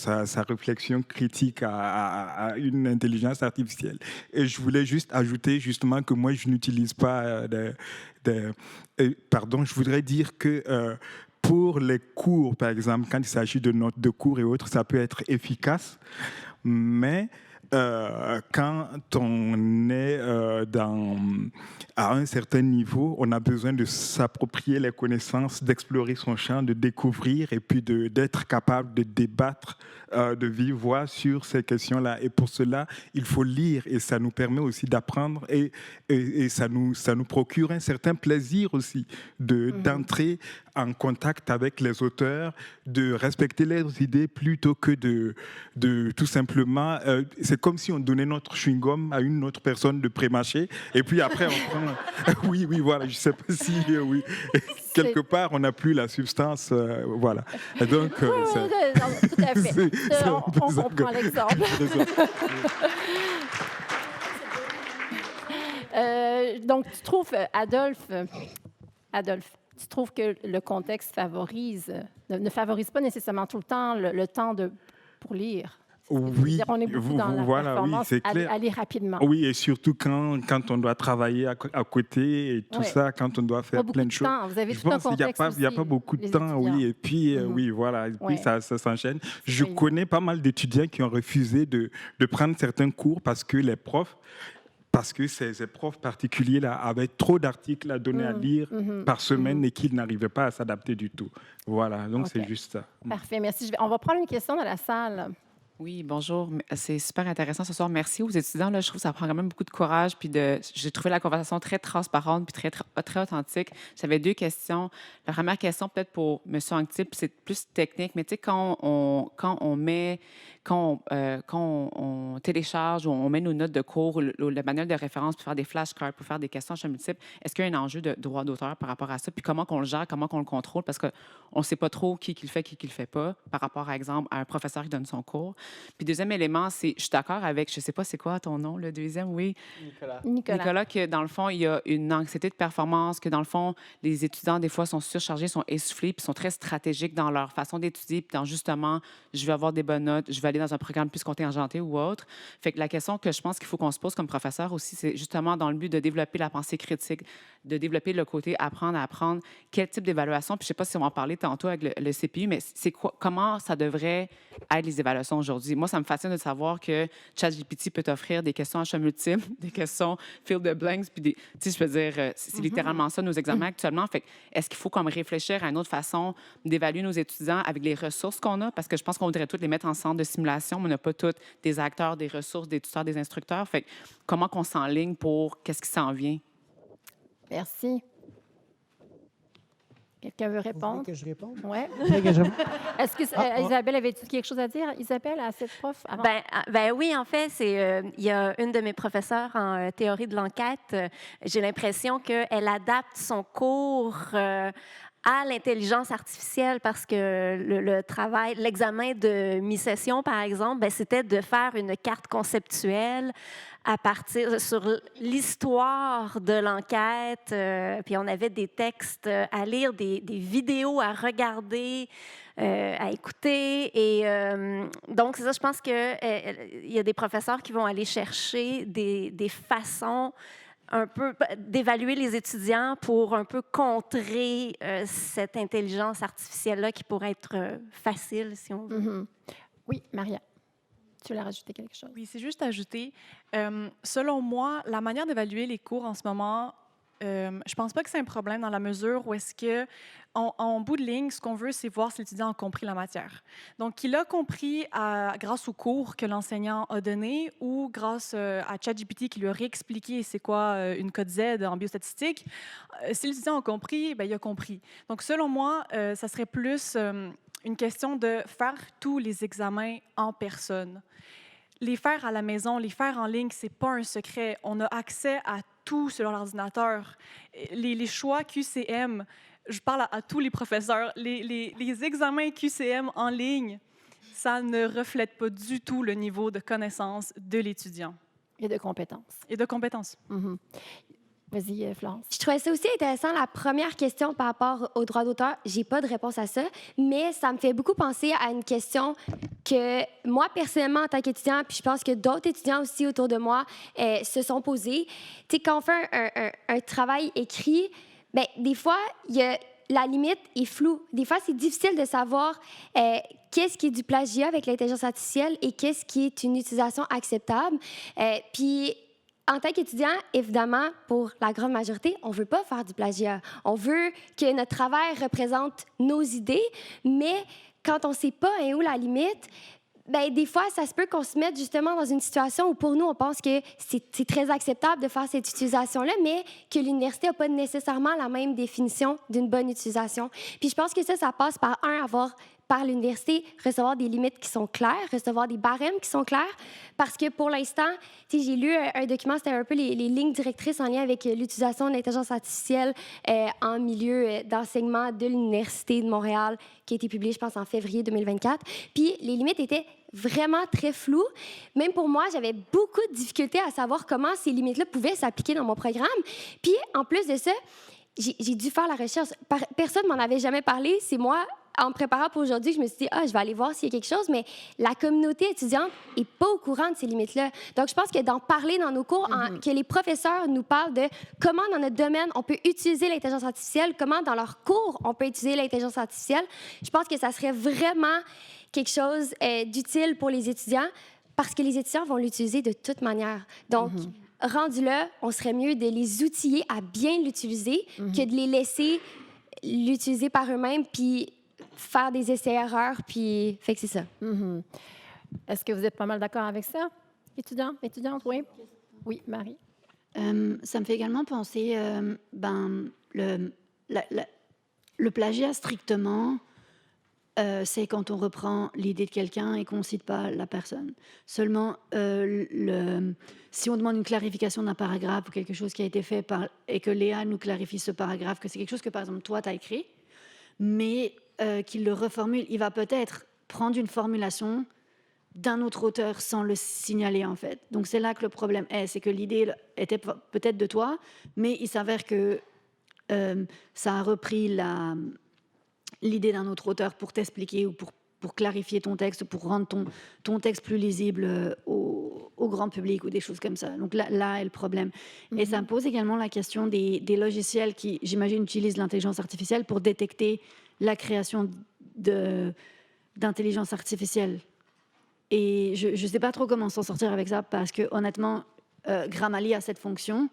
Speaker 11: réflexion critique à une intelligence artificielle. Et je voulais juste ajouter justement que moi, je n'utilise pas je voudrais dire que pour les cours, par exemple, quand il s'agit de notes de cours et autres, ça peut être efficace, mais quand on est à un certain niveau, on a besoin de s'approprier les connaissances, d'explorer son champ, de découvrir et puis d'être capable de débattre de vive voix sur ces questions-là. Et pour cela, il faut lire et ça nous permet aussi d'apprendre et ça nous procure un certain plaisir aussi d'entrer en contact avec les auteurs, de respecter leurs idées plutôt que de tout simplement... c'est comme si on donnait notre chewing-gum à une autre personne de pré-mâcher et puis après on prend... oui, voilà, je ne sais pas si... oui. Quelque part, on n'a plus la substance, voilà. Et donc,
Speaker 1: tout à fait. On comprend l'exemple. Donc, tu trouves, Adolphe, tu trouves que le contexte ne favorise pas nécessairement tout le temps le temps pour lire?
Speaker 11: Oui,
Speaker 1: on est beaucoup dans la performance,
Speaker 11: c'est clair.
Speaker 1: Aller rapidement.
Speaker 11: Oui, et surtout quand on doit travailler à côté et tout ça, quand on doit faire plein de choses.
Speaker 1: Vous avez tout un contexte
Speaker 11: il n'y a pas beaucoup de temps, oui, et puis oui, voilà, et puis ça s'enchaîne. Je connais pas mal d'étudiants qui ont refusé de prendre certains cours parce que ces profs particuliers-là avaient trop d'articles à donner à lire par semaine et qu'ils n'arrivaient pas à s'adapter du tout. Voilà, donc c'est juste ça.
Speaker 1: Parfait, merci. On va prendre une question dans la salle.
Speaker 14: Oui, bonjour. C'est super intéressant ce soir. Merci aux étudiants. Là, je trouve que ça prend quand même beaucoup de courage. Puis j'ai trouvé la conversation très transparente puis très authentique. J'avais 2 questions. La première question, peut-être pour M. Anctil, c'est plus technique, mais tu sais, quand on télécharge ou on met nos notes de cours, le manuel de référence pour faire des flashcards, pour faire des questions à choix multiples, est-ce qu'il y a un enjeu de droit d'auteur par rapport à ça? Puis comment qu'on le gère, comment qu'on le contrôle? Parce qu'on ne sait pas trop qui le fait, qui le fait pas, par rapport, par exemple, à un professeur qui donne son cours. Puis deuxième élément, c'est, je suis d'accord avec, je sais pas c'est quoi ton nom, le deuxième, oui.
Speaker 1: Nicolas,
Speaker 14: que dans le fond, il y a une anxiété de performance, que dans le fond, les étudiants, des fois, sont surchargés, sont essoufflés, puis sont très stratégiques dans leur façon d'étudier, puis dans justement, je vais avoir des bonnes notes, je vais aller dans un programme plus contingenté ou autre. Fait que la question que je pense qu'il faut qu'on se pose comme professeur aussi, c'est justement dans le but de développer la pensée critique, de développer le côté apprendre à apprendre, quel type d'évaluation, puis je sais pas si on va en parler tantôt avec le CPI, mais c'est quoi, comment ça devrait être les évaluations aujourd'hui? Moi, ça me fascine de savoir que ChatGPT peut t'offrir des questions à choix multiples, des questions fill the blanks, puis tu sais, je veux dire, c'est littéralement ça nos examens actuellement. Fait que est-ce qu'il faut comme réfléchir à une autre façon d'évaluer nos étudiants avec les ressources qu'on a? Parce que je pense qu'on voudrait toutes les mettre en centre de simulation, mais on n'a pas toutes des acteurs, des ressources, des tuteurs, des instructeurs. Fait que comment qu'on s'enligne pour qu'est-ce qui s'en vient?
Speaker 1: Merci. Quelqu'un veut répondre?
Speaker 3: Que je réponde?
Speaker 1: Oui. Est-ce que
Speaker 3: Isabelle,
Speaker 1: avait-tu quelque chose à dire, Isabelle, à cette prof? Avant?
Speaker 12: Ben oui, en fait, il y a une de mes professeurs en théorie de l'enquête. J'ai l'impression qu'elle adapte son cours à l'intelligence artificielle parce que le travail, l'examen de mi-session, par exemple, ben, c'était de faire une carte conceptuelle à partir sur l'histoire de l'enquête. Puis on avait des textes à lire, des vidéos à regarder, à écouter. Et donc, c'est ça, je pense qu'il y a des professeurs qui vont aller chercher des façons un peu d'évaluer les étudiants pour un peu contrer cette intelligence artificielle-là qui pourrait être facile, si on veut.
Speaker 1: Mm-hmm. Oui, Maria, tu voulais rajouter quelque chose?
Speaker 13: Oui, c'est juste ajouter. Selon moi, la manière d'évaluer les cours en ce moment, je pense pas que c'est un problème dans la mesure où est-ce que, en bout de ligne, ce qu'on veut, c'est voir si l'étudiant a compris la matière. Donc, qu'il a compris grâce au cours que l'enseignant a donné ou grâce à ChatGPT qui lui a réexpliqué c'est quoi une code Z en biostatistique. Si l'étudiant a compris, bien, il a compris. Donc, selon moi, ça serait plus une question de faire tous les examens en personne. Les faire à la maison, les faire en ligne, c'est pas un secret. On a accès à tout sur l'ordinateur. Les choix QCM, je parle à tous les professeurs, les examens QCM en ligne, ça ne reflète pas du tout le niveau de connaissance de l'étudiant.
Speaker 1: Et de compétences.
Speaker 13: Et de compétences.
Speaker 1: Mm-hmm. Vas-y, Florence.
Speaker 7: Je trouvais ça aussi intéressant, la première question par rapport aux droits d'auteur. J'ai pas de réponse à ça, mais ça me fait beaucoup penser à une question que moi, personnellement, en tant qu'étudiant, puis je pense que d'autres étudiants aussi autour de moi se sont posées. Tu sais, quand on fait un travail écrit, bien, des fois, la limite est floue. Des fois, c'est difficile de savoir qu'est-ce qui est du plagiat avec l'intelligence artificielle et qu'est-ce qui est une utilisation acceptable. Puis, en tant qu'étudiant, évidemment, pour la grande majorité, on ne veut pas faire du plagiat. On veut que notre travail représente nos idées, mais quand on ne sait pas où la limite, bien, des fois, ça se peut qu'on se mette justement dans une situation où, pour nous, on pense que c'est très acceptable de faire cette utilisation-là, mais que l'université n'a pas nécessairement la même définition d'une bonne utilisation. Puis je pense que ça passe par, par l'université, recevoir des limites qui sont claires, recevoir des barèmes qui sont clairs, parce que pour l'instant, j'ai lu un document, c'était un peu les lignes directrices en lien avec l'utilisation de l'intelligence artificielle en milieu d'enseignement de l'Université de Montréal, qui a été publié, je pense, en février 2024. Puis les limites étaient vraiment très floues. Même pour moi, j'avais beaucoup de difficultés à savoir comment ces limites-là pouvaient s'appliquer dans mon programme. Puis, en plus de ça, j'ai dû faire la recherche. Personne ne m'en avait jamais parlé. C'est moi, en me préparant pour aujourd'hui, je me suis dit, je vais aller voir s'il y a quelque chose, mais la communauté étudiante n'est pas au courant de ces limites-là. Donc, je pense que d'en parler dans nos cours, que les professeurs nous parlent de comment, dans notre domaine, on peut utiliser l'intelligence artificielle, comment, dans leurs cours, on peut utiliser l'intelligence artificielle, je pense que ça serait vraiment quelque chose d'utile pour les étudiants, parce que les étudiants vont l'utiliser de toute manière. Donc, rendu là, on serait mieux de les outiller à bien l'utiliser que de les laisser l'utiliser par eux-mêmes, puis faire des essais-erreurs, puis fait que c'est ça.
Speaker 1: Est-ce que vous êtes pas mal d'accord avec ça, étudiante, oui? Oui, Marie?
Speaker 8: Ça me fait également penser, le plagiat strictement, c'est quand on reprend l'idée de quelqu'un et qu'on ne cite pas la personne. Seulement, si on demande une clarification d'un paragraphe ou quelque chose qui a été fait et que Léa nous clarifie ce paragraphe, que c'est quelque chose que, par exemple, toi, tu as écrit, mais qu'il le reformule, il va peut-être prendre une formulation d'un autre auteur sans le signaler, en fait. Donc, c'est là que le problème est. C'est que l'idée était peut-être de toi, mais il s'avère que ça a repris l'idée d'un autre auteur pour t'expliquer ou pour clarifier ton texte, pour rendre ton texte plus lisible au grand public ou des choses comme ça. Donc là est le problème. Et ça me pose également la question des logiciels qui, j'imagine, utilisent l'intelligence artificielle pour détecter la création d'intelligence artificielle. Et je ne sais pas trop comment s'en sortir avec ça parce que, honnêtement, Grammarly a cette fonction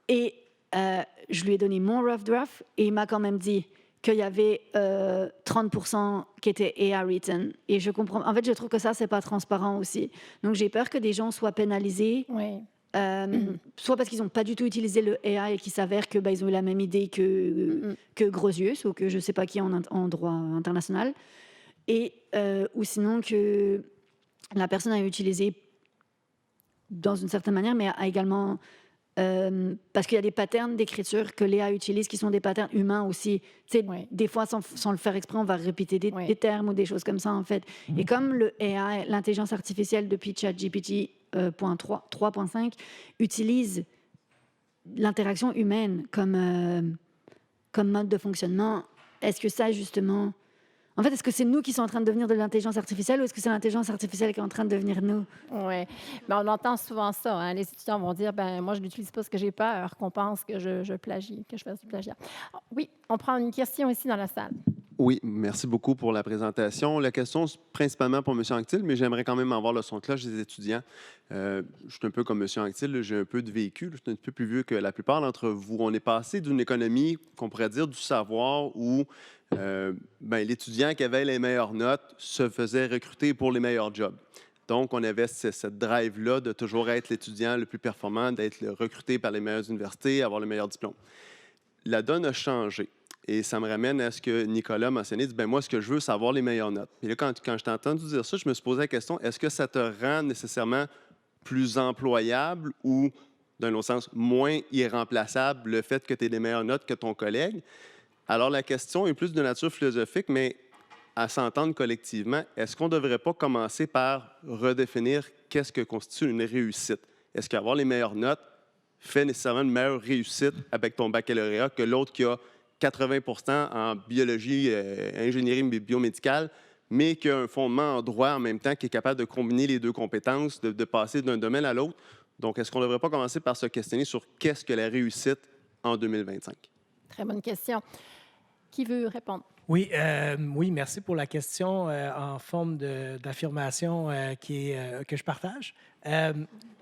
Speaker 8: et je lui ai donné mon rough draft et il m'a quand même dit qu'il y avait 30% qui étaient AI written. Et je comprends. En fait, je trouve que ça, c'est pas transparent aussi. Donc, j'ai peur que des gens soient pénalisés, soit parce qu'ils n'ont pas du tout utilisé le AI et qu'il s'avère que ils ont eu la même idée que Grozius ou que je sais pas qui en droit international, et ou sinon que la personne a utilisé dans une certaine manière, mais a également parce qu'il y a des patterns d'écriture que Léa utilise qui sont des patterns humains aussi. Des fois, sans le faire exprès, on va répéter des termes ou des choses comme ça, en fait. Et comme le AI, l'intelligence artificielle depuis ChatGPT 3.5, utilise l'interaction humaine comme mode de fonctionnement, est-ce que ça, justement... En fait, est-ce que c'est nous qui sommes en train de devenir de l'intelligence artificielle ou est-ce que c'est l'intelligence artificielle qui est en train de devenir nous?
Speaker 1: Oui, mais on entend souvent ça. Hein. Les étudiants vont dire, moi, je n'utilise pas ce que j'ai peur, qu'on pense que je plagie, que je fasse du plagiat. Oui, on prend une question ici dans la salle.
Speaker 15: Oui, merci beaucoup pour la présentation. La question, c'est principalement pour M. Anctil, mais j'aimerais quand même avoir le son de cloche des étudiants. Je suis un peu comme M. Anctil, j'ai un peu de véhicule, je suis un peu plus vieux que la plupart d'entre vous. On est passé d'une économie, qu'on pourrait dire, du savoir où l'étudiant qui avait les meilleures notes se faisait recruter pour les meilleurs jobs. Donc, on avait cette drive-là de toujours être l'étudiant le plus performant, d'être recruté par les meilleures universités, avoir le meilleur diplôme. La donne a changé. Et ça me ramène à ce que Nicolas mentionnait, dit, moi, ce que je veux, c'est avoir les meilleures notes. Et là, quand je t'ai entendu dire ça, je me suis posé la question, est-ce que ça te rend nécessairement plus employable ou, d'un autre sens, moins irremplaçable le fait que tu aies des meilleures notes que ton collègue? Alors, la question est plus de nature philosophique, mais à s'entendre collectivement, est-ce qu'on ne devrait pas commencer par redéfinir qu'est-ce que constitue une réussite? Est-ce qu'avoir les meilleures notes fait nécessairement une meilleure réussite avec ton baccalauréat que l'autre qui a 80% en biologie, ingénierie biomédicale, mais qui a un fondement en droit en même temps, qui est capable de combiner les deux compétences, de passer d'un domaine à l'autre? Donc, est-ce qu'on ne devrait pas commencer par se questionner sur qu'est-ce que la réussite en 2025?
Speaker 1: Très bonne question. Qui veut répondre?
Speaker 3: Oui, merci pour la question en forme d'affirmation que je partage.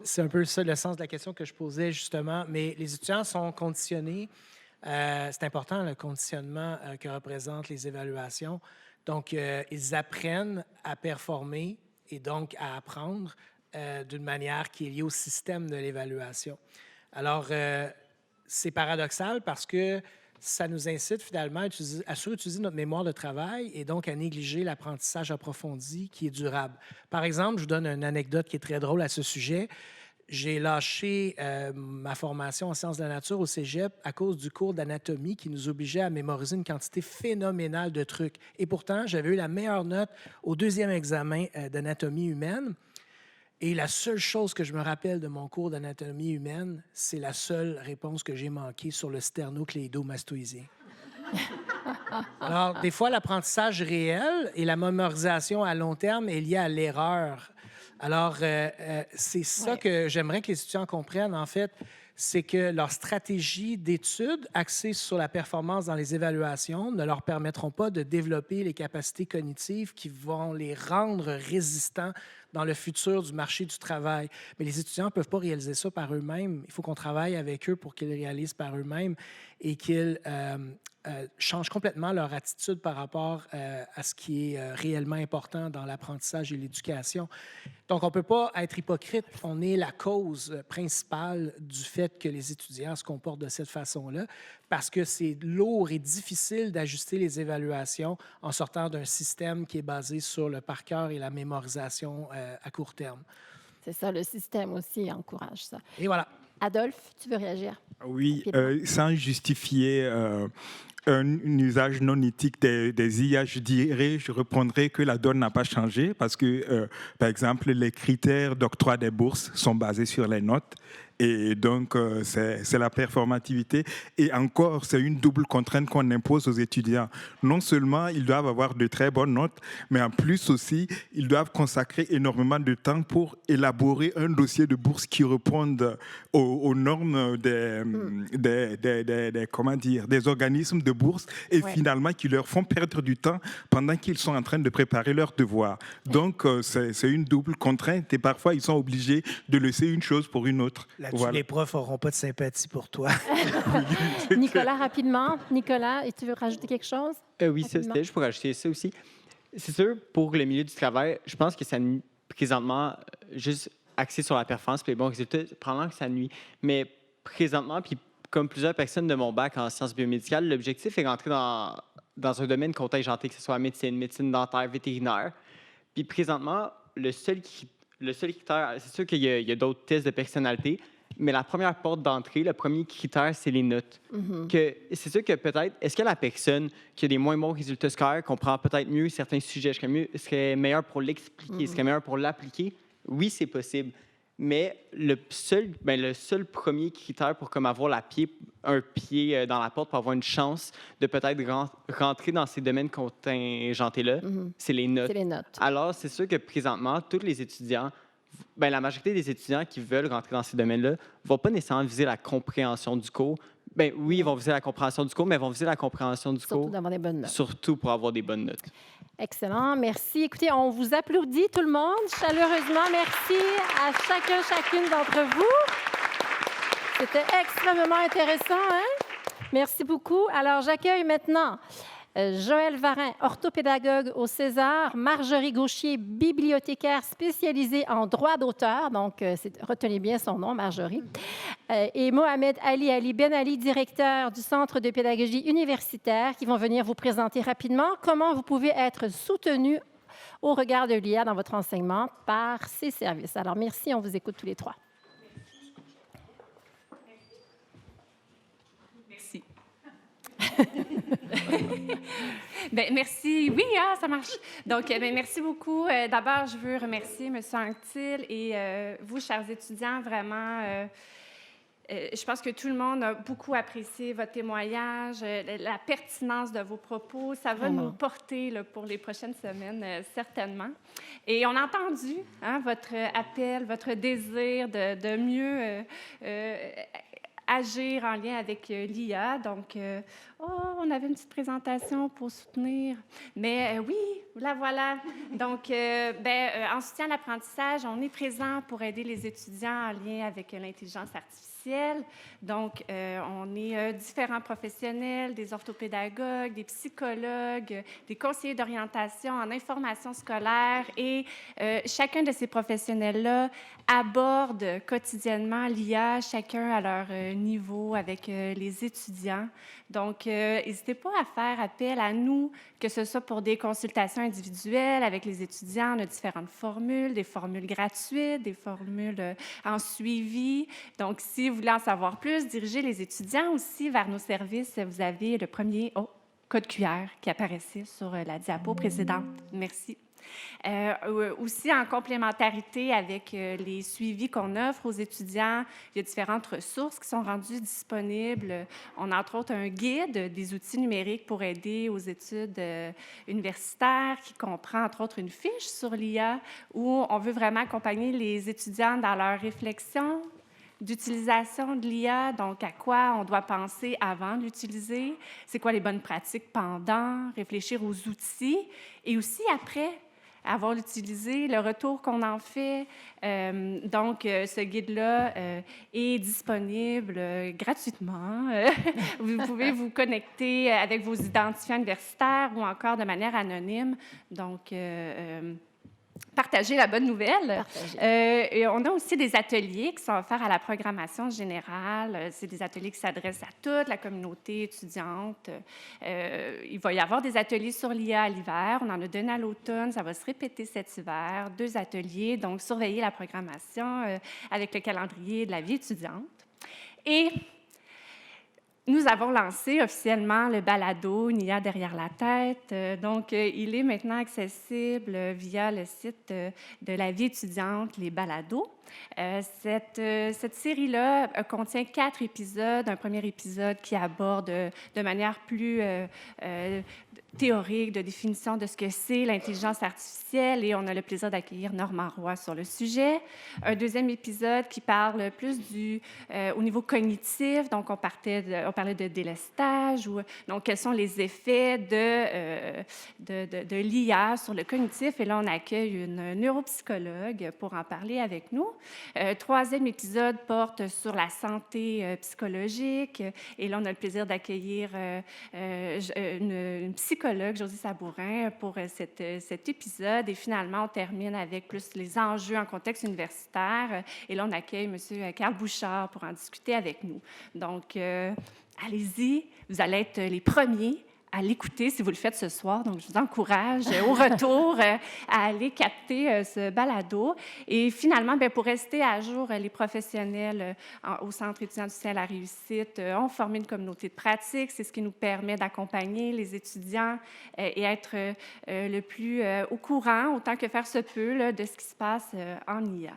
Speaker 3: C'est un peu ça le sens de la question que je posais justement, mais les étudiants sont conditionnés. C'est important le conditionnement que représentent les évaluations. Donc, ils apprennent à performer et donc à apprendre d'une manière qui est liée au système de l'évaluation. Alors, c'est paradoxal parce que ça nous incite finalement à surutiliser notre mémoire de travail et donc à négliger l'apprentissage approfondi qui est durable. Par exemple, je vous donne une anecdote qui est très drôle à ce sujet. J'ai lâché ma formation en sciences de la nature au cégep à cause du cours d'anatomie qui nous obligeait à mémoriser une quantité phénoménale de trucs. Et pourtant, j'avais eu la meilleure note au deuxième examen d'anatomie humaine. Et la seule chose que je me rappelle de mon cours d'anatomie humaine, c'est la seule réponse que j'ai manquée sur le sternocléidomastoïdien. Alors, des fois, l'apprentissage réel et la mémorisation à long terme est lié à l'erreur. Alors, c'est ça que j'aimerais que les étudiants comprennent, en fait, c'est que leur stratégie d'études axée sur la performance dans les évaluations ne leur permettront pas de développer les capacités cognitives qui vont les rendre résistants dans le futur du marché du travail. Mais les étudiants ne peuvent pas réaliser ça par eux-mêmes. Il faut qu'on travaille avec eux pour qu'ils le réalisent par eux-mêmes et qu'ils changent complètement leur attitude par rapport à ce qui est réellement important dans l'apprentissage et l'éducation. Donc, on ne peut pas être hypocrite. On est la cause principale du fait que les étudiants se comportent de cette façon-là parce que c'est lourd et difficile d'ajuster les évaluations en sortant d'un système qui est basé sur le par cœur et la mémorisation à court terme.
Speaker 1: C'est ça, le système aussi encourage ça.
Speaker 3: Et voilà.
Speaker 1: Adolphe, tu veux réagir?
Speaker 11: Oui, sans justifier un usage non éthique des IA, je répondrais que la donne n'a pas changé parce que, par exemple, les critères d'octroi des bourses sont basés sur les notes. Et donc, c'est la performativité. Et encore, c'est une double contrainte qu'on impose aux étudiants. Non seulement ils doivent avoir de très bonnes notes, mais en plus aussi, ils doivent consacrer énormément de temps pour élaborer un dossier de bourse qui réponde aux normes des organismes de bourse et finalement qui leur font perdre du temps pendant qu'ils sont en train de préparer leurs devoirs. Donc, c'est une double contrainte et parfois, ils sont obligés de laisser une chose pour une autre.
Speaker 3: Là-dessus, les profs n'auront pas de sympathie pour toi.
Speaker 1: Nicolas, rapidement. Nicolas, tu veux rajouter quelque chose?
Speaker 9: Oui, c'était juste pour rajouter ça aussi. C'est sûr, pour le milieu du travail, je pense que ça nuit présentement, juste axé sur la performance et les bons résultats, probablement que ça nuit. Mais présentement, puis comme plusieurs personnes de mon bac en sciences biomédicales, l'objectif est d'entrer dans un domaine contingenté, que ce soit médecine dentaire, vétérinaire. Puis présentement, le seul critère, c'est sûr qu'il y a d'autres tests de personnalité, mais la première porte d'entrée, le premier critère, c'est les notes. C'est sûr que peut-être, est-ce que la personne qui a des moins bons résultats scolaires comprend peut-être mieux certains sujets, serait meilleur pour l'expliquer, serait meilleur pour l'appliquer? Oui, c'est possible. Mais le seul premier critère pour comme avoir un pied dans la porte, pour avoir une chance de peut-être rentrer dans ces domaines contingentés-là, c'est les notes. Alors, c'est sûr que présentement, tous les étudiants, la majorité des étudiants qui veulent rentrer dans ces domaines-là ne vont pas nécessairement viser la compréhension du cours. Oui, ils vont viser la compréhension du cours, mais ils vont viser la compréhension du cours.
Speaker 1: Surtout d'avoir des bonnes notes.
Speaker 9: Surtout pour avoir des bonnes notes.
Speaker 1: Excellent, merci. Écoutez, on vous applaudit tout le monde chaleureusement. Merci à chacune d'entre vous. C'était extrêmement intéressant, hein? Merci beaucoup. Alors, j'accueille maintenant Joël Varin, orthopédagogue au César, Marjorie Gauchier, bibliothécaire spécialisée en droit d'auteur, donc retenez bien son nom, Marjorie, et Mohamed Ali Ben Ali, directeur du Centre de pédagogie universitaire, qui vont venir vous présenter rapidement comment vous pouvez être soutenu au regard de l'IA dans votre enseignement par ces services. Alors, merci, on vous écoute tous les trois.
Speaker 16: Merci. Merci. Oui, ça marche. Donc, merci beaucoup. D'abord, je veux remercier M. Anctil et vous, chers étudiants, vraiment. Je pense que tout le monde a beaucoup apprécié votre témoignage, la pertinence de vos propos. Ça va nous porter là, pour les prochaines semaines, certainement. Et on a entendu votre appel, votre désir de mieux agir en lien avec l'IA. Donc, on avait une petite présentation pour soutenir. Mais oui, la voilà. Donc, en soutien à l'apprentissage, on est présent pour aider les étudiants en lien avec l'intelligence artificielle. Donc, on est différents professionnels, des orthopédagogues, des psychologues, des conseillers d'orientation en information scolaire. Et chacun de ces professionnels-là aborde quotidiennement l'IA, chacun à leur niveau avec les étudiants. Donc, n'hésitez pas à faire appel à nous, que ce soit pour des consultations individuelles avec les étudiants. On a différentes formules, des formules gratuites, des formules en suivi. Donc, si vous voulez en savoir plus, dirigez les étudiants aussi vers nos services. Vous avez le premier code QR qui apparaissait sur la diapo précédente. Merci. Aussi, en complémentarité avec les suivis qu'on offre aux étudiants, il y a différentes ressources qui sont rendues disponibles. On a entre autres un guide des outils numériques pour aider aux études universitaires qui comprend entre autres une fiche sur l'IA où on veut vraiment accompagner les étudiants dans leur réflexion d'utilisation de l'IA, donc à quoi on doit penser avant de l'utiliser, c'est quoi les bonnes pratiques pendant, réfléchir aux outils et aussi après avoir utilisé, le retour qu'on en fait. Donc, ce guide-là est disponible gratuitement. Vous pouvez vous connecter avec vos identifiants universitaires ou encore de manière anonyme. Donc, partager la bonne nouvelle. Et on a aussi des ateliers qui sont offerts à la programmation générale. C'est des ateliers qui s'adressent à toute la communauté étudiante. Il va y avoir des ateliers sur l'IA à l'hiver. On en a donné à l'automne. Ça va se répéter cet hiver. 2 ateliers. Donc, surveiller la programmation avec le calendrier de la vie étudiante. Et nous avons lancé officiellement le balado Nia derrière la tête. Donc, il est maintenant accessible via le site de la vie étudiante, les balados. Cette série-là contient 4 épisodes. Un premier épisode qui aborde de manière plus théorique, de définition de ce que c'est l'intelligence artificielle, et on a le plaisir d'accueillir Normand Roy sur le sujet. Un deuxième épisode qui parle plus au niveau cognitif, donc on parlait de délestage, donc quels sont les effets de l'IA sur le cognitif, et là on accueille une neuropsychologue pour en parler avec nous. Troisième épisode porte sur la santé psychologique, et là on a le plaisir d'accueillir une psychologue, Josie Sabourin, pour cet épisode. Et finalement, on termine avec plus les enjeux en contexte universitaire. Et là, on accueille M. Carl Bouchard pour en discuter avec nous. Donc, allez-y, vous allez être les premiers à l'écouter si vous le faites ce soir. Donc, je vous encourage au retour à aller capter ce balado. Et finalement, bien, pour rester à jour, les professionnels au Centre étudiant du ciel à la réussite ont formé une communauté de pratique. C'est ce qui nous permet d'accompagner les étudiants et être le plus au courant, autant que faire se peut, là, de ce qui se passe en IA.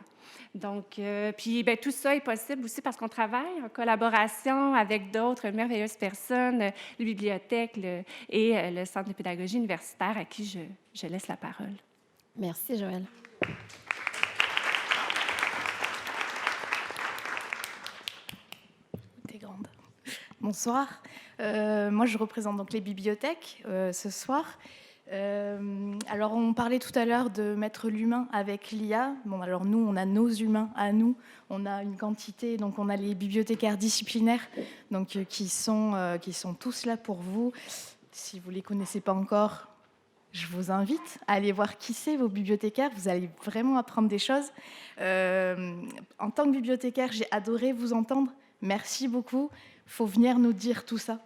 Speaker 16: Donc, puis bien, tout ça est possible aussi parce qu'on travaille en collaboration avec d'autres merveilleuses personnes, les bibliothèques et le Centre de pédagogie universitaire, à qui je laisse la parole.
Speaker 1: Merci, Joëlle.
Speaker 17: T'es grande. Bonsoir. Moi, je représente donc les bibliothèques ce soir. Alors, on parlait tout à l'heure de mettre l'humain avec l'IA. Bon, alors nous, on a nos humains à nous. On a une quantité, donc on a les bibliothécaires disciplinaires, donc qui sont tous là pour vous. Si vous les connaissez pas encore, je vous invite à aller voir qui c'est vos bibliothécaires. Vous allez vraiment apprendre des choses. En tant que bibliothécaire, j'ai adoré vous entendre. Merci beaucoup. Faut venir nous dire tout ça.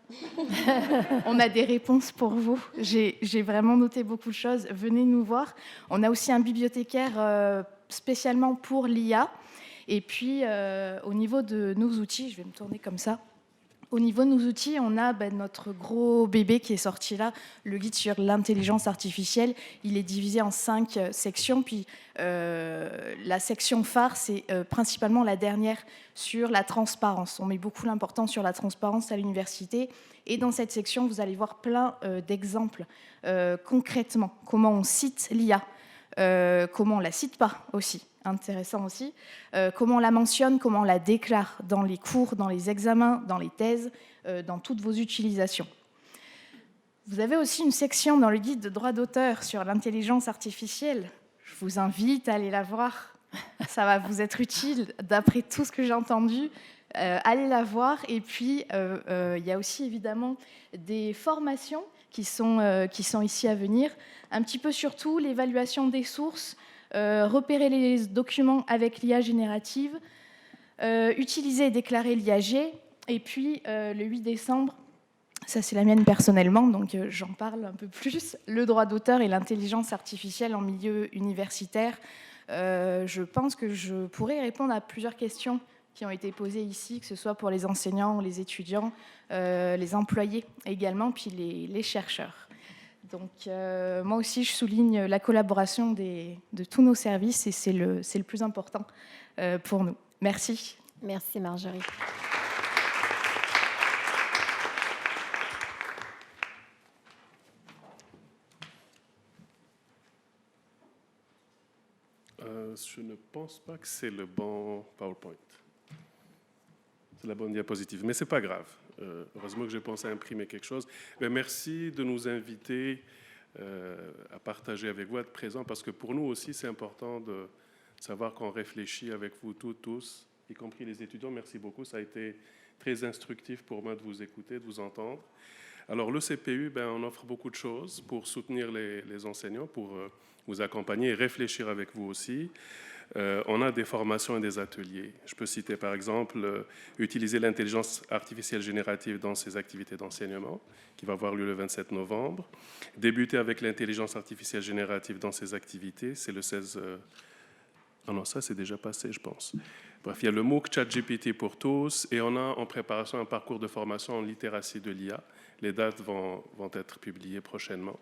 Speaker 17: On a des réponses pour vous. J'ai vraiment noté beaucoup de choses. Venez nous voir. On a aussi un bibliothécaire spécialement pour l'IA. Et puis, au niveau de nos outils, je vais me tourner comme ça. Au niveau de nos outils, on a notre gros bébé qui est sorti là, le guide sur l'intelligence artificielle. Il est divisé en 5 sections. Puis la section phare, c'est principalement la dernière sur la transparence. On met beaucoup l'importance sur la transparence à l'université. Et dans cette section, vous allez voir plein d'exemples concrètement. Comment on cite l'IA, comment on ne la cite pas aussi. Intéressant aussi, comment on la mentionne, comment on la déclare dans les cours, dans les examens, dans les thèses, dans toutes vos utilisations. Vous avez aussi une section dans le guide de droit d'auteur sur l'intelligence artificielle. Je vous invite à aller la voir, ça va vous être utile d'après tout ce que j'ai entendu. Allez la voir. Et puis, il y a aussi évidemment des formations qui sont ici à venir, un petit peu surtout l'évaluation des sources, repérer les documents avec l'IA générative, utiliser et déclarer l'IAG. Et puis, le 8 décembre, ça c'est la mienne personnellement, donc j'en parle un peu plus, le droit d'auteur et l'intelligence artificielle en milieu universitaire. Je pense que je pourrais répondre à plusieurs questions qui ont été posées ici, que ce soit pour les enseignants, les étudiants, les employés également, puis les chercheurs. Donc, moi aussi, je souligne la collaboration de tous nos services et c'est le plus important pour nous. Merci.
Speaker 1: Merci, Marjorie.
Speaker 18: Je ne pense pas que c'est le bon PowerPoint. C'est la bonne diapositive, mais ce n'est pas grave. Heureusement que j'ai pensé à imprimer quelque chose. Mais merci de nous inviter à partager avec vous, à être présents, parce que pour nous aussi, c'est important de savoir qu'on réfléchit avec vous tous, y compris les étudiants. Merci beaucoup. Ça a été très instructif pour moi de vous écouter, de vous entendre. Alors, le CPU, on offre beaucoup de choses pour soutenir les enseignants, pour vous accompagner et réfléchir avec vous aussi. On a des formations et des ateliers. Je peux citer par exemple utiliser l'intelligence artificielle générative dans ses activités d'enseignement, qui va avoir lieu le 27 novembre. Débuter avec l'intelligence artificielle générative dans ses activités, c'est le 16 Ah non, ça, c'est déjà passé, je pense. Bref, il y a le MOOC ChatGPT pour tous et on a en préparation un parcours de formation en littératie de l'IA. Les dates vont être publiées prochainement.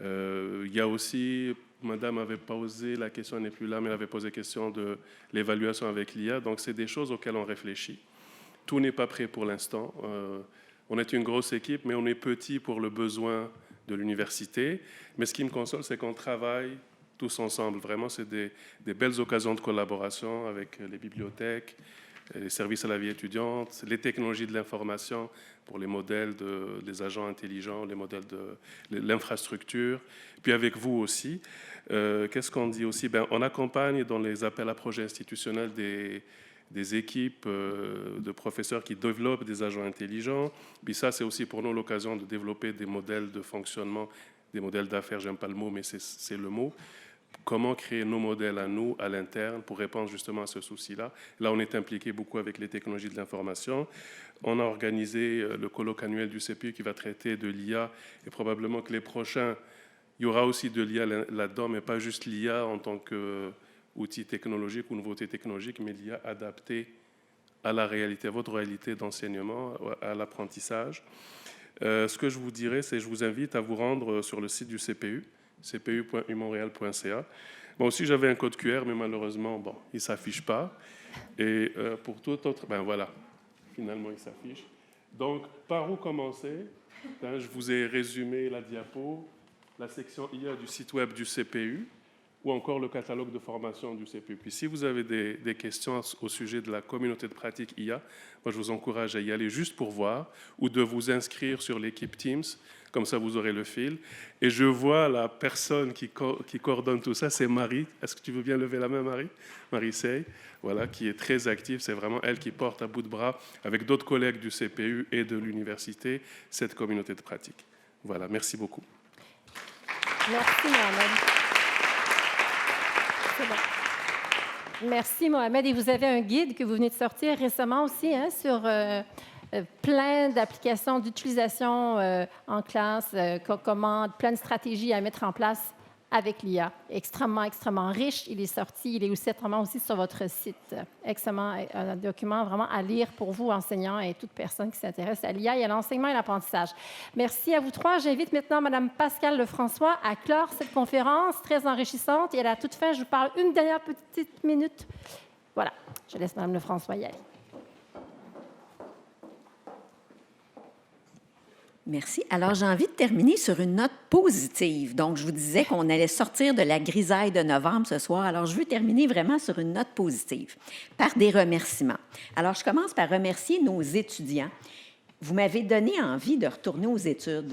Speaker 18: Il y a aussi, madame avait posé la question, elle n'est plus là, mais elle avait posé la question de l'évaluation avec l'IA. Donc, c'est des choses auxquelles on réfléchit. Tout n'est pas prêt pour l'instant. On est une grosse équipe, mais on est petit pour le besoin de l'université. Mais ce qui me console, c'est qu'on travaille tous ensemble. Vraiment, c'est des belles occasions de collaboration avec les bibliothèques, les services à la vie étudiante, les technologies de l'information pour les modèles des agents intelligents, les modèles de l'infrastructure, puis avec vous aussi. Qu'est-ce qu'on dit aussi? On accompagne dans les appels à projets institutionnels des équipes de professeurs qui développent des agents intelligents. Puis ça, c'est aussi pour nous l'occasion de développer des modèles de fonctionnement, des modèles d'affaires, j'aime pas le mot, mais c'est le mot. Comment créer nos modèles à nous, à l'interne, pour répondre justement à ce souci-là. Là, on est impliqué beaucoup avec les technologies de l'information. On a organisé le colloque annuel du CPU qui va traiter de l'IA, et probablement que les prochains, il y aura aussi de l'IA là-dedans, mais pas juste l'IA en tant qu'outil technologique ou nouveauté technologique, mais l'IA adaptée à la réalité, à votre réalité d'enseignement, à l'apprentissage. Ce que je vous dirais, c'est que je vous invite à vous rendre sur le site du CPU, cpu.umontréal.ca. Moi aussi, j'avais un code QR, mais malheureusement, il ne s'affiche pas. Et pour tout autre, voilà, finalement, il s'affiche. Donc, par où commencer? Je vous ai résumé la diapo, la section IA du site web du CPU, ou encore le catalogue de formation du CPU. Puis si vous avez des questions au sujet de la communauté de pratique IA, moi je vous encourage à y aller juste pour voir, ou de vous inscrire sur l'équipe Teams, comme ça vous aurez le fil. Et je vois la personne qui coordonne tout ça, c'est Marie. Est-ce que tu veux bien lever la main, Marie? Marie Sey, voilà, qui est très active. C'est vraiment elle qui porte à bout de bras, avec d'autres collègues du CPU et de l'université, cette communauté de pratique. Voilà, merci beaucoup.
Speaker 1: Merci, Mohamed. C'est bon. Merci, Mohamed. Et vous avez un guide que vous venez de sortir récemment aussi sur plein d'applications d'utilisation en classe, plein de stratégies à mettre en place avec l'IA. Extrêmement, extrêmement riche. Il est sorti. Il est aussi sur votre site. Excellent un document vraiment à lire pour vous, enseignants et toute personne qui s'intéresse à l'IA et à l'enseignement et l'apprentissage. Merci à vous trois. J'invite maintenant Mme Pascale Lefrançois à clore cette conférence très enrichissante. Et à la toute fin, je vous parle une dernière petite minute. Voilà. Je laisse Mme Lefrançois y aller.
Speaker 2: Merci. Alors, j'ai envie de terminer sur une note positive. Donc, je vous disais qu'on allait sortir de la grisaille de novembre ce soir. Alors, je veux terminer vraiment sur une note positive, par des remerciements. Alors, je commence par remercier nos étudiants. Vous m'avez donné envie de retourner aux études.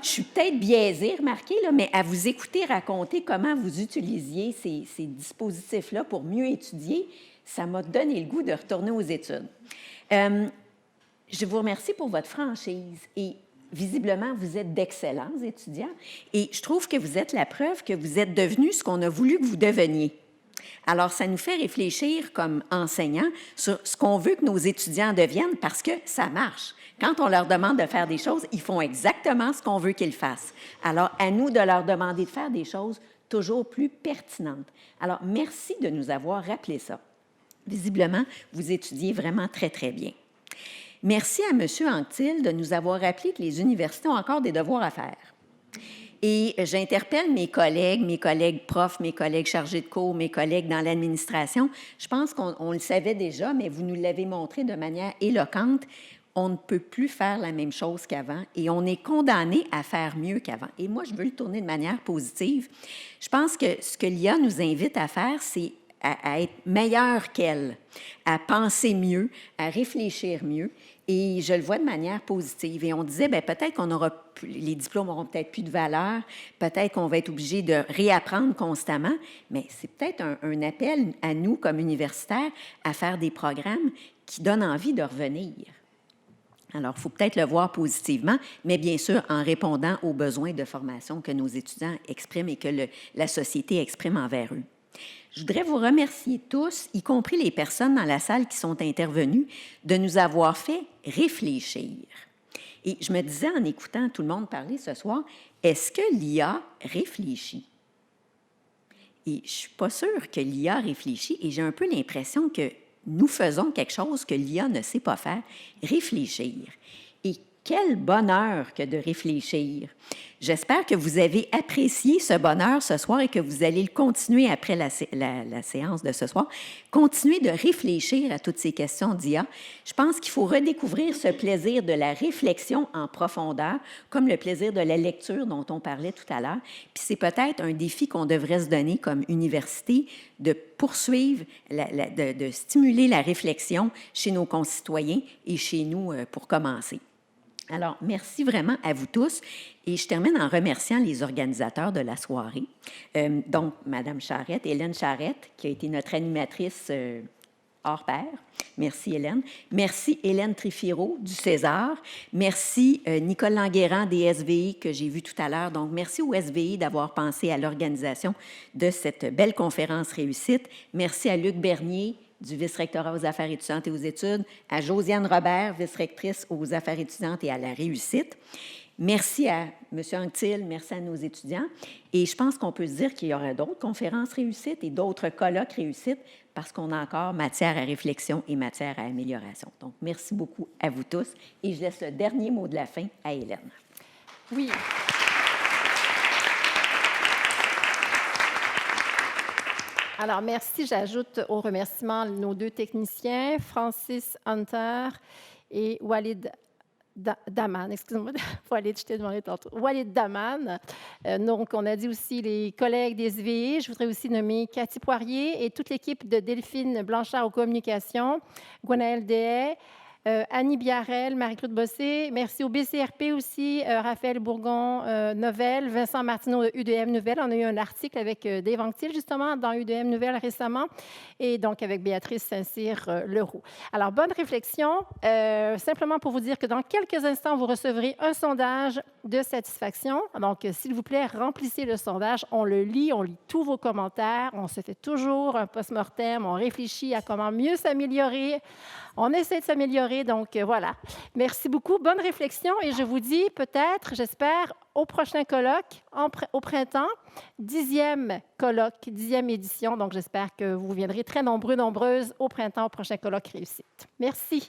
Speaker 2: Je suis peut-être biaisée, remarquez, là, mais à vous écouter raconter comment vous utilisiez ces dispositifs-là pour mieux étudier, ça m'a donné le goût de retourner aux études. Je vous remercie pour votre franchise et visiblement, vous êtes d'excellents étudiants et je trouve que vous êtes la preuve que vous êtes devenus ce qu'on a voulu que vous deveniez. Alors, ça nous fait réfléchir comme enseignants sur ce qu'on veut que nos étudiants deviennent parce que ça marche. Quand on leur demande de faire des choses, ils font exactement ce qu'on veut qu'ils fassent. Alors, à nous de leur demander de faire des choses toujours plus pertinentes. Alors, merci de nous avoir rappelé ça. Visiblement, vous étudiez vraiment très, très bien. Merci à M. Anctil de nous avoir rappelé que les universités ont encore des devoirs à faire. Et j'interpelle mes collègues profs, mes collègues chargés de cours, mes collègues dans l'administration. Je pense qu'on le savait déjà, mais vous nous l'avez montré de manière éloquente. On ne peut plus faire la même chose qu'avant et on est condamné à faire mieux qu'avant. Et moi, je veux le tourner de manière positive. Je pense que ce que l'IA nous invite à faire, c'est à être meilleur qu'elle, à penser mieux, à réfléchir mieux. Et je le vois de manière positive. Et on disait, peut-être qu'on aura les diplômes n'auront peut-être plus de valeur, peut-être qu'on va être obligé de réapprendre constamment, mais c'est peut-être un appel à nous, comme universitaires, à faire des programmes qui donnent envie de revenir. Alors, il faut peut-être le voir positivement, mais bien sûr en répondant aux besoins de formation que nos étudiants expriment et que la société exprime envers eux. Je voudrais vous remercier tous, y compris les personnes dans la salle qui sont intervenues, de nous avoir fait réfléchir. Et je me disais en écoutant tout le monde parler ce soir, est-ce que l'IA réfléchit? Et je ne suis pas sûre que l'IA réfléchit et j'ai un peu l'impression que nous faisons quelque chose que l'IA ne sait pas faire, réfléchir. Et quel bonheur que de réfléchir. J'espère que vous avez apprécié ce bonheur ce soir et que vous allez le continuer après la séance de ce soir. Continuez de réfléchir à toutes ces questions d'IA. Je pense qu'il faut redécouvrir ce plaisir de la réflexion en profondeur, comme le plaisir de la lecture dont on parlait tout à l'heure. Puis c'est peut-être un défi qu'on devrait se donner comme université, de poursuivre, de stimuler la réflexion chez nos concitoyens et chez nous pour commencer. Alors, merci vraiment à vous tous. Et je termine en remerciant les organisateurs de la soirée. Donc, Mme Charette, Hélène Charette, qui a été notre animatrice hors pair. Merci, Hélène. Merci, Hélène Trifiro, du César. Merci, Nicole Languérand, des SVI, que j'ai vu tout à l'heure. Donc, merci au SVI d'avoir pensé à l'organisation de cette belle conférence réussite. Merci à Luc Bernier, du vice-rectorat aux affaires étudiantes et aux études, à Josiane Robert, vice-rectrice aux affaires étudiantes et à la réussite. Merci à M. Anctil, merci à nos étudiants. Et je pense qu'on peut se dire qu'il y aura d'autres conférences réussites et d'autres colloques réussites parce qu'on a encore matière à réflexion et matière à amélioration. Donc, merci beaucoup à vous tous. Et je laisse le dernier mot de la fin à Hélène.
Speaker 1: Oui. Alors, merci. J'ajoute au remerciement nos deux techniciens, Francis Hunter et Walid Daman. Excusez-moi, Walid, je t'ai demandé tantôt. Walid Daman. Donc, on a dit aussi les collègues des SVI. Je voudrais aussi nommer Cathy Poirier et toute l'équipe de Delphine Blanchard aux communications, Gwenaëlle Dehaye, Annie Biarel, Marie-Claude Bossé. Merci au BCRP aussi, Raphaël Bourgon-Novel, Vincent Martineau de UDM Nouvelle. On a eu un article avec Dave Anctil, justement, dans UDM Nouvelle récemment, et donc avec Béatrice Saint-Cyr-Leroux. Alors, bonne réflexion. Simplement pour vous dire que dans quelques instants, vous recevrez un sondage de satisfaction. Donc, s'il vous plaît, remplissez le sondage. On le lit, on lit tous vos commentaires. On se fait toujours un post-mortem. On réfléchit à comment mieux s'améliorer. On essaie de s'améliorer, donc voilà. Merci beaucoup, bonne réflexion et je vous dis peut-être, j'espère, au prochain colloque, au printemps, 10e colloque, 10e édition. Donc j'espère que vous viendrez très nombreux, nombreuses au printemps, au prochain colloque réussite. Merci.